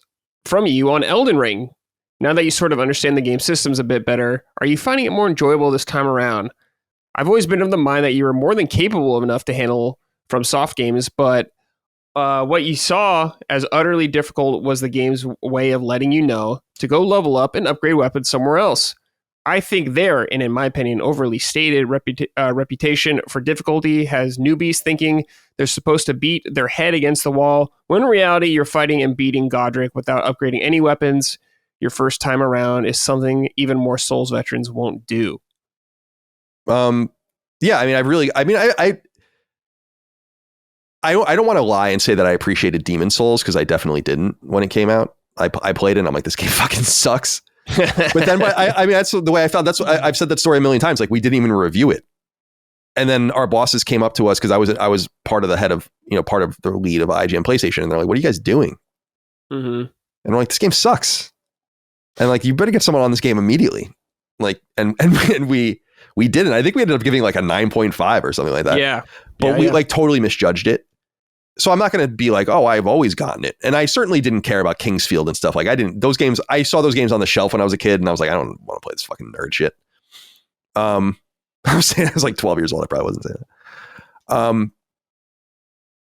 from you on Elden Ring? Now that you sort of understand the game systems a bit better, are you finding it more enjoyable this time around? I've always been of the mind that you were more than capable of enough to handle from soft games, but what you saw as utterly difficult was the game's way of letting you know to go level up and upgrade weapons somewhere else. I think their, and in my opinion, overly stated reputation for difficulty has newbies thinking they're supposed to beat their head against the wall, when in reality you're fighting and beating Godric without upgrading any weapons. Your first time around is something even more Souls veterans won't do. Yeah, I don't want to lie and say that I appreciated Demon Souls, because I definitely didn't when it came out. I played it and I'm like, this game fucking sucks. But then, that's the way I found. I've said that story a million times. Like, we didn't even review it, and then our bosses came up to us, because I was part of the lead of IGN PlayStation, and they're like, "What are you guys doing?" Mm-hmm. And we're like, "This game sucks," and like, you better get someone on this game immediately. Like, and we didn't. I think we ended up giving like a 9.5 or something like that. Yeah, but we like totally misjudged it. So I'm not going to be like, oh, I've always gotten it. And I certainly didn't care about Kingsfield and stuff. Like, I saw those games on the shelf when I was a kid, and I was like, I don't want to play this fucking nerd shit. I was saying I was like 12 years old. I probably wasn't saying that.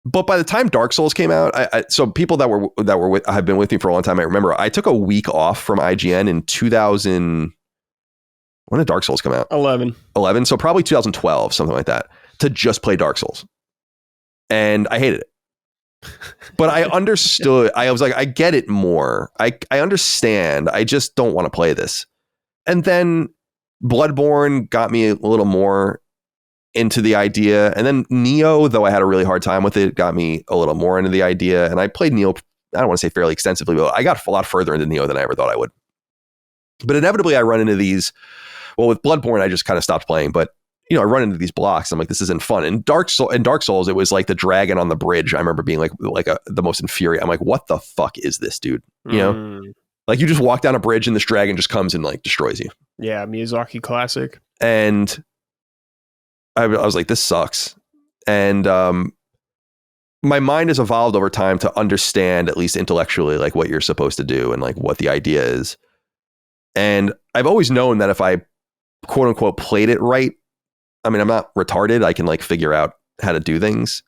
But by the time Dark Souls came out, so people that have been with me for a long time, I remember I took a week off from IGN in 2000. When did Dark Souls come out? 11. So probably 2012, something like that, to just play Dark Souls. And I hated it. But I understood. I was like, I get it more. I understand. I just don't want to play this. And then Bloodborne got me a little more into the idea, and then Neo, though I had a really hard time with it, got me a little more into the idea. And I played Neo, I don't want to say fairly extensively, but I got a lot further into Neo than I ever thought I would. But inevitably I run into these, well, with Bloodborne I just kind of stopped playing, but I run into these blocks. I'm like, this isn't fun. And Dark Souls, it was like the dragon on the bridge. I remember being the most infuriating. I'm like, what the fuck is this, dude? Like you just walk down a bridge and this dragon just comes and like destroys you. Yeah, Miyazaki classic. And I was like, this sucks. And my mind has evolved over time to understand, at least intellectually, like what you're supposed to do and like what the idea is. And I've always known that if I quote unquote played it right, I mean, I'm not retarded. I can like figure out how to do things.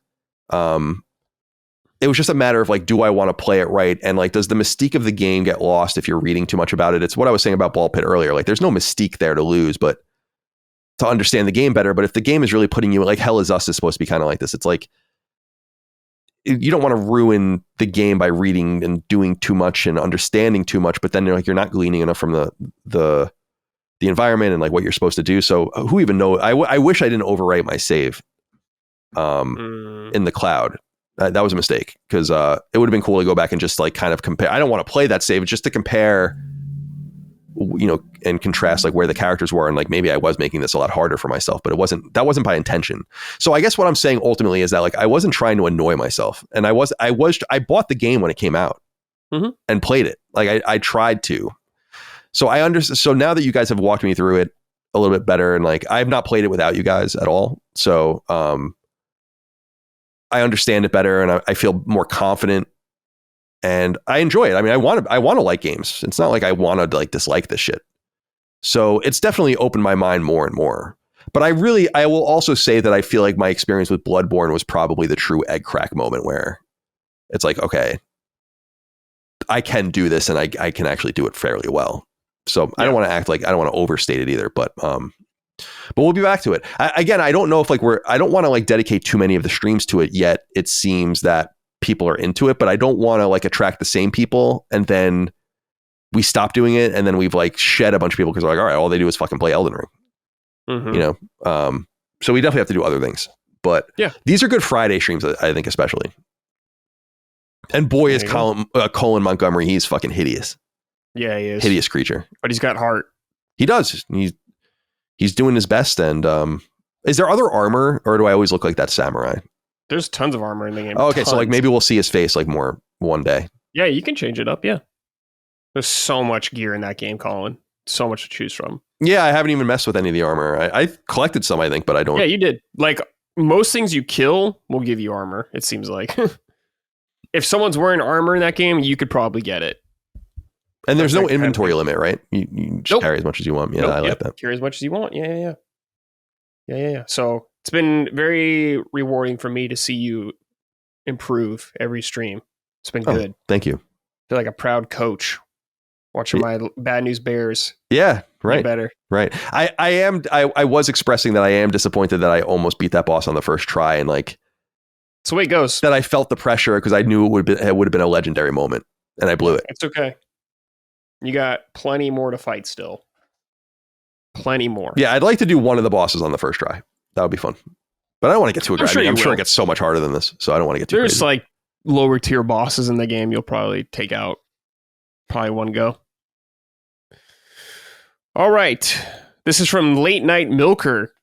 It was just a matter of like, do I want to play it right? And like, does the mystique of the game get lost if you're reading too much about it? It's what I was saying about Ball Pit earlier. Like there's no mystique there to lose, but to understand the game better. But if the game is really putting you, like Hell Is Us is supposed to be kind of like this. It's like, you don't want to ruin the game by reading and doing too much and understanding too much, but then you're not gleaning enough from the environment and like what you're supposed to do. So who even knows? I wish I didn't overwrite my save in the cloud. That was a mistake because it would have been cool to go back and just like kind of compare. I don't want to play that save, just to compare, and contrast like where the characters were. And like, maybe I was making this a lot harder for myself, but that wasn't by intention. So I guess what I'm saying ultimately is that like, I wasn't trying to annoy myself, and I bought the game when it came out and played it. Like I tried to. So I understand. So now that you guys have walked me through it a little bit better, and like, I've not played it without you guys at all. So, I understand it better, and I feel more confident, and I enjoy it. I mean, I want to like games. It's not like I want to like dislike this shit. So it's definitely opened my mind more and more. But I will also say that I feel like my experience with Bloodborne was probably the true egg crack moment where it's like, okay, I can do this, and I can actually do it fairly well. So yeah. I don't want to act like I don't want to overstate it either, but we'll be back to it. Again, I don't know if like I don't want to like dedicate too many of the streams to it yet. It seems that people are into it, but I don't want to like attract the same people and then we stop doing it and then we've like shed a bunch of people because they're like, all right, all they do is fucking play Elden Ring. So we definitely have to do other things. But yeah, these are good Friday streams, I think, especially. And boy, is Colin Montgomery, he's fucking hideous. Yeah, he is. Hideous creature. But he's got heart. He does. He's doing his best. And is there other armor, or do I always look like that samurai? There's tons of armor in the game. Oh, okay, so like maybe we'll see his face like more one day. Yeah, you can change it up. Yeah, there's so much gear in that game, Colin. So much to choose from. Yeah, I haven't even messed with any of the armor. I collected some, I think, but I don't. Yeah, you did. Like most things you kill will give you armor. It seems like if someone's wearing armor in that game, you could probably get it. And there's no inventory limit, right? You just carry as much as you want. Yeah, I like that. Carry as much as you want. Yeah. So it's been very rewarding for me to see you improve every stream. It's been good. Thank you. I feel like a proud coach watching my Bad News Bears. Yeah, right. Better. Right. I was expressing that I am disappointed that I almost beat that boss on the first try, and like that's the way it goes. That I felt the pressure because I knew it would have been a legendary moment, and I blew it. It's okay. You got plenty more to fight still. Plenty more. Yeah, I'd like to do one of the bosses on the first try. That would be fun. But I don't want to get too aggressive. I'm sure it gets so much harder than this, so I don't want to get too There's crazy. Like lower tier bosses in the game you'll probably take out probably one go. All right. This is from Late Night Milker.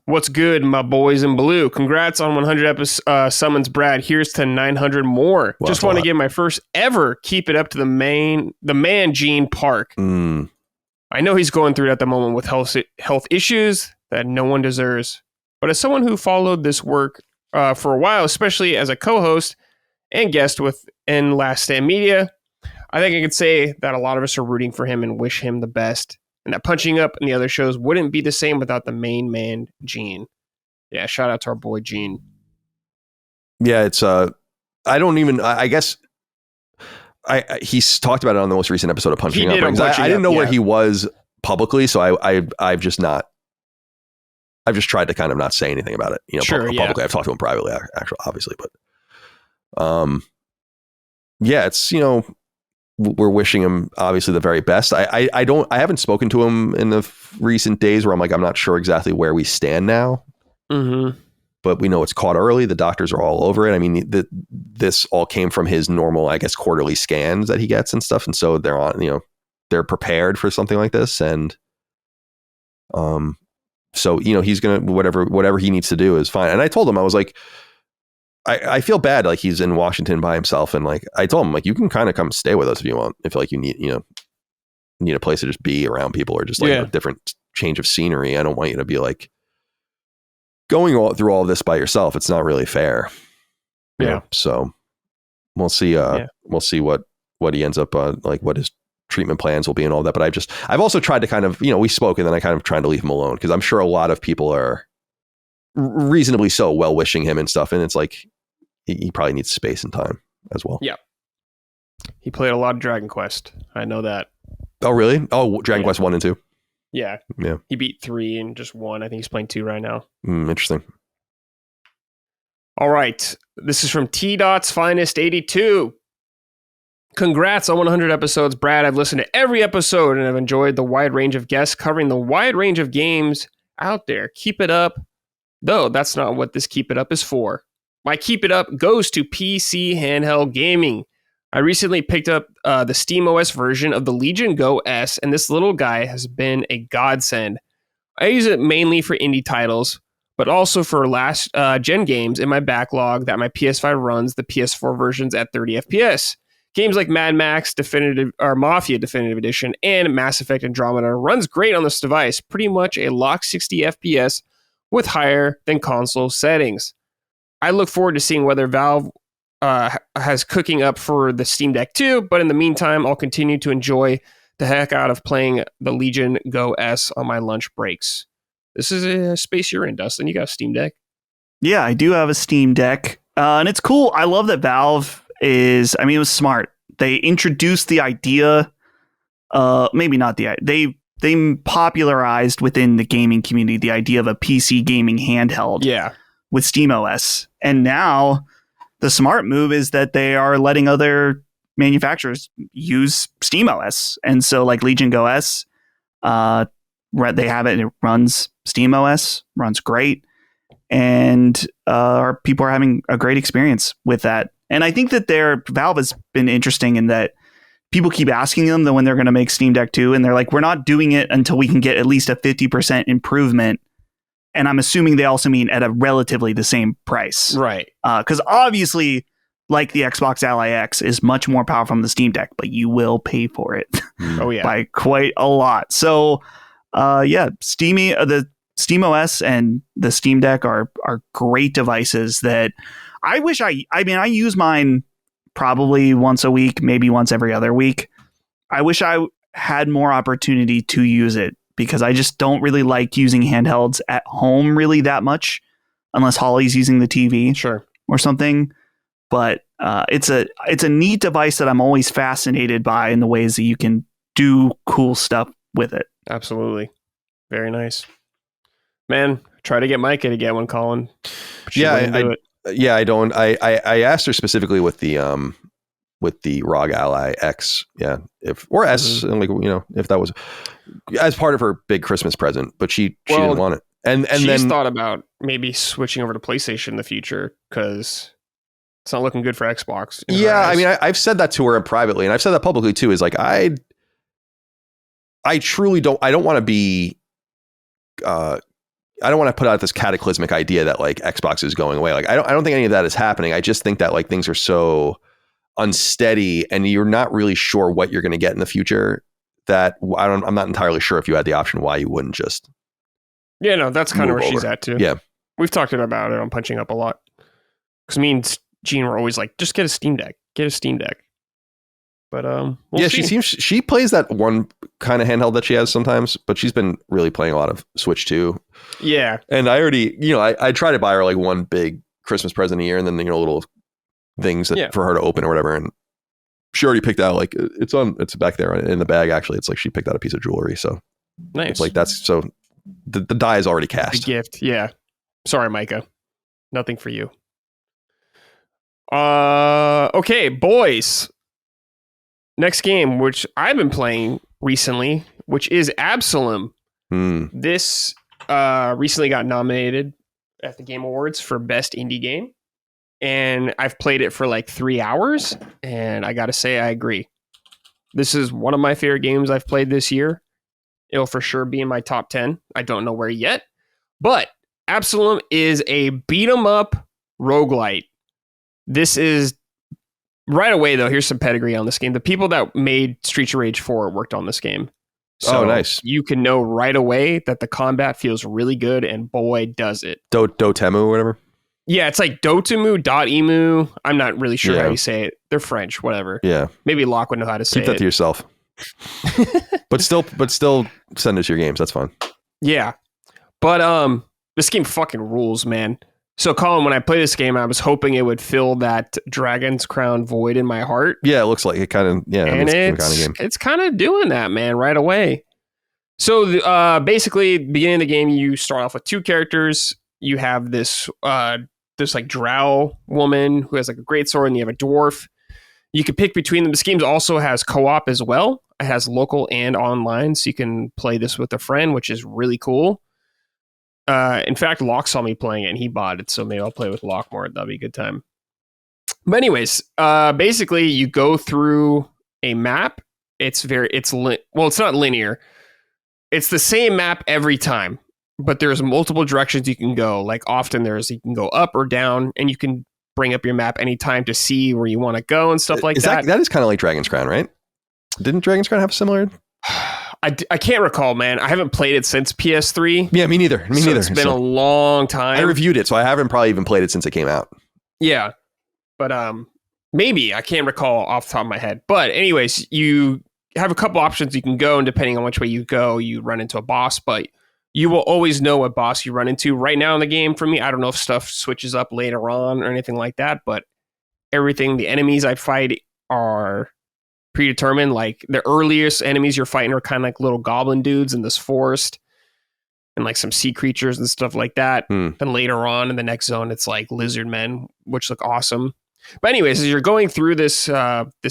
What's good, my boys in blue? Congrats on 100 summons, Brad. Here's to 900 more. Well, just want to give my first ever keep it up to the man, Gene Park. I know he's going through it at the moment with health issues that no one deserves. But as someone who followed this work for a while, especially as a co-host and guest within Last Stand Media, I think I could say that a lot of us are rooting for him and wish him the best. And that punching up in the other shows wouldn't be the same without the main man, Gene. Yeah, shout out to our boy, Gene. Yeah, it's, I guess he's talked about it on the most recent episode of Punching Up. I didn't know where he was publicly, so I've just tried to kind of not say anything about it. Publicly. I've talked to him privately, actually, obviously, but yeah, it's, we're wishing him obviously the very best. I haven't spoken to him in the recent days where I'm like, I'm not sure exactly where we stand now. Mm-hmm. But we know it's caught early. The doctors are all over it. I mean, this all came from his normal, I guess, quarterly scans that he gets and stuff. And so they're on, they're prepared for something like this. And, so, he's going to, whatever he needs to do is fine. And I told him, I was like, I feel bad. Like he's in Washington by himself. And like, I told him like, you can kind of come stay with us if you want, if like you need a place to just be around people or just like a different change of scenery. I don't want you to be like going through all this by yourself. It's not really fair. Yeah. So we'll see. We'll see what he ends up, like what his treatment plans will be and all that. But I've also tried to kind of, we spoke and then I kind of tried to leave him alone because I'm sure a lot of people are reasonably so well wishing him and stuff. And it's like, he probably needs space and time as well. Yeah. He played a lot of Dragon Quest. I know that. Oh, really? Oh, Dragon Quest 1 and 2. Yeah. Yeah. He beat 3 and just 1. I think he's playing 2 right now. Interesting. All right. This is from T-Dot's Finest 82. Congrats on 100 episodes, Brad. I've listened to every episode and I've enjoyed the wide range of guests covering the wide range of games out there. Keep it up. Though that's not what this keep it up is for. My keep it up goes to PC handheld gaming. I recently picked up the SteamOS version of the Legion Go S, and this little guy has been a godsend. I use it mainly for indie titles, but also for last gen games in my backlog that my PS5 runs the PS4 versions at 30 FPS. Games like Mad Max Mafia Definitive Edition and Mass Effect Andromeda runs great on this device, pretty much a locked 60 FPS with higher than console settings. I look forward to seeing whether Valve has cooking up for the Steam Deck 2, but in the meantime, I'll continue to enjoy the heck out of playing the Legion Go S on my lunch breaks. This is a space you're in, Dustin. You got a Steam Deck? Yeah, I do have a Steam Deck, and it's cool. I love that Valve it was smart. They introduced the idea, maybe not they popularized within the gaming community the idea of a PC gaming handheld. Yeah. With SteamOS. And now the smart move is that they are letting other manufacturers use SteamOS. And so like Legion Go S, they have it. It runs SteamOS, runs great. And people are having a great experience with that. And I think that Valve has been interesting in that people keep asking them that when they're going to make Steam Deck 2. And they're like, we're not doing it until we can get at least a 50% improvement. And I'm assuming they also mean at a relatively the same price. Right. Because obviously, like the Xbox Ally X is much more powerful than the Steam Deck, but you will pay for it Oh yeah. by quite a lot. So, the SteamOS and the Steam Deck are great devices that I wish I use mine probably once a week, maybe once every other week. I wish I had more opportunity to use it, because I just don't really like using handhelds at home really that much, unless Holly's using the TV or something. But it's a neat device that I'm always fascinated by in the ways that you can do cool stuff with it. Absolutely. Very nice. Man, try to get Micah to get one, Colin. I don't. I asked her specifically with the ROG Ally X, or S, and if that was as part of her big Christmas present, but she didn't want it, and she's then thought about maybe switching over to PlayStation in the future because it's not looking good for Xbox. I mean, I've said that to her privately, and I've said that publicly too. Is like I truly don't. I don't want to be. I don't want to put out this cataclysmic idea that like Xbox is going away. Like I don't think any of that is happening. I just think that like things are so unsteady and you're not really sure what you're going to get in the future that I'm not entirely sure if you had the option why you wouldn't just. Yeah, no, that's kind of where she's at too. Yeah. We've talked about it on Punching Up a lot. Because me and Gene were always like, just get a Steam Deck. Get a Steam Deck. But we'll see. she plays that one kind of handheld that she has sometimes, but she's been really playing a lot of Switch too. Yeah. And I already, I try to buy her like one big Christmas present a year and then little things for her to open or whatever. And she already picked out like it's back there in the bag. Actually, it's like she picked out a piece of jewelry. So nice. It's like that's so the die is already cast. The gift. Yeah. Sorry, Micah. Nothing for you. Okay, boys. next game, which I've been playing recently, which is Absolum. This recently got nominated at the Game Awards for Best Indie Game. And I've played it for like 3 hours. And I got to say, I agree. This is one of my favorite games I've played this year. It'll for sure be in my top 10. I don't know where yet. But Absolum is a beat-em-up roguelite. This is... Right away, though, here's some pedigree on this game. The people that made Streets of Rage 4 worked on this game. So nice. You can know right away that the combat feels really good, and boy, does it. Dotemu or whatever? Yeah, it's like Dotemu. I'm not really sure how you say it. They're French, whatever. Yeah. Maybe Locke would know how to say it. Keep that to yourself. but still send us your games. That's fine. Yeah. But this game fucking rules, man. So, Colin, when I play this game, I was hoping it would fill that Dragon's Crown void in my heart. Yeah, it looks like it kind of, and it's kind of doing that, man, right away. So, basically, beginning of the game, you start off with 2 characters. You have this like drow woman who has like a great sword, and you have a dwarf. You can pick between them. This game also has co-op as well. It has local and online, so you can play this with a friend, which is really cool. In fact, Locke saw me playing it and he bought it, so maybe I'll play with Locke more. That'll be a good time. But anyways, basically you go through a map. It's not linear. It's the same map every time, but there's multiple directions you can go. Like often you can go up or down, and you can bring up your map anytime to see where you want to go and stuff like that. That is kind of like Dragon's Crown, right? Didn't Dragon's Crown have similar? I can't recall, man. I haven't played it since PS3. Yeah, me neither. It's been a long time. I reviewed it, so I haven't probably even played it since it came out. Yeah, but maybe. I can't recall off the top of my head. But anyways, you have a couple options you can go, and depending on which way you go, you run into a boss. But you will always know what boss you run into. Right now in the game, for me, I don't know if stuff switches up later on or anything like that, but the enemies I fight are predetermined. Like the earliest enemies you're fighting are kind of like little goblin dudes in this forest and like some sea creatures and stuff like that. Then later on in the next zone, it's like lizard men, which look awesome. But anyways, as you're going through this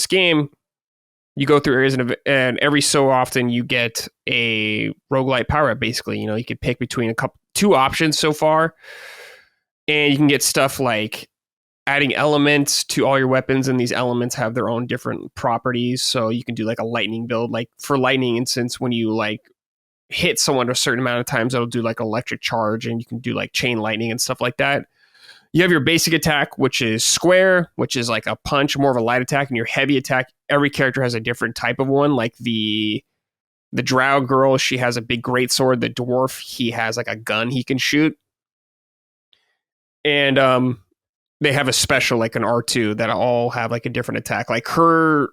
game, you go through areas and every so often you get a roguelite power up. Basically, you could pick between 2 options so far, and you can get stuff like adding elements to all your weapons, and these elements have their own different properties. So you can do like a lightning build. Like for lightning instance, when you like hit someone a certain amount of times, it'll do like electric charge, and you can do like chain lightning and stuff like that. You have your basic attack, which is square, which is like a punch, more of a light attack, and your heavy attack. Every character has a different type of one. Like the drow girl, she has a big greatsword. The dwarf, he has like a gun he can shoot. And they have a special, like an R2, that all have like a different attack. Like her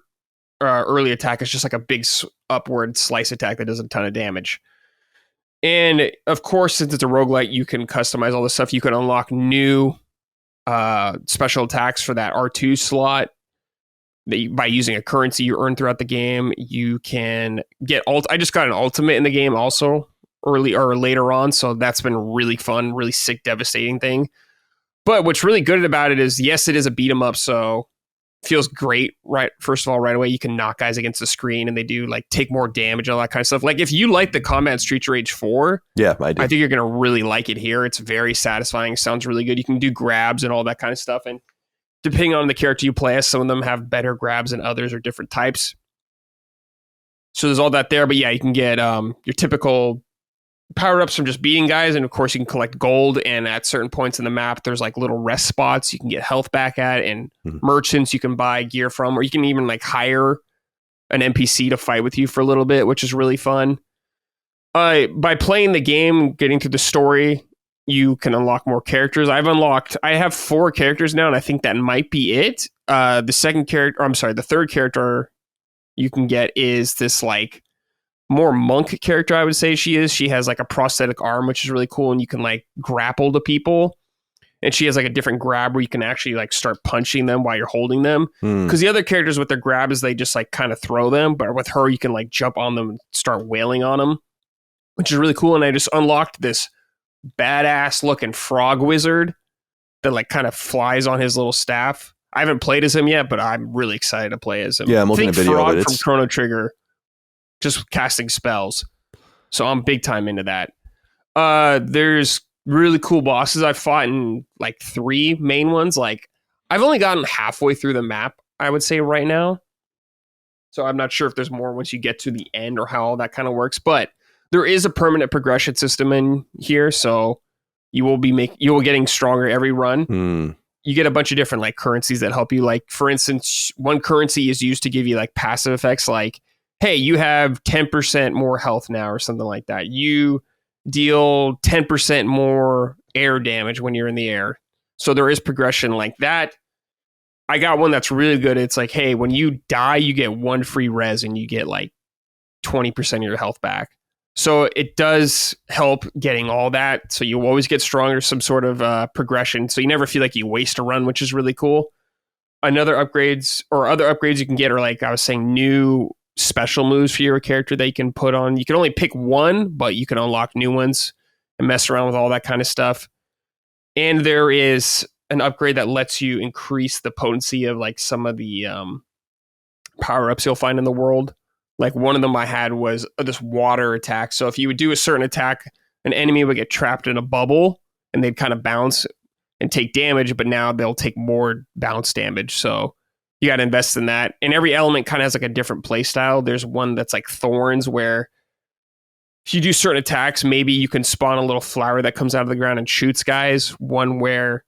early attack is just like a big upward slice attack that does a ton of damage. And of course, since it's a roguelite, you can customize all this stuff. You can unlock new special attacks for that R2 slot by using a currency you earn throughout the game. You can get I just got an ultimate in the game also early or later on, so that's been really fun, really sick, devastating thing. But what's really good about it is, yes, it is a beat 'em up, so it feels great. Right, first of all, right away you can knock guys against the screen, and they do like take more damage and all that kind of stuff. Like if you like the combat in Streets of Rage 4, yeah, I do. I think you're gonna really like it here. It's very satisfying. Sounds really good. You can do grabs and all that kind of stuff, and depending on the character you play as, some of them have better grabs than others or different types. So there's all that there. But yeah, you can get your typical power-ups from just beating guys, and of course you can collect gold, and at certain points in the map there's like little rest spots you can get health back at, and merchants you can buy gear from, or you can even like hire an NPC to fight with you for a little bit, which is really fun. By playing the game, getting through the story, you can unlock more characters. I have 4 characters now, and I think that might be it. The third character you can get is this like more monk character, I would say she is. She has like a prosthetic arm, which is really cool, and you can like grapple to people. And she has like a different grab where you can actually like start punching them while you're holding them. Because the other characters with their grab is they just like kind of throw them, but with her you can like jump on them and start wailing on them, which is really cool. And I just unlocked this badass looking frog wizard that like kind of flies on his little staff. I haven't played as him yet, but I'm really excited to play as him. Yeah, I'm looking at video of it. From Chrono Trigger, just casting spells. So I'm big time into that. There's really cool bosses I've fought in like 3 main ones. Like I've only gotten halfway through the map, I would say right now. So I'm not sure if there's more once you get to the end or how all that kind of works, but there is a permanent progression system in here. So you will getting stronger every run. You get a bunch of different like currencies that help you. Like for instance, one currency is used to give you like passive effects like, hey, you have 10% more health now or something like that. You deal 10% more air damage when you're in the air. So there is progression like that. I got one that's really good. It's like, hey, when you die, you get 1 free res and you get like 20% of your health back. So it does help getting all that. So you always get stronger, some sort of progression. So you never feel like you waste a run, which is really cool. Other upgrades you can get are like I was saying, new special moves for your character that you can put on. You can only pick one, but you can unlock new ones and mess around with all that kind of stuff. And there is an upgrade that lets you increase the potency of like some of the power-ups you'll find in the world. Like one of them I had was this water attack. So if you would do a certain attack, an enemy would get trapped in a bubble and they'd kind of bounce and take damage, but now they'll take more bounce damage. So you got to invest in that. And every element kind of has like a different play style. There's one that's like thorns where if you do certain attacks, maybe you can spawn a little flower that comes out of the ground and shoots guys. One where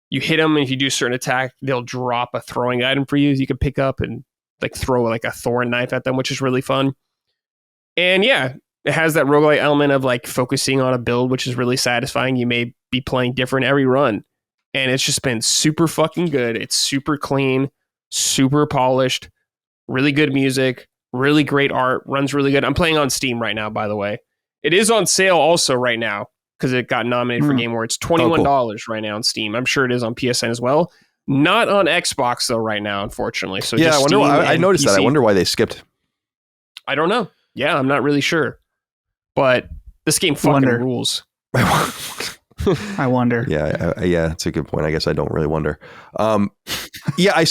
you hit them and if you do a certain attack, they'll drop a throwing item for you you can pick up and like throw like a thorn knife at them, which is really fun. And yeah, it has that roguelite element of like focusing on a build, which is really satisfying. You may be playing different every run. And it's just been super fucking good. It's super clean, super polished, really good music, really great art, runs really good. I'm playing on Steam right now, by the way. It is on sale also right now because it got nominated for Game Awards. It's $21 right now on Steam. I'm sure it is on PSN as well. Not on Xbox though right now, unfortunately. So yeah, just I noticed PC. that. I wonder why they skipped. I don't know. Yeah, I'm not really sure. But this game fucking rules. I wonder. Yeah, yeah, it's a good point. I guess I don't really wonder. Yeah, I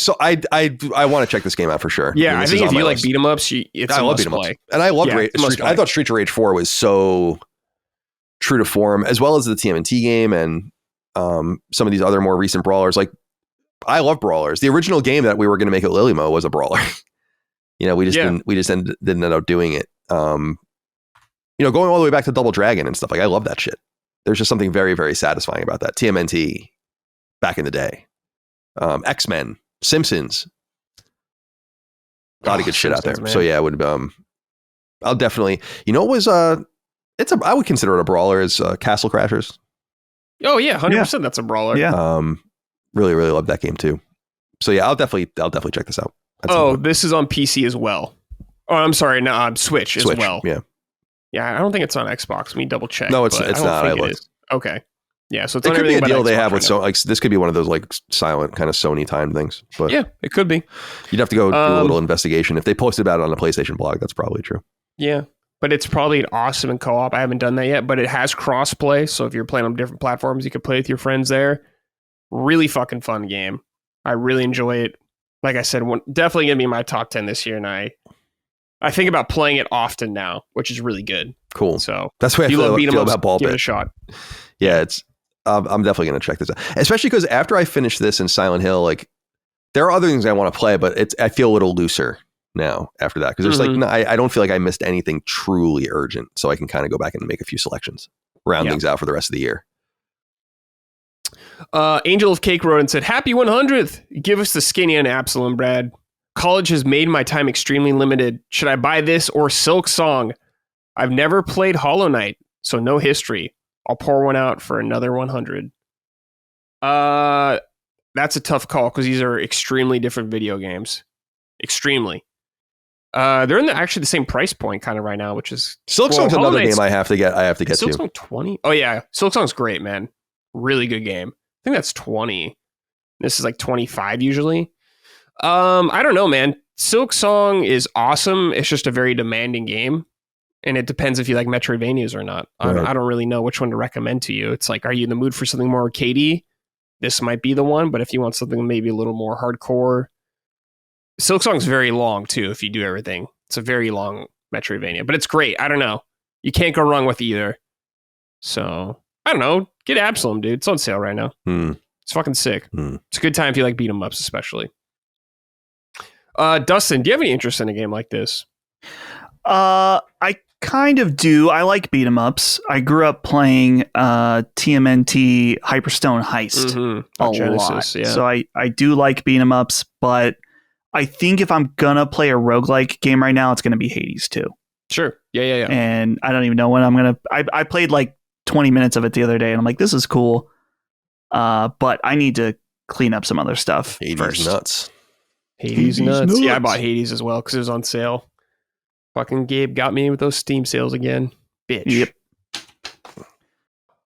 want to check this game out for sure. Yeah, I think if you like beat 'em ups, I love beat 'em ups, and I love I thought Streets of Rage 4 was so true to form, as well as the TMNT game and some of these other more recent brawlers. Like, I love brawlers. The original game that we were going to make at Lilymo was a brawler. We just didn't end up doing it. Going all the way back to Double Dragon and stuff. Like, I love that shit. There's just something very, very satisfying about that. TMNT back in the day. X-Men, Simpsons. A lot of good shit out there. Man. So yeah, it would I'll definitely, it was I would consider it a brawler as Castle Crashers. Oh yeah, 100% that's a brawler. Yeah. Really, really love that game too. So yeah, I'll definitely check this out. This is on PC as well. Oh, I'm sorry, no, Switch as well. Yeah. Yeah, I don't think it's on Xbox. Let me double check. No, it's not. I looked. Okay. Yeah, so it could be a deal they have with like this could be one of those like silent kind of Sony time things. But yeah, it could be. You'd have to go do a little investigation. If they posted about it on a PlayStation blog, that's probably true. Yeah, but it's probably awesome in co-op. I haven't done that yet, but it has cross-play. So if you're playing on different platforms, you can play with your friends there. Really fucking fun game. I really enjoy it. Like I said, definitely going to be in my top 10 this year, and I think about playing it often now, which is really good. Cool. So that's what I feel about Ball Give Pit. it a shot. Yeah, it's. I'm definitely going to check this out, especially because after I finish this in Silent Hill, like there are other things I want to play, but I feel a little looser now after that because there's I don't feel like I missed anything truly urgent, so I can kind of go back and make a few selections, round things out for the rest of the year. Angel of Cake wrote and said, "Happy 100th! Give us the skinny and Absolum, Brad. College has made my time extremely limited. Should I buy this or Silk Song? I've never played Hollow Knight, so no history. I'll pour one out for another 100. That's a tough call because these are extremely different video games. Extremely. They're in actually the same price point kind of right now, which is Silk Song's another game I have to get. Silk Song 20. Oh yeah, Silk Song's great, man. Really good game. I think that's 20. This is like 25 usually. I don't know, man. Silk Song is awesome. It's just a very demanding game. And it depends if you like Metroidvanias or not. Right. I don't really know which one to recommend to you. It's like, are you in the mood for something more arcadey? this might be the one. But if you want something maybe a little more hardcore, Silksong's very long too. If you do everything, it's a very long Metroidvania, but it's great. I don't know. You can't go wrong with either. So I don't know. Get Absolum, dude. It's on sale right now. It's fucking sick. It's a good time if you like beat 'em ups, especially. Dustin, do you have any interest in a game like this? I kind of do. I like beat 'em ups. I grew up playing TMNT Hyperstone Heist a Genesis, lot. Yeah. So I do like beat 'em ups, but I think if I'm gonna play a roguelike game right now, it's gonna be Hades 2. Sure. Yeah. And I don't even know when I'm gonna. I played like 20 minutes of it the other day, and I'm like, this is cool. But I need to clean up some other stuff first. Nuts. Hades nuts. Yeah, I bought Hades as well because it was on sale. Fucking Gabe got me with those Steam sales again. Bitch. Yep.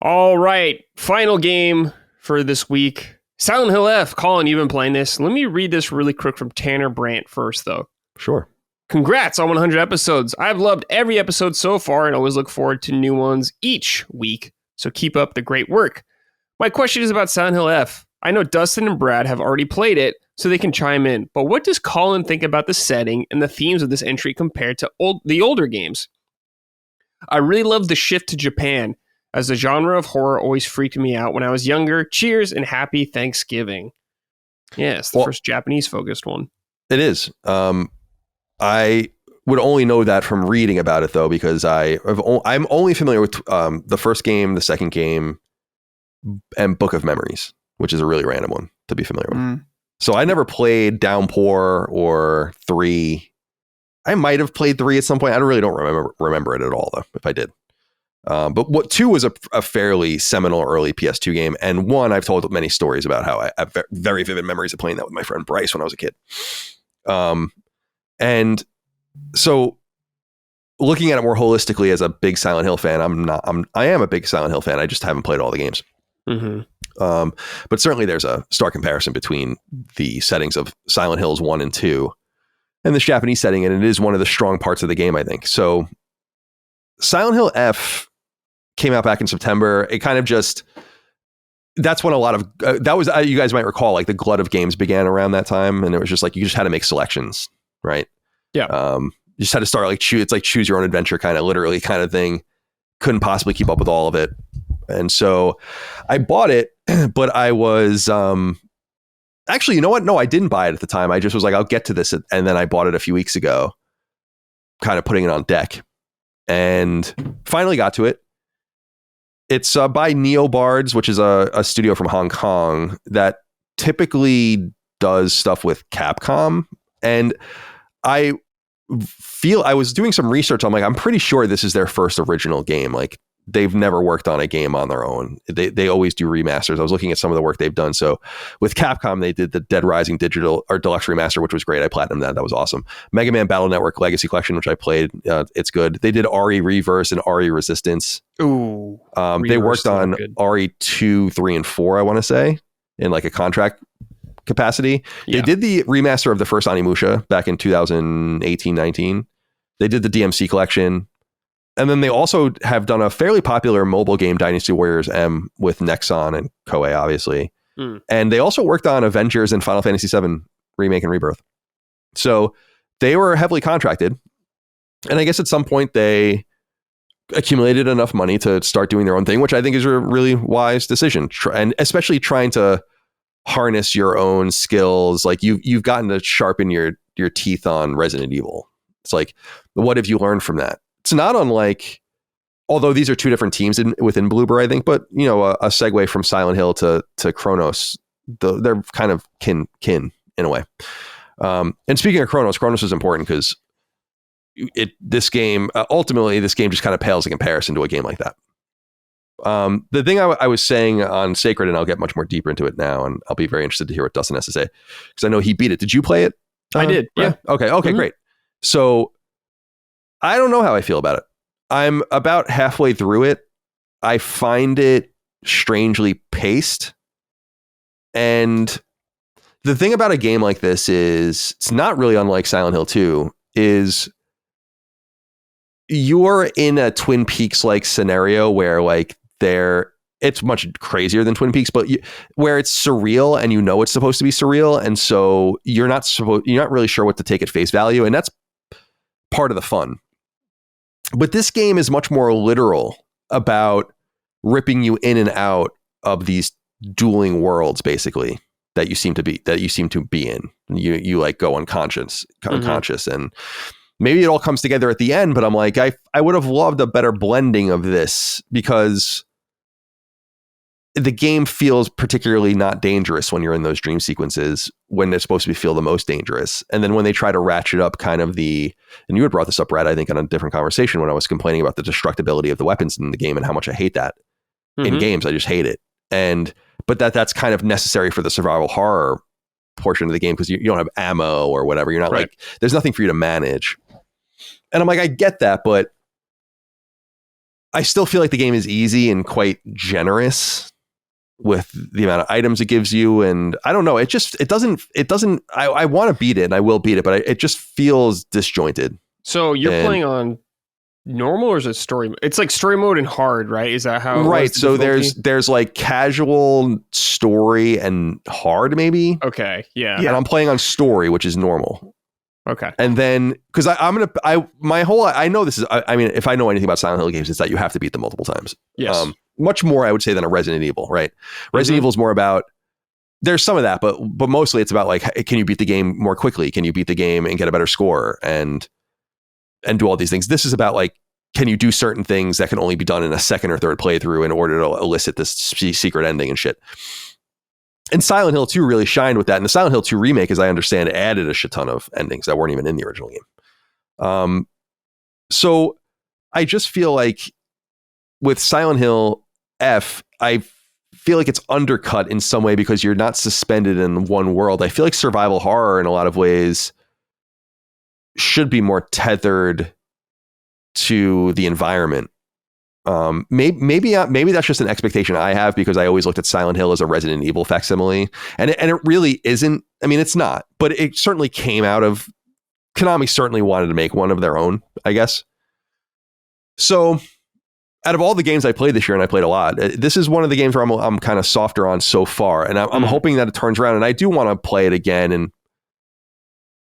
All right. Final game for this week. Silent Hill F. Colin, you've been playing this. Let me read this really quick from Tanner Brandt first, though. Sure. Congrats on 100 episodes. I've loved every episode so far and always look forward to new ones each week. So keep up the great work. My question is about Silent Hill F. I know Dustin and Brad have already played it, so they can chime in. But what does Colin think about the setting and the themes of this entry compared to the older games? I really love the shift to Japan, as the genre of horror always freaked me out when I was younger. Cheers and happy Thanksgiving. Yeah, it's the first Japanese-focused one. It is. I would only know that from reading about it, though, because I'm only familiar with the first game, the second game, and Book of Memories, which is a really random one to be familiar with. So I never played Downpour or 3. I might have played 3 at some point. I really don't remember it at all, though, if I did. But 2 was a fairly seminal early PS2 game. And 1, I've told many stories about how I have very vivid memories of playing that with my friend Bryce when I was a kid. And so looking at it more holistically as a big Silent Hill fan, I am a big Silent Hill fan. I just haven't played all the games. But certainly there's a stark comparison between the settings of Silent Hills 1 and 2 and the Japanese setting. And it is one of the strong parts of the game, I think. So Silent Hill F came out back in September. It kind of that's when a lot of, you guys might recall, like the glut of games began around that time. And it was just like, you just had to make selections, right? Yeah. You just had to start it's like choose your own adventure kind of thing. Couldn't possibly keep up with all of it. And so I bought it, but I was, actually, you know what? No, I didn't buy it at the time. I just was like, I'll get to this. And then I bought it a few weeks ago, kind of putting it on deck, and finally got to it. It's by Neobards, which is a studio from Hong Kong that typically does stuff with Capcom. And I was doing some research. I'm like, I'm pretty sure this is their first original game. Like, they've never worked on a game on their own. They always do remasters. I was looking at some of the work they've done. So with Capcom, they did the Dead Rising digital or deluxe remaster, which was great. I platinumed that. That was awesome. Mega Man Battle Network Legacy Collection, which I played. It's good. They did RE Reverse and RE Resistance. Ooh. They worked on RE 2, 3, and 4, I want to say, in like a contract capacity. Yeah. They did the remaster of the first Onimusha back in 2018-19. They did the DMC collection. And then they also have done a fairly popular mobile game, Dynasty Warriors M, with Nexon and Koei, obviously. And they also worked on Avengers and Final Fantasy VII Remake and Rebirth. So they were heavily contracted. And I guess at some point they accumulated enough money to start doing their own thing, which I think is a really wise decision. And especially trying to harness your own skills. Like you've gotten to sharpen your teeth on Resident Evil. It's like, what have you learned from that? It's not unlike, although these are two different teams within Bloober, I think, but you know, a segue from Silent Hill to Chronos, they're kind of kin in a way. And speaking of Chronos is important because this game just kind of pales in comparison to a game like that. The thing I was saying on Sacred, and I'll get much more deeper into it now, and I'll be very interested to hear what Dustin has to say because I know he beat it. Did you play it? I did. Yeah. Okay. Great. So I don't know how I feel about it. I'm about halfway through it. I find it strangely paced. And the thing about a game like this is it's not really unlike Silent Hill 2 is you're in a Twin Peaks like scenario where like there it's much crazier than Twin Peaks, but where it's surreal and it's supposed to be surreal, and so you're not really sure what to take at face value, and that's part of the fun. But this game is much more literal about ripping you in and out of these dueling worlds, basically, that you seem to be in. You like go unconscious, and maybe it all comes together at the end. But I'm like, I would have loved a better blending of this, because the game feels particularly not dangerous when you're in those dream sequences, when they're supposed to feel the most dangerous. And then when they try to ratchet up kind of and you had brought this up, Brad, I think, on a different conversation, when I was complaining about the destructibility of the weapons in the game and how much I hate that in games. I just hate it. But that's kind of necessary for the survival horror portion of the game, because you don't have ammo or whatever. You're not like, there's nothing for you to manage. And I'm like, I get that, but I still feel like the game is easy and quite generous with the amount of items it gives you. And I don't know, it doesn't, I want to beat it, and I will beat it, but it just feels disjointed. So you're playing on normal, or is it story? It's like story mode and hard, right? Is that how? Right. So there's like casual, story, and hard, maybe. Okay. Yeah. And I'm playing on story, which is normal. Okay. And then, because I know this is, I mean, if I know anything about Silent Hill games, it's that you have to beat them multiple times. Yes. Much more, I would say, than a Resident Evil, right? Resident Evil is more about, there's some of that, but mostly it's about like, can you beat the game more quickly? Can you beat the game and get a better score and do all these things? This is about like, can you do certain things that can only be done in a second or third playthrough in order to elicit this secret ending and shit. And Silent Hill 2 really shined with that. And the Silent Hill 2 remake, as I understand, added a shit ton of endings that weren't even in the original game. So I just feel like with Silent Hill F, I feel like it's undercut in some way because you're not suspended in one world. I feel like survival horror in a lot of ways should be more tethered to the environment. Maybe that's just an expectation I have, because I always looked at Silent Hill as a Resident Evil facsimile, and it really isn't. I mean, it's not, but it certainly came out of Konami. Certainly wanted to make one of their own, I guess. So, out of all the games I played this year, and I played a lot, this is one of the games where I'm kind of softer on so far, and I'm hoping that it turns around, and I do want to play it again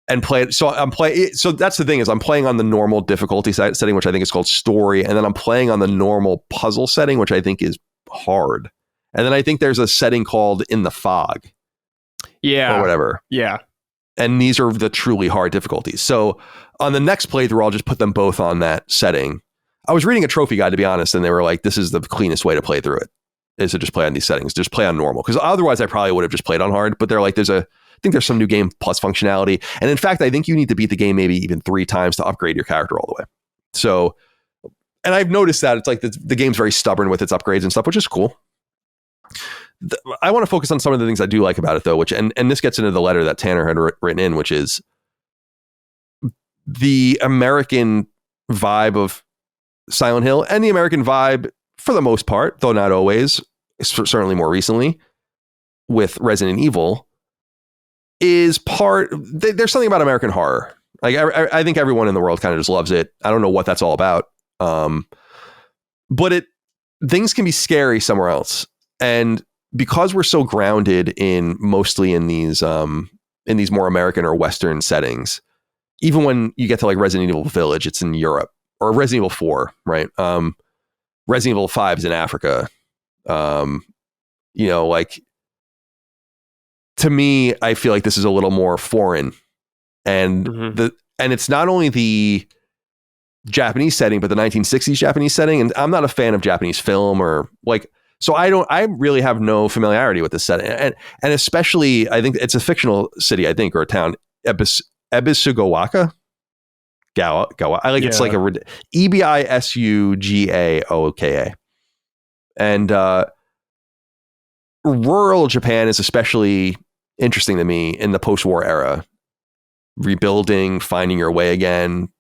and play it. So that's the thing, is I'm playing on the normal difficulty setting, which I think is called story. And then I'm playing on the normal puzzle setting, which I think is hard. And then I think there's a setting called In the Fog. Yeah. Or whatever. Yeah. And these are the truly hard difficulties. So on the next playthrough, I'll just put them both on that setting. I was reading a trophy guide, to be honest, and they were like, this is the cleanest way to play through it, is to just play on these settings. Just play on normal. Because otherwise I probably would have just played on hard. But they're like, I think there's some new game plus functionality. And in fact, I think you need to beat the game maybe even 3 times to upgrade your character all the way. So, and I've noticed that it's like the game's very stubborn with its upgrades and stuff, which is cool. I want to focus on some of the things I do like about it, though, which, and this gets into the letter that Tanner had written in, which is the American vibe of Silent Hill, and the American vibe for the most part, though not always, certainly more recently, with Resident Evil, is there's something about American horror. Like I think everyone in the world kind of just loves it. I don't know what that's all about. But things can be scary somewhere else. And because we're so grounded mostly in these more American or Western settings, even when you get to like Resident Evil Village, it's in Europe, or Resident Evil 4, right? Resident Evil 5 is in Africa. Like, to me, I feel like this is a little more foreign, and and it's not only the Japanese setting, but the 1960s Japanese setting. And I'm not a fan of Japanese film, or like, so I really have no familiarity with this setting, and especially I think it's a fictional city, I think, or a town, Ebisugaoka. It's like a Ebisugaoka, and rural Japan is especially interesting to me in the post-war era, rebuilding, finding your way again.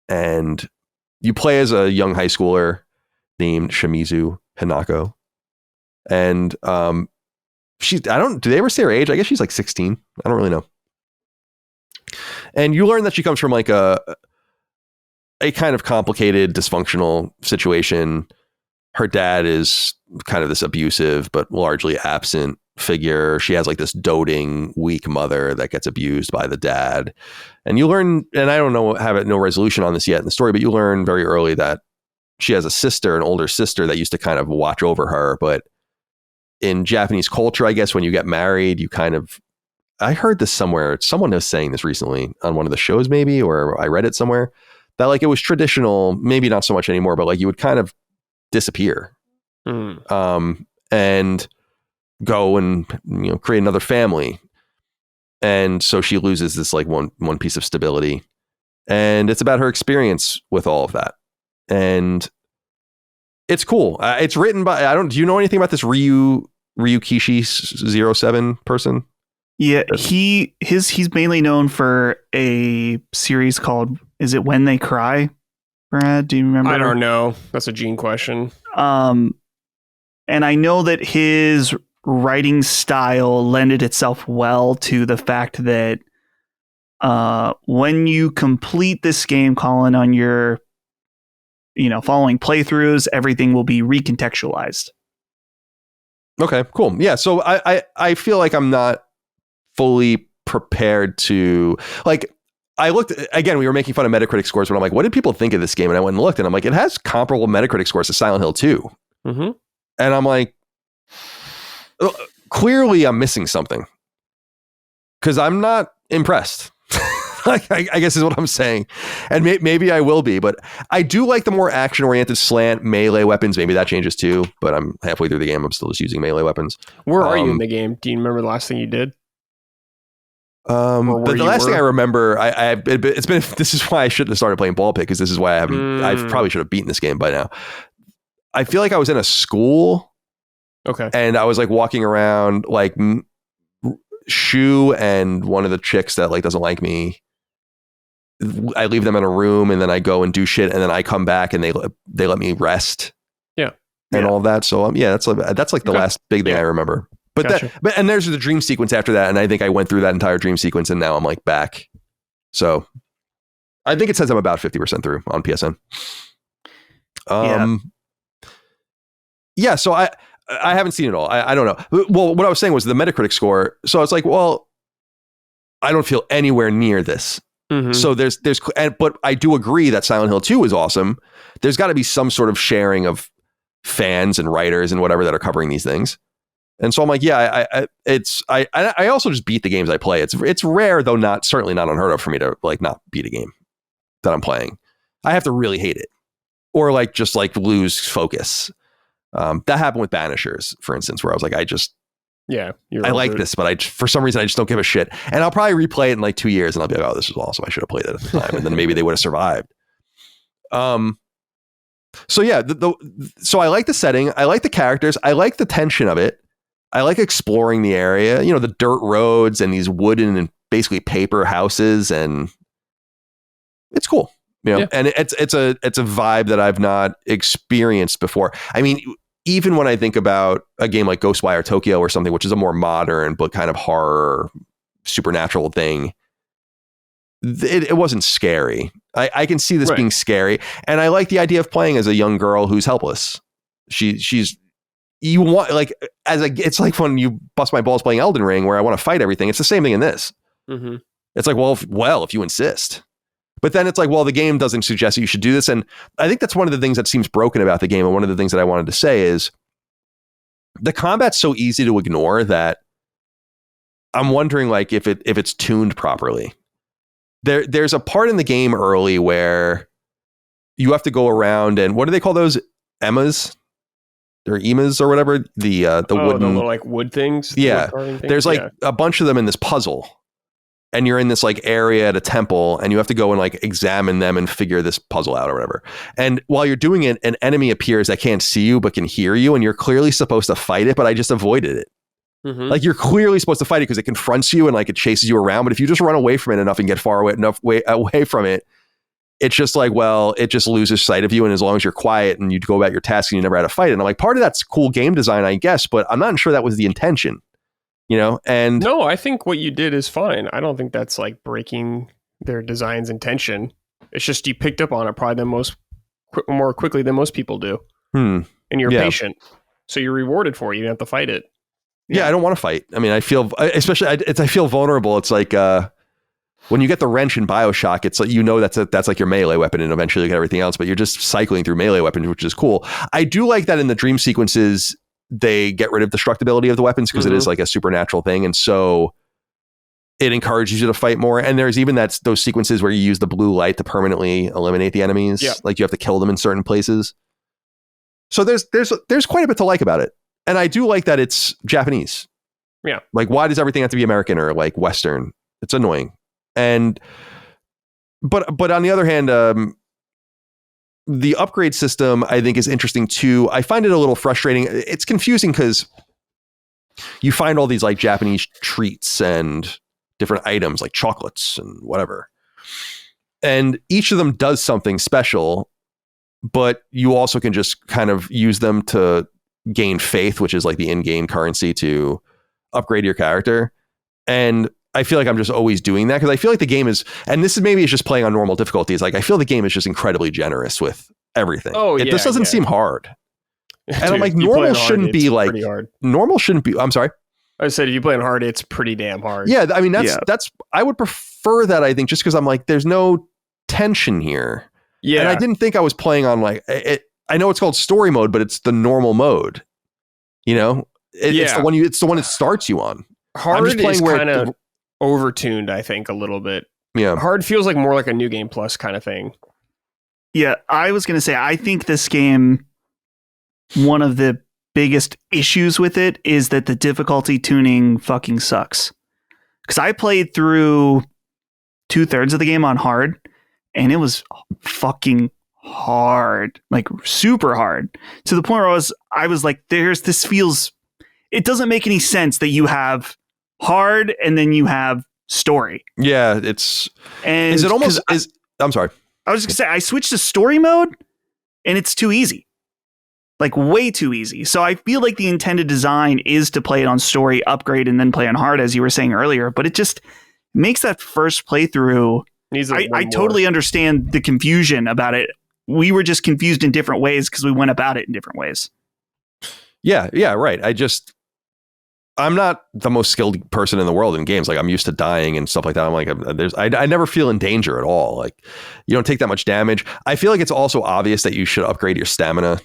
And you play as a young high schooler named Shimizu Hinako. And do they ever say her age? I guess she's like 16. I don't really know. And you learn that she comes from like a kind of complicated, dysfunctional situation. her dad is kind of this abusive but largely absent figure. She has like this doting, weak mother that gets abused by the dad. And you learn, and I don't know, have no resolution on this yet in the story, but you learn very early that she has a sister, an older sister that used to kind of watch over her. But in Japanese culture, I guess when you get married, you kind of, I heard this somewhere, someone was saying this recently on one of the shows maybe, or I read it somewhere, that like it was traditional, maybe not so much anymore, but like you would kind of disappear and go and, you know, create another family. And so she loses this like one piece of stability, and it's about her experience with all of that. And it's cool. It's written by, do you know anything about this Ryukishi 07 person? Yeah, he's mainly known for a series called, is it When They Cry? Brad, do you remember? I don't know. That's a Gene question. And I know that his writing style lended itself well to the fact that when you complete this game, Colin, on your following playthroughs, everything will be recontextualized. Okay, cool. Yeah, so I feel like I'm not fully prepared to, like, I looked, again, we were making fun of Metacritic scores, but I'm like, what did people think of this game? And I went and looked, and I'm like, it has comparable Metacritic scores to Silent Hill 2. Mm-hmm. And I'm like, clearly I'm missing something, because I'm not impressed. Like, I guess is what I'm saying. And maybe I will be, but I do like the more action-oriented slant melee weapons. Maybe that changes too, but I'm halfway through the game. I'm still just using melee weapons. Where are you in the game? Do you remember the last thing you did? But the last thing I remember, it's been, this is why I shouldn't have started playing ball pit, because this is why I probably should have beaten this game by now. I feel like I was in a school. Okay. And I was like walking around, like Shu and one of the chicks that like doesn't like me, I leave them in a room, and then I go and do shit, and then I come back and they let me rest. Yeah. And all that. So that's like the last big thing I remember. But gotcha. And there's the dream sequence after that, and I think I went through that entire dream sequence, and now I'm like back. So I think it says I'm about 50% through on PSN. Yeah. So I haven't seen it all. I don't know. Well, what I was saying was the Metacritic score. So I was like, well, I don't feel anywhere near this. Mm-hmm. So but I do agree that Silent Hill 2 is awesome. There's got to be some sort of sharing of fans and writers and whatever that are covering these things. And so I'm like, yeah, I also just beat the games I play. It's rare, though certainly not unheard of for me to like not beat a game that I'm playing. I have to really hate it, or like just like lose focus. That happened with Banishers, for instance, where I was like, I like this, but for some reason I just don't give a shit. And I'll probably replay it in like 2 years, and I'll be like, oh, this was awesome. I should have played it at the time, and then maybe they would have survived. So yeah, so I like the setting, I like the characters, I like the tension of it. I like exploring the area, the dirt roads and these wooden and basically paper houses, and it's cool. And it's a vibe that I've not experienced before. I mean, even when I think about a game like Ghostwire Tokyo or something, which is a more modern but kind of horror supernatural thing, it wasn't scary. I can see this being scary, and I like the idea of playing as a young girl who's helpless. She's you want, like, it's like when you bust my balls playing Elden Ring, where I want to fight everything. It's the same thing in this. Mm-hmm. It's like, well, if you insist. But then it's like, well, the game doesn't suggest that you should do this. And I think that's one of the things that seems broken about the game. And one of the things that I wanted to say is the combat's so easy to ignore that I'm wondering, like, if it's tuned properly. There's a part in the game early where you have to go around, and what do they call those? Emmas? Or emas or whatever, the wooden, the little, like, wood things. Yeah, there's like a bunch of them in this puzzle, and you're in this like area at a temple, and you have to go and like examine them and figure this puzzle out or whatever. And while you're doing it, an enemy appears that can't see you but can hear you, and you're clearly supposed to fight it, but I just avoided it. Mm-hmm. Like, you're clearly supposed to fight it because it confronts you and like it chases you around. But if you just run away from it enough and get far away from it, it's just like, well, it just loses sight of you. And as long as you're quiet and you go about your task and you never had to fight it. And I'm like, part of that's cool game design, I guess, but I'm not sure that was the intention, and no, I think what you did is fine. I don't think that's like breaking their design's intention. It's just you picked up on it probably more quickly than most people do. In and you're patient. So you're rewarded for it. You don't have to fight it. Yeah, I don't want to fight. I mean, I feel, especially, I feel vulnerable. It's like when you get the wrench in BioShock, it's like, that's like your melee weapon, and eventually you get everything else, but you're just cycling through melee weapons, which is cool. I do like that in the dream sequences, they get rid of destructibility of the weapons because it is like a supernatural thing. And so it encourages you to fight more. And there's even those sequences where you use the blue light to permanently eliminate the enemies. Yeah. Like you have to kill them in certain places. So there's quite a bit to like about it. And I do like that it's Japanese. Yeah. Like, why does everything have to be American or like Western? It's annoying. And, but on the other hand, the upgrade system I think is interesting too. I find it a little frustrating. It's confusing because you find all these like Japanese treats and different items like chocolates and whatever. And each of them does something special, but you also can just kind of use them to gain faith, which is like the in-game currency to upgrade your character. And I feel like I'm just always doing that because I feel like the game is, and this is maybe it's just playing on normal difficulties. Like I feel the game is just incredibly generous with everything. Oh, yeah. This doesn't seem hard. And dude, I'm like, normal shouldn't be like, normal shouldn't be, I'm sorry. I said, if you play on hard, it's pretty damn hard. Yeah. I mean, that's, I would prefer that, I think, just because I'm like, there's no tension here. Yeah. And I didn't think I was playing on like, I know it's called story mode, but it's the normal mode. You know, it's the one it starts you on. Hard is kind of overtuned, I think, a little bit. Yeah. Hard feels like more like a New Game Plus kind of thing. Yeah. I was going to say, I think this game, one of the biggest issues with it is that the difficulty tuning fucking sucks. Because I played through 2/3 of the game on hard, and it was fucking hard, like super hard, to the point where I was like, it doesn't make any sense that you have hard and then you have story. Yeah, I'm sorry. I was just gonna say, I switched to story mode and it's too easy. Like way too easy. So I feel like the intended design is to play it on story, upgrade, and then play on hard, as you were saying earlier, but it just makes that first playthrough. I totally understand the confusion about it. We were just confused in different ways because we went about it in different ways. Yeah, right. I'm not the most skilled person in the world in games. Like I'm used to dying and stuff like that. I'm like, I never feel in danger at all. Like you don't take that much damage. I feel like it's also obvious that you should upgrade your stamina.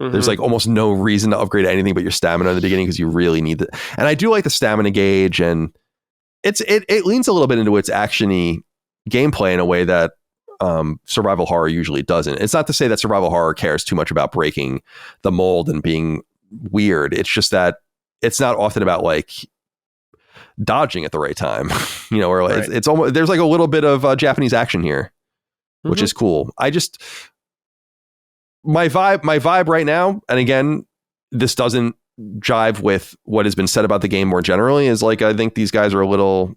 Mm-hmm. There's like almost no reason to upgrade anything but your stamina in the beginning because you really need it. And I do like the stamina gauge, and it leans a little bit into its actiony gameplay in a way that survival horror usually doesn't. It's not to say that survival horror cares too much about breaking the mold and being weird. It's just that it's not often about like dodging at the right time, you know, or right. It's almost, there's like a little bit of Japanese action here, which is cool. My vibe right now, and again, this doesn't jive with what has been said about the game more generally, is like, I think these guys are a little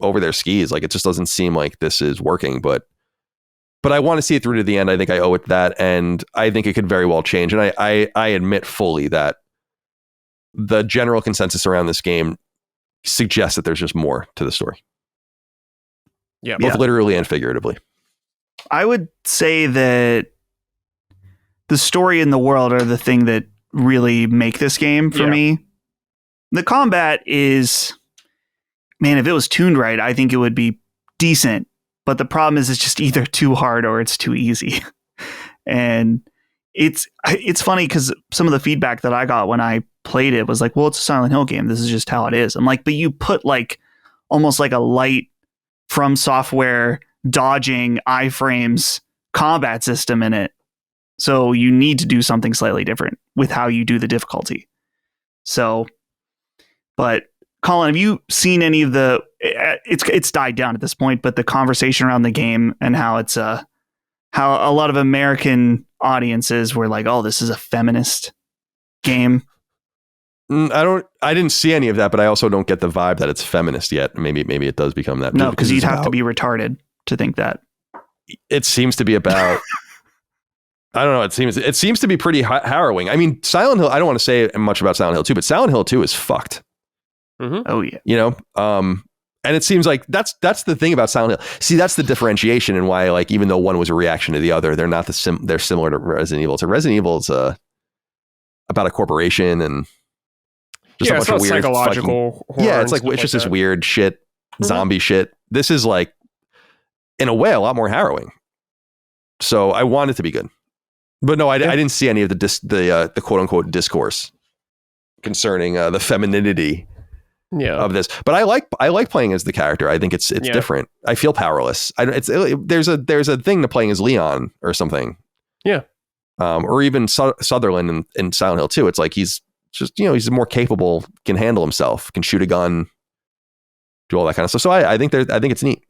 over their skis. Like it just doesn't seem like this is working, but I want to see it through to the end. I think I owe it that. And I think it could very well change. And I admit fully that the general consensus around this game suggests that there's just more to the story. Yeah. Both literally and figuratively. I would say that the story and the world are the thing that really make this game for me. The combat is, man, if it was tuned right, I think it would be decent. But the problem is it's just either too hard or it's too easy. And it's funny because some of the feedback that I got when I played it was like, well, it's a Silent Hill game. This is just how it is. I'm like, but you put like almost like a light From Software dodging iframes combat system in it. So you need to do something slightly different with how you do the difficulty. So, but Colin, have you seen any of the, it's died down at this point, but the conversation around the game and how it's how a lot of American audiences were like, oh, this is a feminist game. I didn't see any of that, but I also don't get the vibe that it's feminist yet. Maybe it does become that. No, because you'd have to be retarded to think that. It seems to be about, I don't know. It seems to be pretty harrowing. I mean, Silent Hill, I don't want to say much about Silent Hill 2, but Silent Hill 2 is fucked. Mm-hmm. Oh yeah. You know, and it seems like that's the thing about Silent Hill. See, that's the differentiation and why, like, even though one was a reaction to the other, they're not they're similar to Resident Evil. So Resident Evil is about a corporation and just a bunch of weird psychological fucking, it's like it's just this weird shit, zombie shit. This is like, in a way, a lot more harrowing. So I want it to be good, but no, I didn't see any of the quote unquote discourse concerning the femininity of this. But I like playing as the character. I think it's different. I feel powerless. There's a thing to playing as Leon or something. Yeah. Or even Sutherland in Silent Hill 2. It's like he's just, he's more capable, can handle himself, can shoot a gun, do all that kind of stuff. So I think it's neat.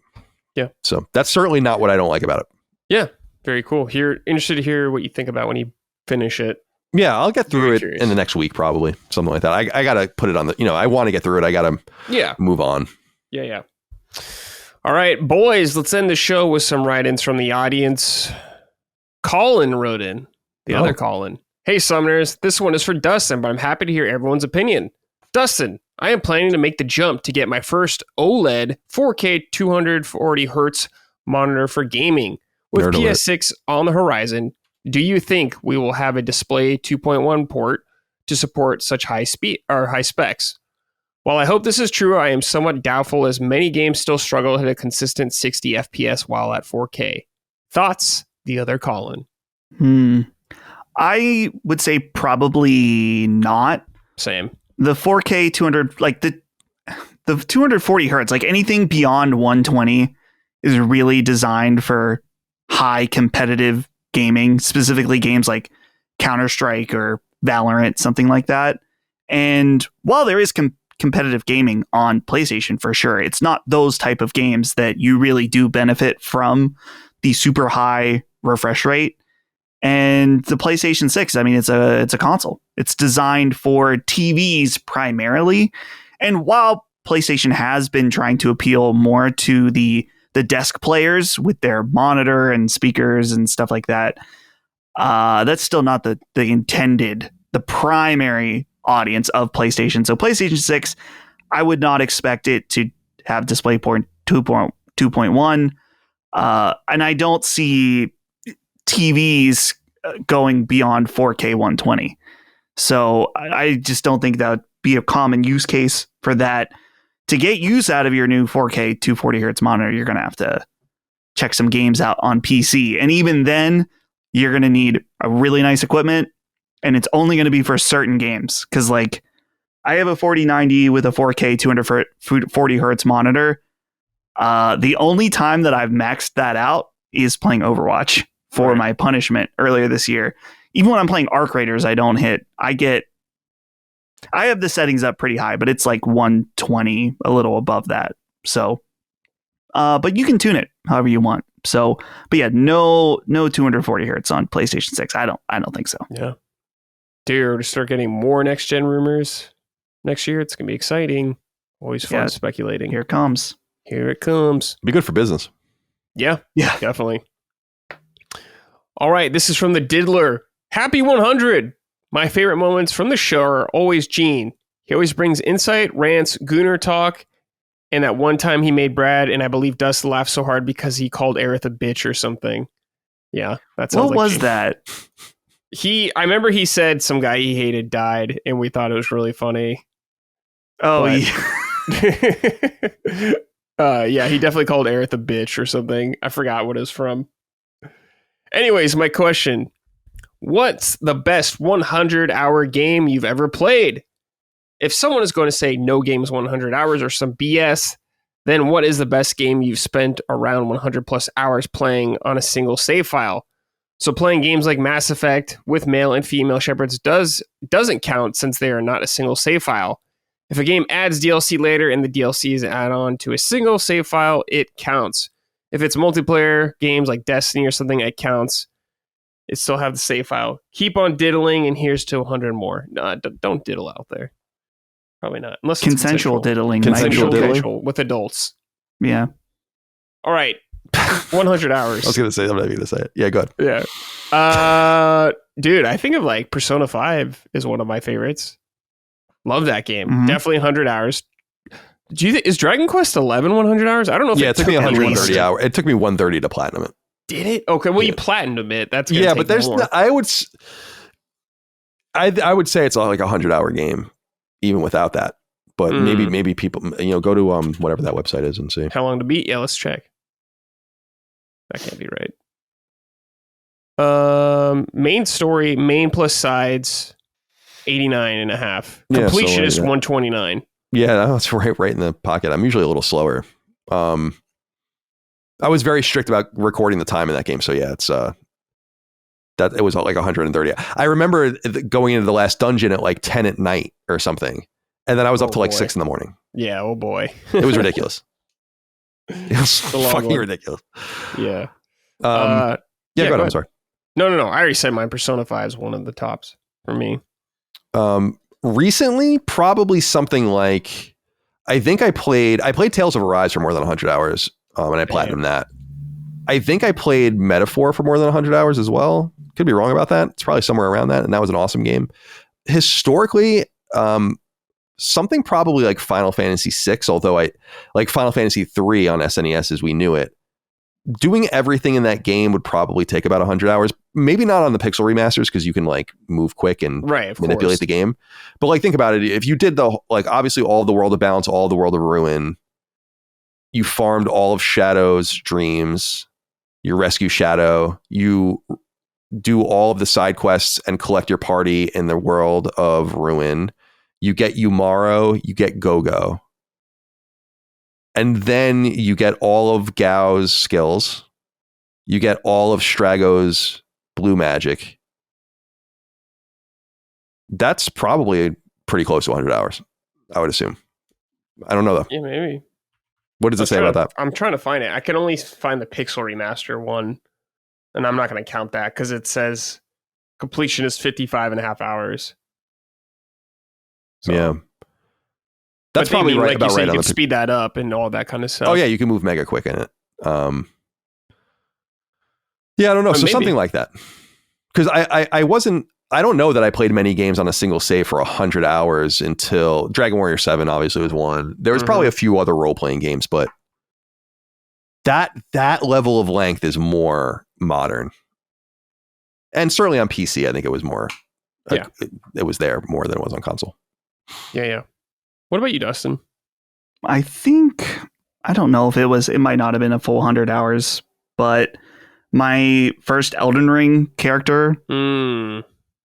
Yeah. So that's certainly not what I don't like about it. Yeah. Very cool. Interested to hear what you think about when you finish it. Yeah, I'll get through it in the next week, probably. Something like that. I got to put it on I want to get through it. I got to move on. Yeah. All right, boys, let's end the show with some write-ins from the audience. Colin wrote in. The other Colin. Hey, Summoners, this one is for Dustin, but I'm happy to hear everyone's opinion. Dustin, I am planning to make the jump to get my first OLED 4K 240 hertz monitor for gaming. With PS6 on the horizon, do you think we will have a Display 2.1 port to support such high speed or high specs? While I hope this is true, I am somewhat doubtful as many games still struggle to hit a consistent 60 FPS while at 4K. Thoughts? The other Colin. I would say probably not. Same. The 4K 200, like the 240 hertz, like anything beyond 120 is really designed for high competitive gaming, specifically games like Counter-Strike or Valorant, something like that. And while there is competitive gaming on PlayStation for sure, it's not those type of games that you really do benefit from the super high refresh rate. And the PlayStation 6, I mean, it's a console. It's designed for TVs primarily. And while PlayStation has been trying to appeal more to the desk players with their monitor and speakers and stuff like that, that's still not the primary audience of PlayStation. So PlayStation 6, I would not expect it to have DisplayPort 2.1. And I don't see TVs going beyond 4K 120. So I just don't think that would be a common use case for that. To get use out of your new 4K 240 hertz monitor, you're going to have to check some games out on PC. And even then, you're going to need a really nice equipment, and it's only going to be for certain games. Because like, I have a 4090 with a 4K 240 hertz monitor. The only time that I've maxed that out is playing Overwatch for my punishment earlier this year. Even when I'm playing Arc Raiders, I don't hit. I have the settings up pretty high, but it's like 120, a little above that. So, but you can tune it however you want. So, but yeah, no 240 hertz on PlayStation 6. I don't think so. Yeah. Dude, to start getting more next gen rumors next year, it's gonna be exciting. Always fun speculating. Here it comes. Be good for business. Yeah, definitely. All right, this is from the Diddler. Happy 100. My favorite moments from the show are always Gene. He always brings insight, rants, gooner talk, and that one time he made Brad and I believe Dust laugh so hard because he called Aerith a bitch or something. Yeah, that sounds what like was Gene. that? I remember he said some guy he hated died, and we thought it was really funny. Oh, yeah, he definitely called Aerith a bitch or something. I forgot what it was from. Anyways, my question. What's the best 100-hour game you've ever played? If someone is going to say no game is 100 hours or some BS, then what is the best game you've spent around 100 plus hours playing on a single save file? So playing games like Mass Effect with male and female shepherds doesn't count since they are not a single save file. If a game adds DLC later and the DLC is added on to a single save file, it counts. If it's multiplayer games like Destiny or something, it counts. It still have the save file. Keep on diddling, and here's to 100 more. No, don't diddle out there. Probably not. Unless it's consensual diddling. Consensual with adults. Yeah. All right. 100 hours. I was going to say, I'm not going to say it. Yeah, go ahead. Yeah. Dude, I think of like Persona 5 is one of my favorites. Love that game. Mm-hmm. Definitely 100 hours. Is Dragon Quest 11 100 hours? I don't know if it took me 130 hours. It took me 130 to platinum it. Did it? Okay, well, you platinumed it. That's but there's more. I would say it's like a 100-hour game, even without that. But maybe people, go to whatever that website is and see. How long to beat? Yeah, let's check. That can't be right. Main story, main plus sides, 89.5. Completion is 129. Yeah, that's right in the pocket. I'm usually a little slower. I was very strict about recording the time in that game, so yeah, it's that it was like 130. I remember going into the last dungeon at like 10 at night or something, and then I was up to like 6 in the morning. Yeah, oh boy, it was ridiculous. It was fucking ridiculous. Yeah. Go ahead. I'm sorry. No. I already said my Persona 5 is one of the tops for me. Recently, probably something like, I think I played Tales of Arise for more than 100 hours, and I platinumed that. I think I played Metaphor for more than 100 hours as well. Could be wrong about that. It's probably somewhere around that, and that was an awesome game. Historically, something probably like Final Fantasy VI, although I like Final Fantasy III on SNES as we knew it. Doing everything in that game would probably take about 100 hours. Maybe not on the pixel remasters because you can like move quick and manipulate the game. But like think about it. If you did obviously all of the World of Balance, all of the World of Ruin, you farmed all of Shadow's dreams, you rescue Shadow, you do all of the side quests and collect your party in the World of Ruin. You get Umaro, you get Gogo. And then you get all of Gao's skills. You get all of Strago's blue magic. That's probably pretty close to 100 hours, I would assume. I don't know, though. Yeah, maybe. What does it say about that? I'm trying to find it. I can only find the Pixel Remaster one, and I'm not going to count that because it says completion is 55.5 hours. So, yeah. That's probably right. Like you said, you can speed that up and all that kind of stuff. Oh yeah, you can move mega quick in it. Yeah, I don't know. So something like that. Because I don't know that I played many games on a single save for 100 hours until Dragon Warrior 7 obviously was one. There was probably a few other role-playing games, but that level of length is more modern. And certainly on PC, I think it was more. Yeah. It was there more than it was on console. Yeah. What about you, Dustin? I don't know if it might not have been a full 100 hours, but my first Elden Ring character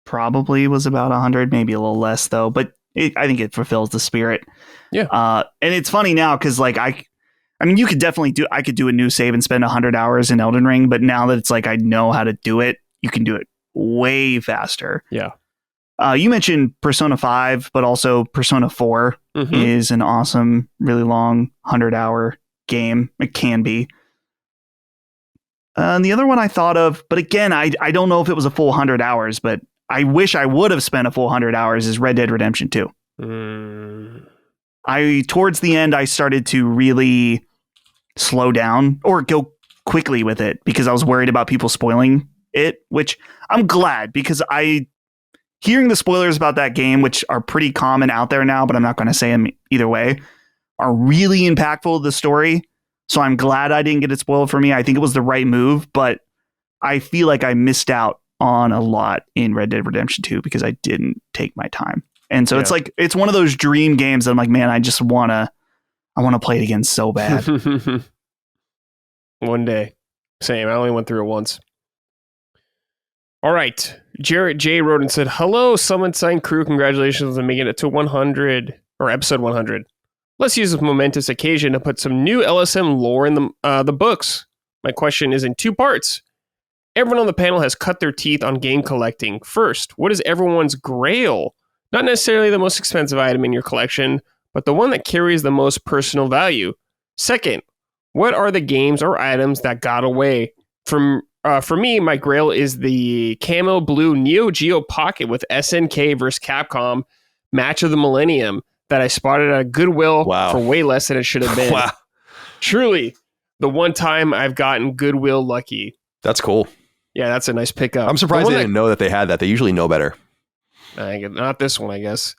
probably was about 100, maybe a little less though, but I think it fulfills the spirit. Yeah. And it's funny now because like I mean, I could do a new save and spend 100 hours in Elden Ring, but now that it's like I know how to do it, you can do it way faster. Yeah. You mentioned Persona 5, but also Persona 4 is an awesome, really long 100-hour game. It can be. The other one I thought of, but again, I don't know if it was a full 100 hours, but I wish I would have spent a full 100 hours is Red Dead Redemption 2. Towards the end, I started to really slow down or go quickly with it because I was worried about people spoiling it, which I'm glad because hearing the spoilers about that game, which are pretty common out there now, but I'm not going to say them either way, are really impactful to the story. So I'm glad I didn't get it spoiled for me. I think it was the right move, but I feel like I missed out on a lot in Red Dead Redemption 2 because I didn't take my time. And so it's like, it's one of those dream games that I'm like, man, I want to play it again so bad. One day. Same. I only went through it once. All right. Jarrett J. wrote and said, hello, Summon Sign crew. Congratulations on making it to 100 or episode 100. Let's use this momentous occasion to put some new LSM lore in the books. My question is in two parts. Everyone on the panel has cut their teeth on game collecting. First, what is everyone's grail? Not necessarily the most expensive item in your collection, but the one that carries the most personal value. Second, what are the games or items that got away? For me, my grail is the camo blue Neo Geo Pocket with SNK versus Capcom Match of the Millennium that I spotted at Goodwill for way less than it should have been. Wow. Truly, the one time I've gotten Goodwill lucky. That's cool. Yeah, that's a nice pickup. I'm surprised they didn't know that they had that. They usually know better. Not this one, I guess.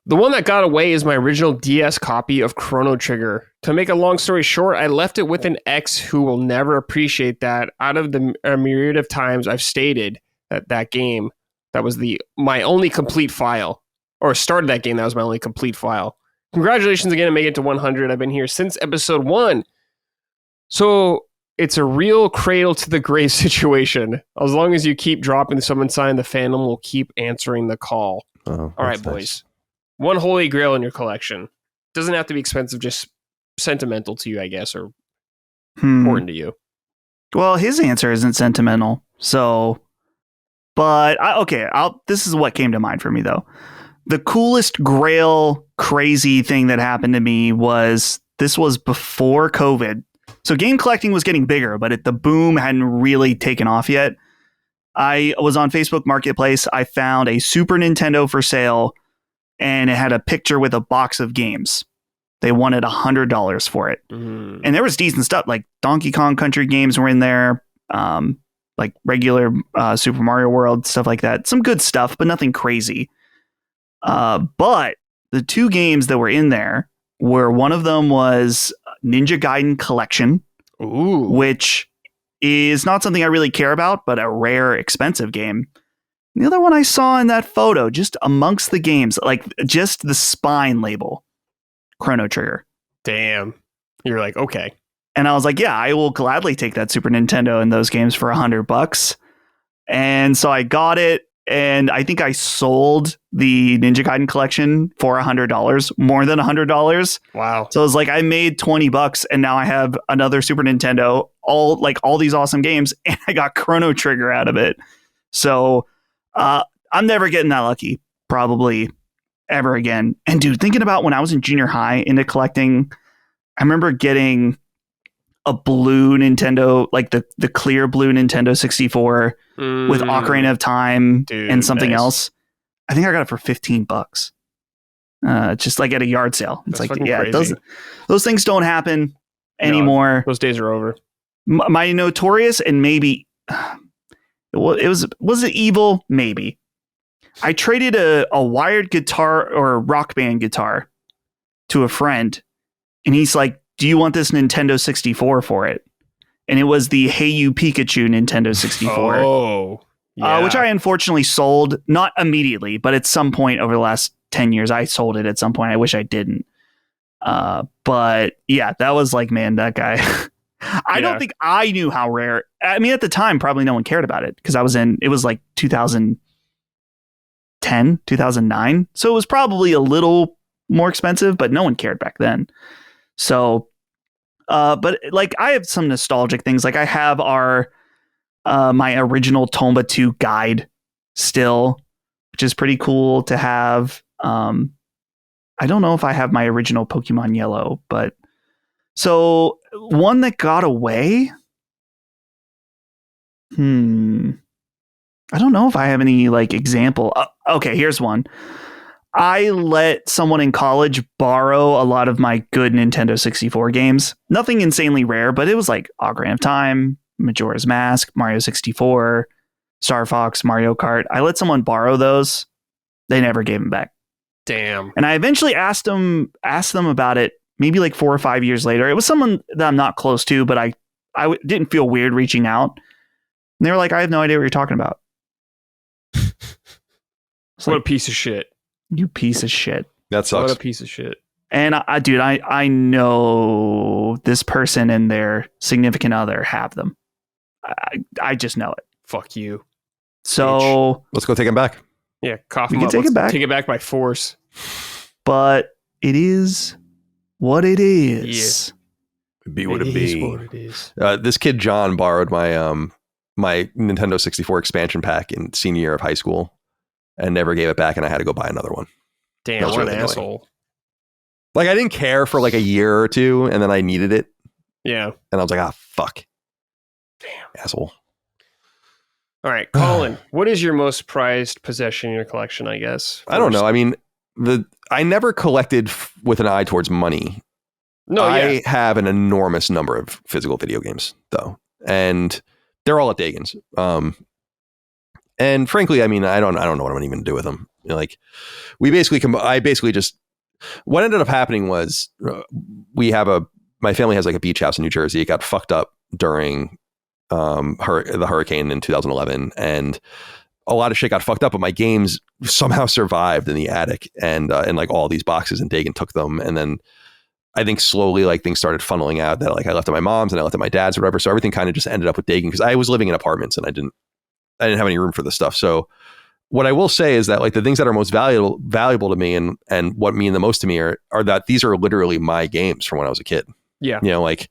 The one that got away is my original DS copy of Chrono Trigger. To make a long story short, I left it with an ex who will never appreciate that out of the myriad of times I've stated that game That was my only complete file. Or started that game, that was my only complete file. Congratulations again on making it to 100. I've been here since episode 1. So it's a real cradle to the grave situation. As long as you keep dropping the summon sign, the fandom will keep answering the call. Oh, all right, boys. One holy grail in your collection. Doesn't have to be expensive, just sentimental to you, I guess, or important to you. Well, his answer isn't sentimental. So, but this is what came to mind for me, though. The coolest grail crazy thing that happened to me was before COVID. So game collecting was getting bigger, but the boom hadn't really taken off yet. I was on Facebook Marketplace. I found a Super Nintendo for sale, and it had a picture with a box of games. They wanted $100 for it. And there was decent stuff, like Donkey Kong Country games were in there, like regular Super Mario World, stuff like that. Some good stuff, but nothing crazy. But the two games that were in there were, one of them was Ninja Gaiden Collection, which is not something I really care about, but a rare, expensive game. And the other one I saw in that photo, just amongst the games, like just the spine label, Chrono Trigger. Damn. You're like, okay. And I was like, yeah, I will gladly take that Super Nintendo and those games for $100. And so I got it. And I think I sold the Ninja Gaiden collection for $100, more than $100. Wow. So it was like I made $20 and now I have another Super Nintendo, all these awesome games, and I got Chrono Trigger out of it. So I'm never getting that lucky, probably ever again. And dude, thinking about when I was in junior high into collecting, I remember getting a blue Nintendo, like the clear blue Nintendo 64 with Ocarina of Time and something else. I think I got it for $15. Just like at a yard sale. It's That's like, yeah, crazy. those things don't happen anymore. Those days are over. My notorious and maybe was it evil? Maybe. I traded a wired guitar or rock band guitar to a friend, and he's like, do you want this Nintendo 64 for it? And it was the Hey You Pikachu Nintendo 64. Oh, yeah. Which I unfortunately sold, not immediately, but at some point over the last 10 years, I sold it at some point. I wish I didn't. But yeah, that was like, man, that guy. I don't think I knew how rare. I mean, at the time, probably no one cared about it because it was like 2010, 2009. So it was probably a little more expensive, but no one cared back then. So, but like I have some nostalgic things. Like I have my original Tomba 2 guide still, which is pretty cool to have. I don't know if I have my original Pokemon Yellow, but so one that got away. I don't know if I have any like example. Okay, here's one. I let someone in college borrow a lot of my good Nintendo 64 games. Nothing insanely rare, but it was like Ocarina of Time, Majora's Mask, Mario 64, Star Fox, Mario Kart. I let someone borrow those. They never gave them back. Damn. And I eventually asked them about it maybe like 4 or 5 years later. It was someone that I'm not close to, but I didn't feel weird reaching out. And they were like, I have no idea what you're talking about. What a piece of shit. You piece of shit. That sucks. What a piece of shit. And I know this person and their significant other have them. I just know it. Fuck you. So let's go take them back. Yeah, cough we them can up. take it back. Take it back by force. But it is what it is. It'd be what it be. What it is. This kid John borrowed my my Nintendo 64 expansion pack in senior year of high school and never gave it back, and I had to go buy another one. Damn, what really an annoying. asshole. Like I didn't care for like a year or two, and then I needed it, Yeah. and I was like, fuck. Damn. Asshole. All right, Colin, what is your most prized possession in your collection, I guess? I don't know. I mean, I never collected with an eye towards money. No, I have an enormous number of physical video games, though, and they're all at Dagan's. And frankly, I mean, I don't know what I'm even going to do with them. You know, like, what ended up happening was my family has like a beach house in New Jersey. It got fucked up during the hurricane in 2011, and a lot of shit got fucked up, but my games somehow survived in the attic and like all these boxes, and Dagan took them. And then I think slowly like things started funneling out that like I left at my mom's and I left at my dad's or whatever. So everything kind of just ended up with Dagan because I was living in apartments and I didn't have any room for this stuff. So what I will say is that like the things that are most valuable to me and what mean the most to me are that these are literally my games from when I was a kid. Yeah. You know, like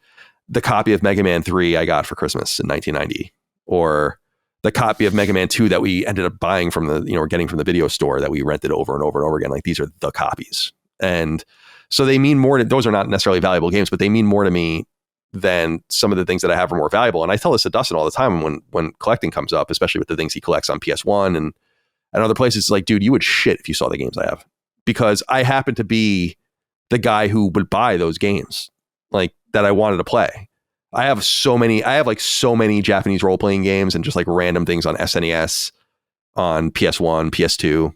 the copy of Mega Man 3 I got for Christmas in 1990, or the copy of Mega Man 2 that we ended up buying from or getting from the video store that we rented over and over and over again. Like these are the copies. And so they mean more to, those are not necessarily valuable games, but they mean more to me than some of the things that I have are more valuable. And I tell this to Dustin all the time when collecting comes up, especially with the things he collects on PS1 and other places. It's like, dude, you would shit if you saw the games I have, because I happen to be the guy who would buy those games like that I wanted to play. I have so many Japanese role-playing games and just like random things on SNES, on PS1, PS2.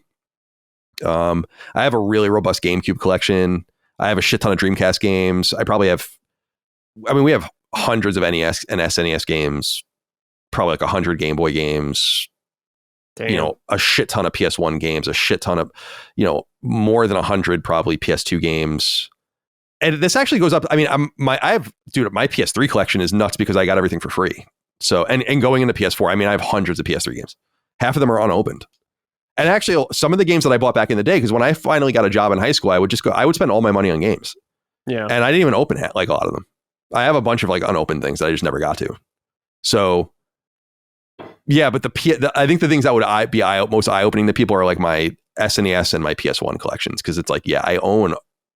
I have a really robust GameCube collection. I have a shit ton of Dreamcast games. We have hundreds of NES and SNES games, probably like 100 Game Boy games. Damn. A shit ton of PS1 games, a shit ton of, more than 100 probably PS2 games. And this actually goes up. I mean, my PS3 collection is nuts because I got everything for free. So, and going into PS4, I mean, I have hundreds of PS3 games. Half of them are unopened. And actually, some of the games that I bought back in the day, because when I finally got a job in high school, I would spend all my money on games. Yeah. And I didn't even open like a lot of them. I have a bunch of like unopened things that I just never got to. So, yeah, but I think the things that would be most eye-opening to people are like my SNES and my PS1 collections, because it's like, yeah, I own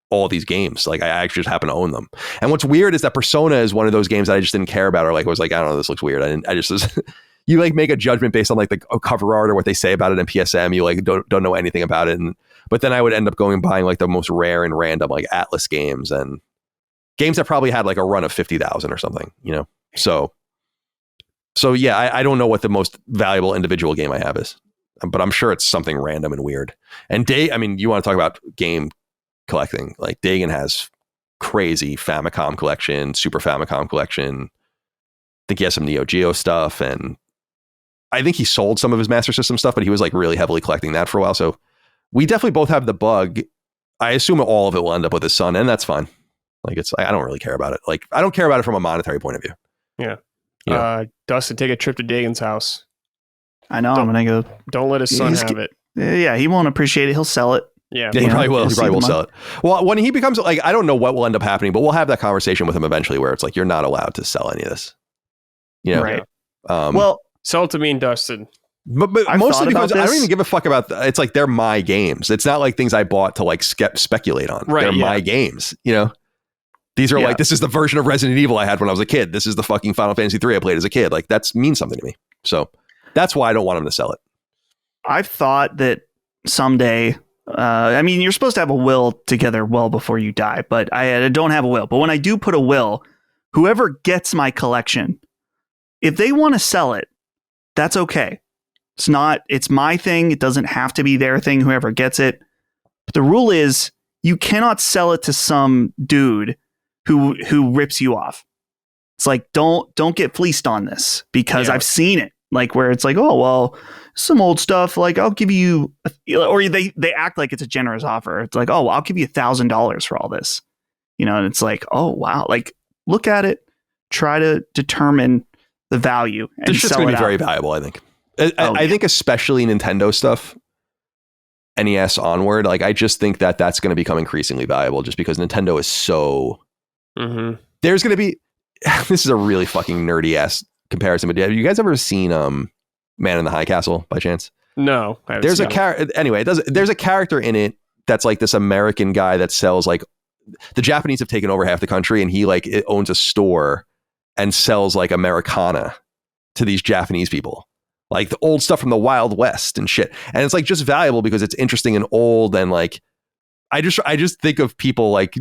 all these games. Like I actually just happen to own them. And what's weird is that Persona is one of those games that I just didn't care about, or like I was like, I don't know, this looks weird. You like make a judgment based on like the cover art or what they say about it in PSM. You like don't know anything about it. But then I would end up going and buying like the most rare and random like Atlas games and games that probably had like a run of 50,000 or something, So yeah, I don't know what the most valuable individual game I have is, but I'm sure it's something random and weird. And you want to talk about game collecting? Like Dagan has crazy Famicom collection, Super Famicom collection. I think he has some Neo Geo stuff, and I think he sold some of his Master System stuff, but he was like really heavily collecting that for a while. So we definitely both have the bug. I assume all of it will end up with his son, and that's fine. Like I don't really care about it. Like I don't care about it from a monetary point of view. Yeah. Dustin, take a trip to Dagan's house. I know. I'm gonna go. Don't let his son have it. Yeah, he won't appreciate it. He'll sell it. Yeah, he probably will. He probably will sell it. Well, when he becomes like, I don't know what will end up happening, but we'll have that conversation with him eventually, where it's like, you're not allowed to sell any of this. Right. Well, sell it to me and Dustin. But mostly because I don't even give a fuck about. It's like they're my games. It's not like things I bought to like speculate on. Right, they're my games. These are like, this is the version of Resident Evil I had when I was a kid. This is the fucking Final Fantasy 3 I played as a kid. Like that means something to me. So that's why I don't want him to sell it. I've thought that someday, you're supposed to have a will together well before you die, but I don't have a will. But when I do put a will, whoever gets my collection, if they want to sell it, that's okay. It's my thing. It doesn't have to be their thing, whoever gets it. But the rule is you cannot sell it to some dude who rips you off. It's like, don't get fleeced on this, because I've seen it, like where it's like, oh, well, some old stuff, like I'll give you, or they act like it's a generous offer. It's like, oh, well, I'll give you $1,000 for all this, and it's like, oh, wow. Like look at it, try to determine the value. And this shit's going to be very valuable, I think. I think especially Nintendo stuff, NES onward, like I just think that that's going to become increasingly valuable, just because Nintendo is so... Mm-hmm. There's going to be... This is a really fucking nerdy ass comparison, but have you guys ever seen Man in the High Castle by chance? No. There's a character... Anyway, there's a character in it that's like this American guy that sells like... The Japanese have taken over half the country, and he like owns a store and sells like Americana to these Japanese people. Like the old stuff from the Wild West and shit. And it's like just valuable because it's interesting and old. And like, I just think of people like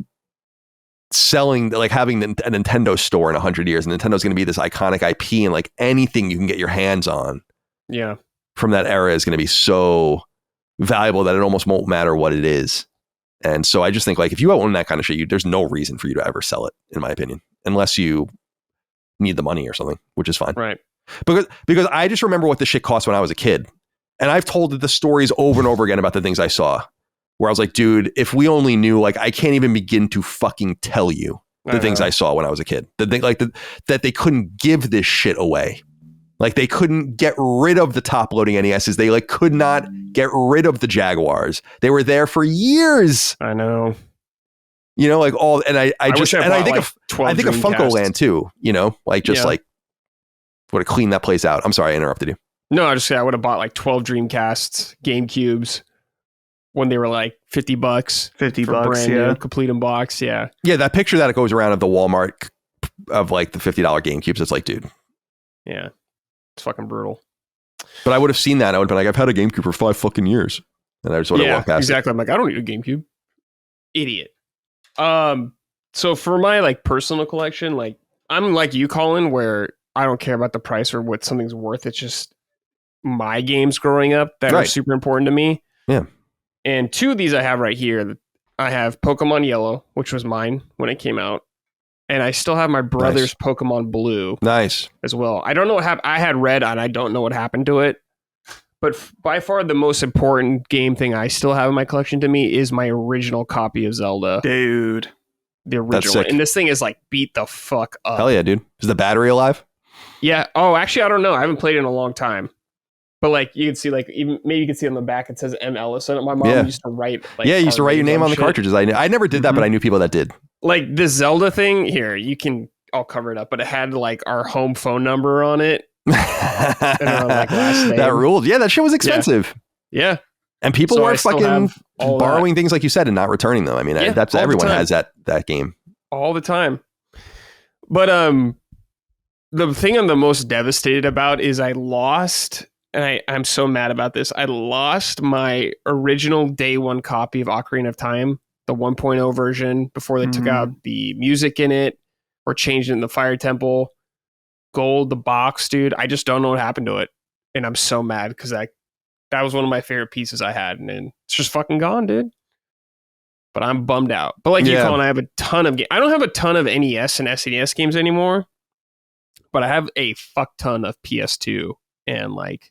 selling, like having a Nintendo store in 100 years. And Nintendo's going to be this iconic IP, and like anything you can get your hands on from that era is going to be so valuable that it almost won't matter what it is. And so I just think like, if you own that kind of shit, there's no reason for you to ever sell it, in my opinion, unless you need the money or something, which is fine. Right. Because I just remember what the shit cost when I was a kid. And I've told the stories over and over again about the things I saw where I was like, dude, if we only knew, like, I can't even begin to fucking tell you the things I saw when I was a kid. That they couldn't give this shit away. Like, they couldn't get rid of the top loading NESs. They like could not get rid of the Jaguars. They were there for years. I know. You know, like all, and I think of Funko Land too, you know, like just like would have cleaned that place out. I'm sorry, I interrupted you. No, I would have bought like 12 Dreamcasts, GameCubes when they were like $50. $50, brand new, complete in box. Yeah. Yeah. That picture that goes around of the Walmart of like the $50 GameCubes. It's like, dude. Yeah. It's fucking brutal. But I would have seen that. I would have been like, I've had a GameCube for 5 fucking years. And I just would have walked past exactly. it. I'm like, I don't need a GameCube. Idiot. So for my like personal collection, like I'm like you, Colin, where I don't care about the price or what something's worth. It's just my games growing up that are super important to me. Yeah. And 2 of these I have right here. I have Pokemon Yellow, which was mine when it came out. And I still have my brother's Pokemon Blue. Nice. As well. I don't know what happened. I had Red and I don't know what happened to it. But by far the most important game thing I still have in my collection to me is my original copy of Zelda. Dude. The original one. And this thing is like beat the fuck up. Hell yeah, dude. Is the battery alive? Yeah. Oh, actually, I don't know. I haven't played it in a long time. But like you can see, like even maybe you can see on the back it says M. Ellis on it. My mom used to write. Like, you used to write your name on the cartridges. I never did that, but I knew people that did. Like this Zelda thing here, I'll cover it up, but it had like our home phone number on it. And our, like, last name. That ruled. Yeah, that shit was expensive. Yeah. And people were fucking borrowing things like you said and not returning them. I mean, that's everyone has that game. All the time. But the thing I'm the most devastated about is I lost, and I'm so mad about this, I lost my original day one copy of Ocarina of Time, the 1.0 version, before they took out the music in it or changed it in the Fire Temple. Gold, the box, dude. I just don't know what happened to it. And I'm so mad because that was one of my favorite pieces I had. And it's just fucking gone, dude. But I'm bummed out. But like you, Colin, I have a ton of games. I don't have a ton of NES and SNES games anymore. But I have a fuck ton of PS2 and like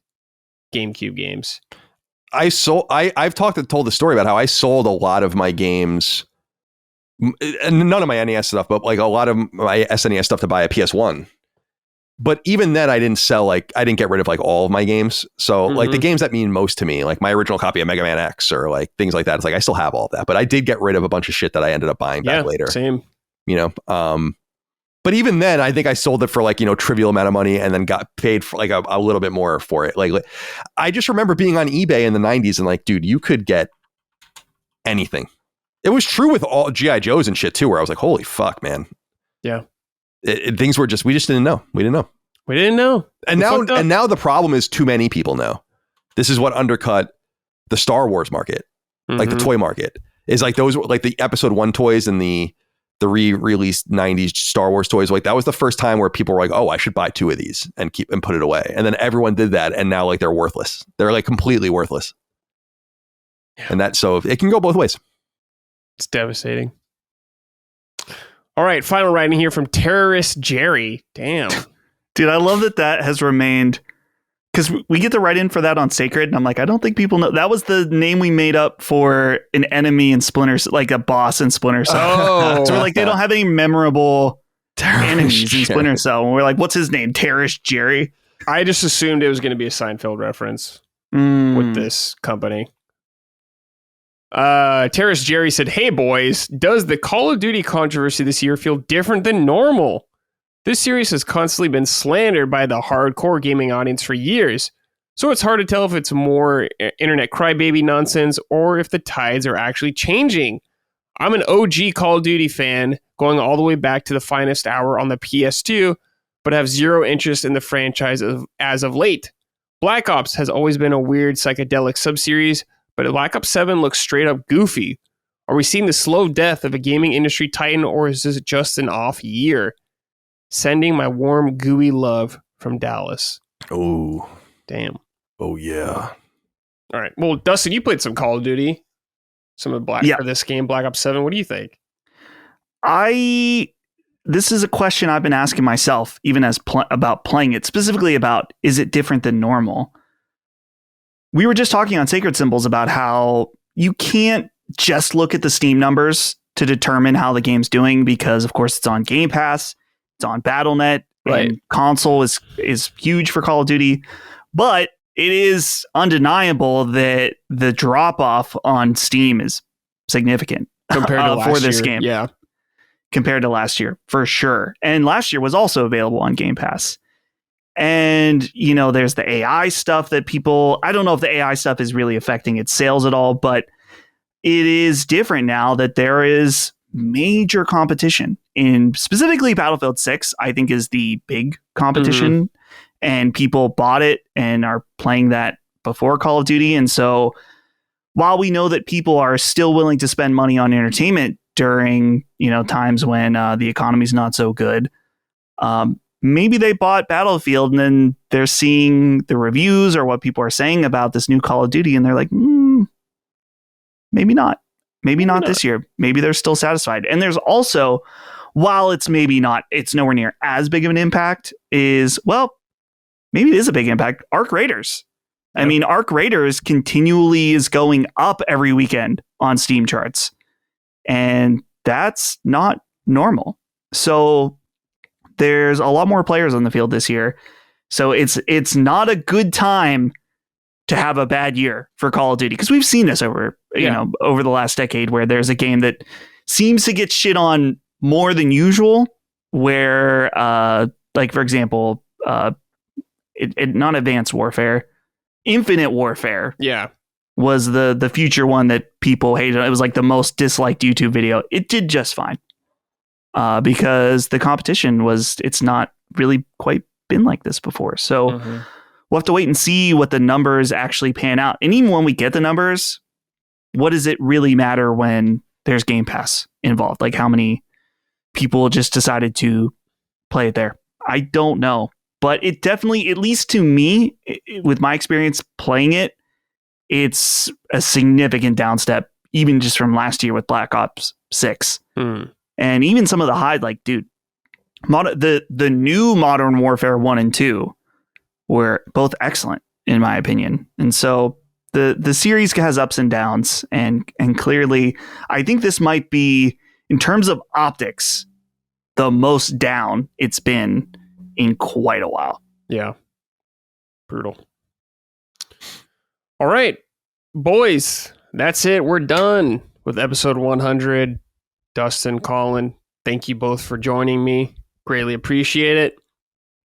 GameCube games. I've told the story about how I sold a lot of my games, and none of my NES stuff, but like a lot of my SNES stuff to buy a PS1. But even then, I didn't get rid of like all of my games. So like the games that mean most to me, like my original copy of Mega Man X or like things like that, it's like I still have all of that. But I did get rid of a bunch of shit that I ended up buying back later. Same. You know, but even then, I think I sold it for like, you know, trivial amount of money and then got paid for like a little bit more for it. Like I just remember being on eBay in the 90s and like, dude, you could get anything. It was true with all G.I. Joes and shit too, where I was like, holy fuck, man. Yeah. Things were we just didn't know. We didn't know. And now the problem is too many people know. This is what undercut the Star Wars market, like the toy market, is like those like the episode 1 toys and the re-released 90s Star Wars toys. Like that was the first time where people were like, oh, I should buy 2 of these and put it away. And then everyone did that. And now like they're worthless. They're like completely worthless. Yeah. And so it can go both ways. It's devastating. All right, final writing here from Terrorist Jerry. Damn. Dude, I love that has remained, because we get the write-in for that on Sacred, and I'm like, I don't think people know. That was the name we made up for an enemy in Splinter, like a boss in Splinter Cell. Oh. So we're like, they don't have any memorable enemies in Splinter Cell. And we're like, what's his name? Terrorist Jerry? I just assumed it was going to be a Seinfeld reference with this company. Terrorist Jerry said, hey boys, does the Call of Duty controversy this year feel different than normal? This series has constantly been slandered by the hardcore gaming audience for years, so it's hard to tell if it's more internet crybaby nonsense or if the tides are actually changing. I'm an OG Call of Duty fan, going all the way back to the finest hour on the PS2, but have zero interest in the franchise as of late. Black Ops has always been a weird psychedelic subseries, but Black Ops 7 looks straight up goofy. Are we seeing the slow death of a gaming industry titan, or is this just an off year? Sending my warm, gooey love from Dallas. Oh. Damn. Oh, yeah. All right. Well, Dustin, you played some Call of Duty. Some of this game, Black Ops 7. What do you think? This is a question I've been asking myself, even as about playing it, specifically about, is it different than normal? we were just talking on Sacred Symbols about how you can't just look at the Steam numbers to determine how the game's doing, because of course it's on Game Pass, it's on Battle.net, right. And console is huge for Call of Duty. But it is undeniable that the drop off on Steam is significant compared to last for this year. game. Yeah. Compared to last year, for sure. And last year was also available on Game Pass. And, there's the AI stuff that I don't know if the AI stuff is really affecting its sales at all, but it is different now that there is major competition in specifically Battlefield 6, I think is the big competition, and people bought it and are playing that before Call of Duty. And so while we know that people are still willing to spend money on entertainment during, times when the economy's not so good, maybe they bought Battlefield and then they're seeing the reviews or what people are saying about this new Call of Duty, and they're like, maybe not. Maybe not this year. Maybe they're still satisfied. And there's also, while it's nowhere near as big of an impact, maybe it is a big impact. Arc Raiders. Yep. I mean, Arc Raiders continually is going up every weekend on Steam charts. And that's not normal. So there's a lot more players on the field this year. So it's not a good time to have a bad year for Call of Duty, because we've seen this over the last decade, where there's a game that seems to get shit on more than usual, where like, for example, not Advanced Warfare, Infinite Warfare was the future one that people hated. It was like the most disliked YouTube video. It did just fine because the competition it's not really quite been like this before. So we'll have to wait and see what the numbers actually pan out. And even when we get the numbers, what does it really matter when there's Game Pass involved? Like, how many people just decided to play it there? I don't know. But it definitely, at least to me, with my experience playing it, it's a significant downstep, even just from last year with Black Ops 6. And even some of the the new Modern Warfare 1 and 2 were both excellent, in my opinion. And so the series has ups and downs, and clearly, I think this might be, in terms of optics, the most down it's been in quite a while. Yeah. Brutal. All right, boys, that's it. We're done with episode 100. Dustin, Colin, thank you both for joining me. Greatly appreciate it.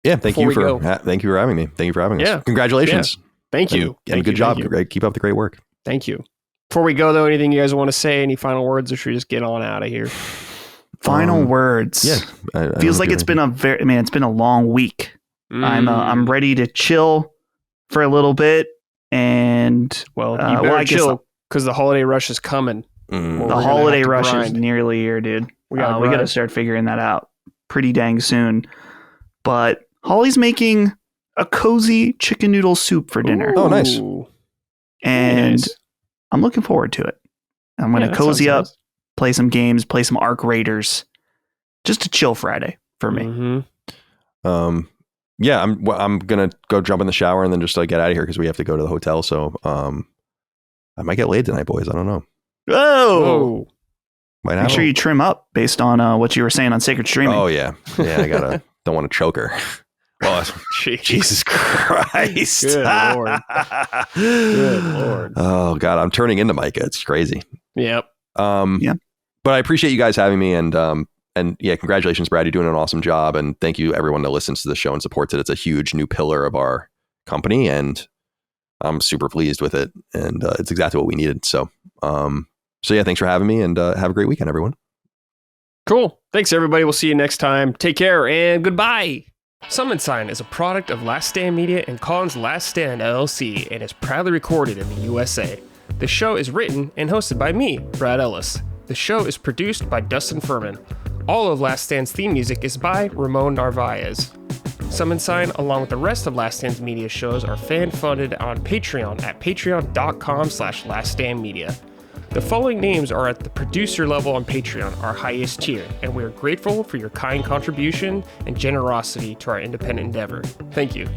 Yeah, thank you for having me. Thank you for having us. Congratulations. Yeah. Thank you. And good job. Keep up the great work. Thank you. Before we go, though, anything you guys want to say? Any final words, or should we just get on out of here? Final words. Yeah. Feels like it's been it's been a long week. I'm ready to chill for a little bit, and you better chill, because the holiday rush is coming. The holiday rush is nearly here, dude. We got to start figuring that out pretty dang soon. But Holly's making a cozy chicken noodle soup for dinner. Oh, nice. And I'm looking forward to it. I'm going to cozy up, play some games, play some Arc Raiders. Just a chill Friday for me. I'm going to go jump in the shower and then just get out of here, because we have to go to the hotel. So I might get laid tonight, boys. I don't know. Whoa. Make sure you trim up based on what you were saying on Sacred Streaming. Oh, yeah. Yeah, I don't want to choke her. Well, Jesus Christ. Good Lord. Good Lord. Oh, God. I'm turning into Micah. It's crazy. Yep. But I appreciate you guys having me. And congratulations, Brad. You're doing an awesome job. And thank you, everyone that listens to the show and supports it. It's a huge new pillar of our company, and I'm super pleased with it. And it's exactly what we needed. So thanks for having me, and have a great weekend, everyone. Cool. Thanks, everybody. We'll see you next time. Take care and goodbye. Summon Sign is a product of Last Stand Media and Colin's Last Stand LLC, and is proudly recorded in the USA. The show is written and hosted by me, Brad Ellis. The show is produced by Dustin Furman. All of Last Stand's theme music is by Ramon Narvaez. Summon Sign, along with the rest of Last Stand's media shows, are fan-funded on Patreon at patreon.com/laststandmedia. The following names are at the producer level on Patreon, our highest tier, and we are grateful for your kind contribution and generosity to our independent endeavor. Thank you.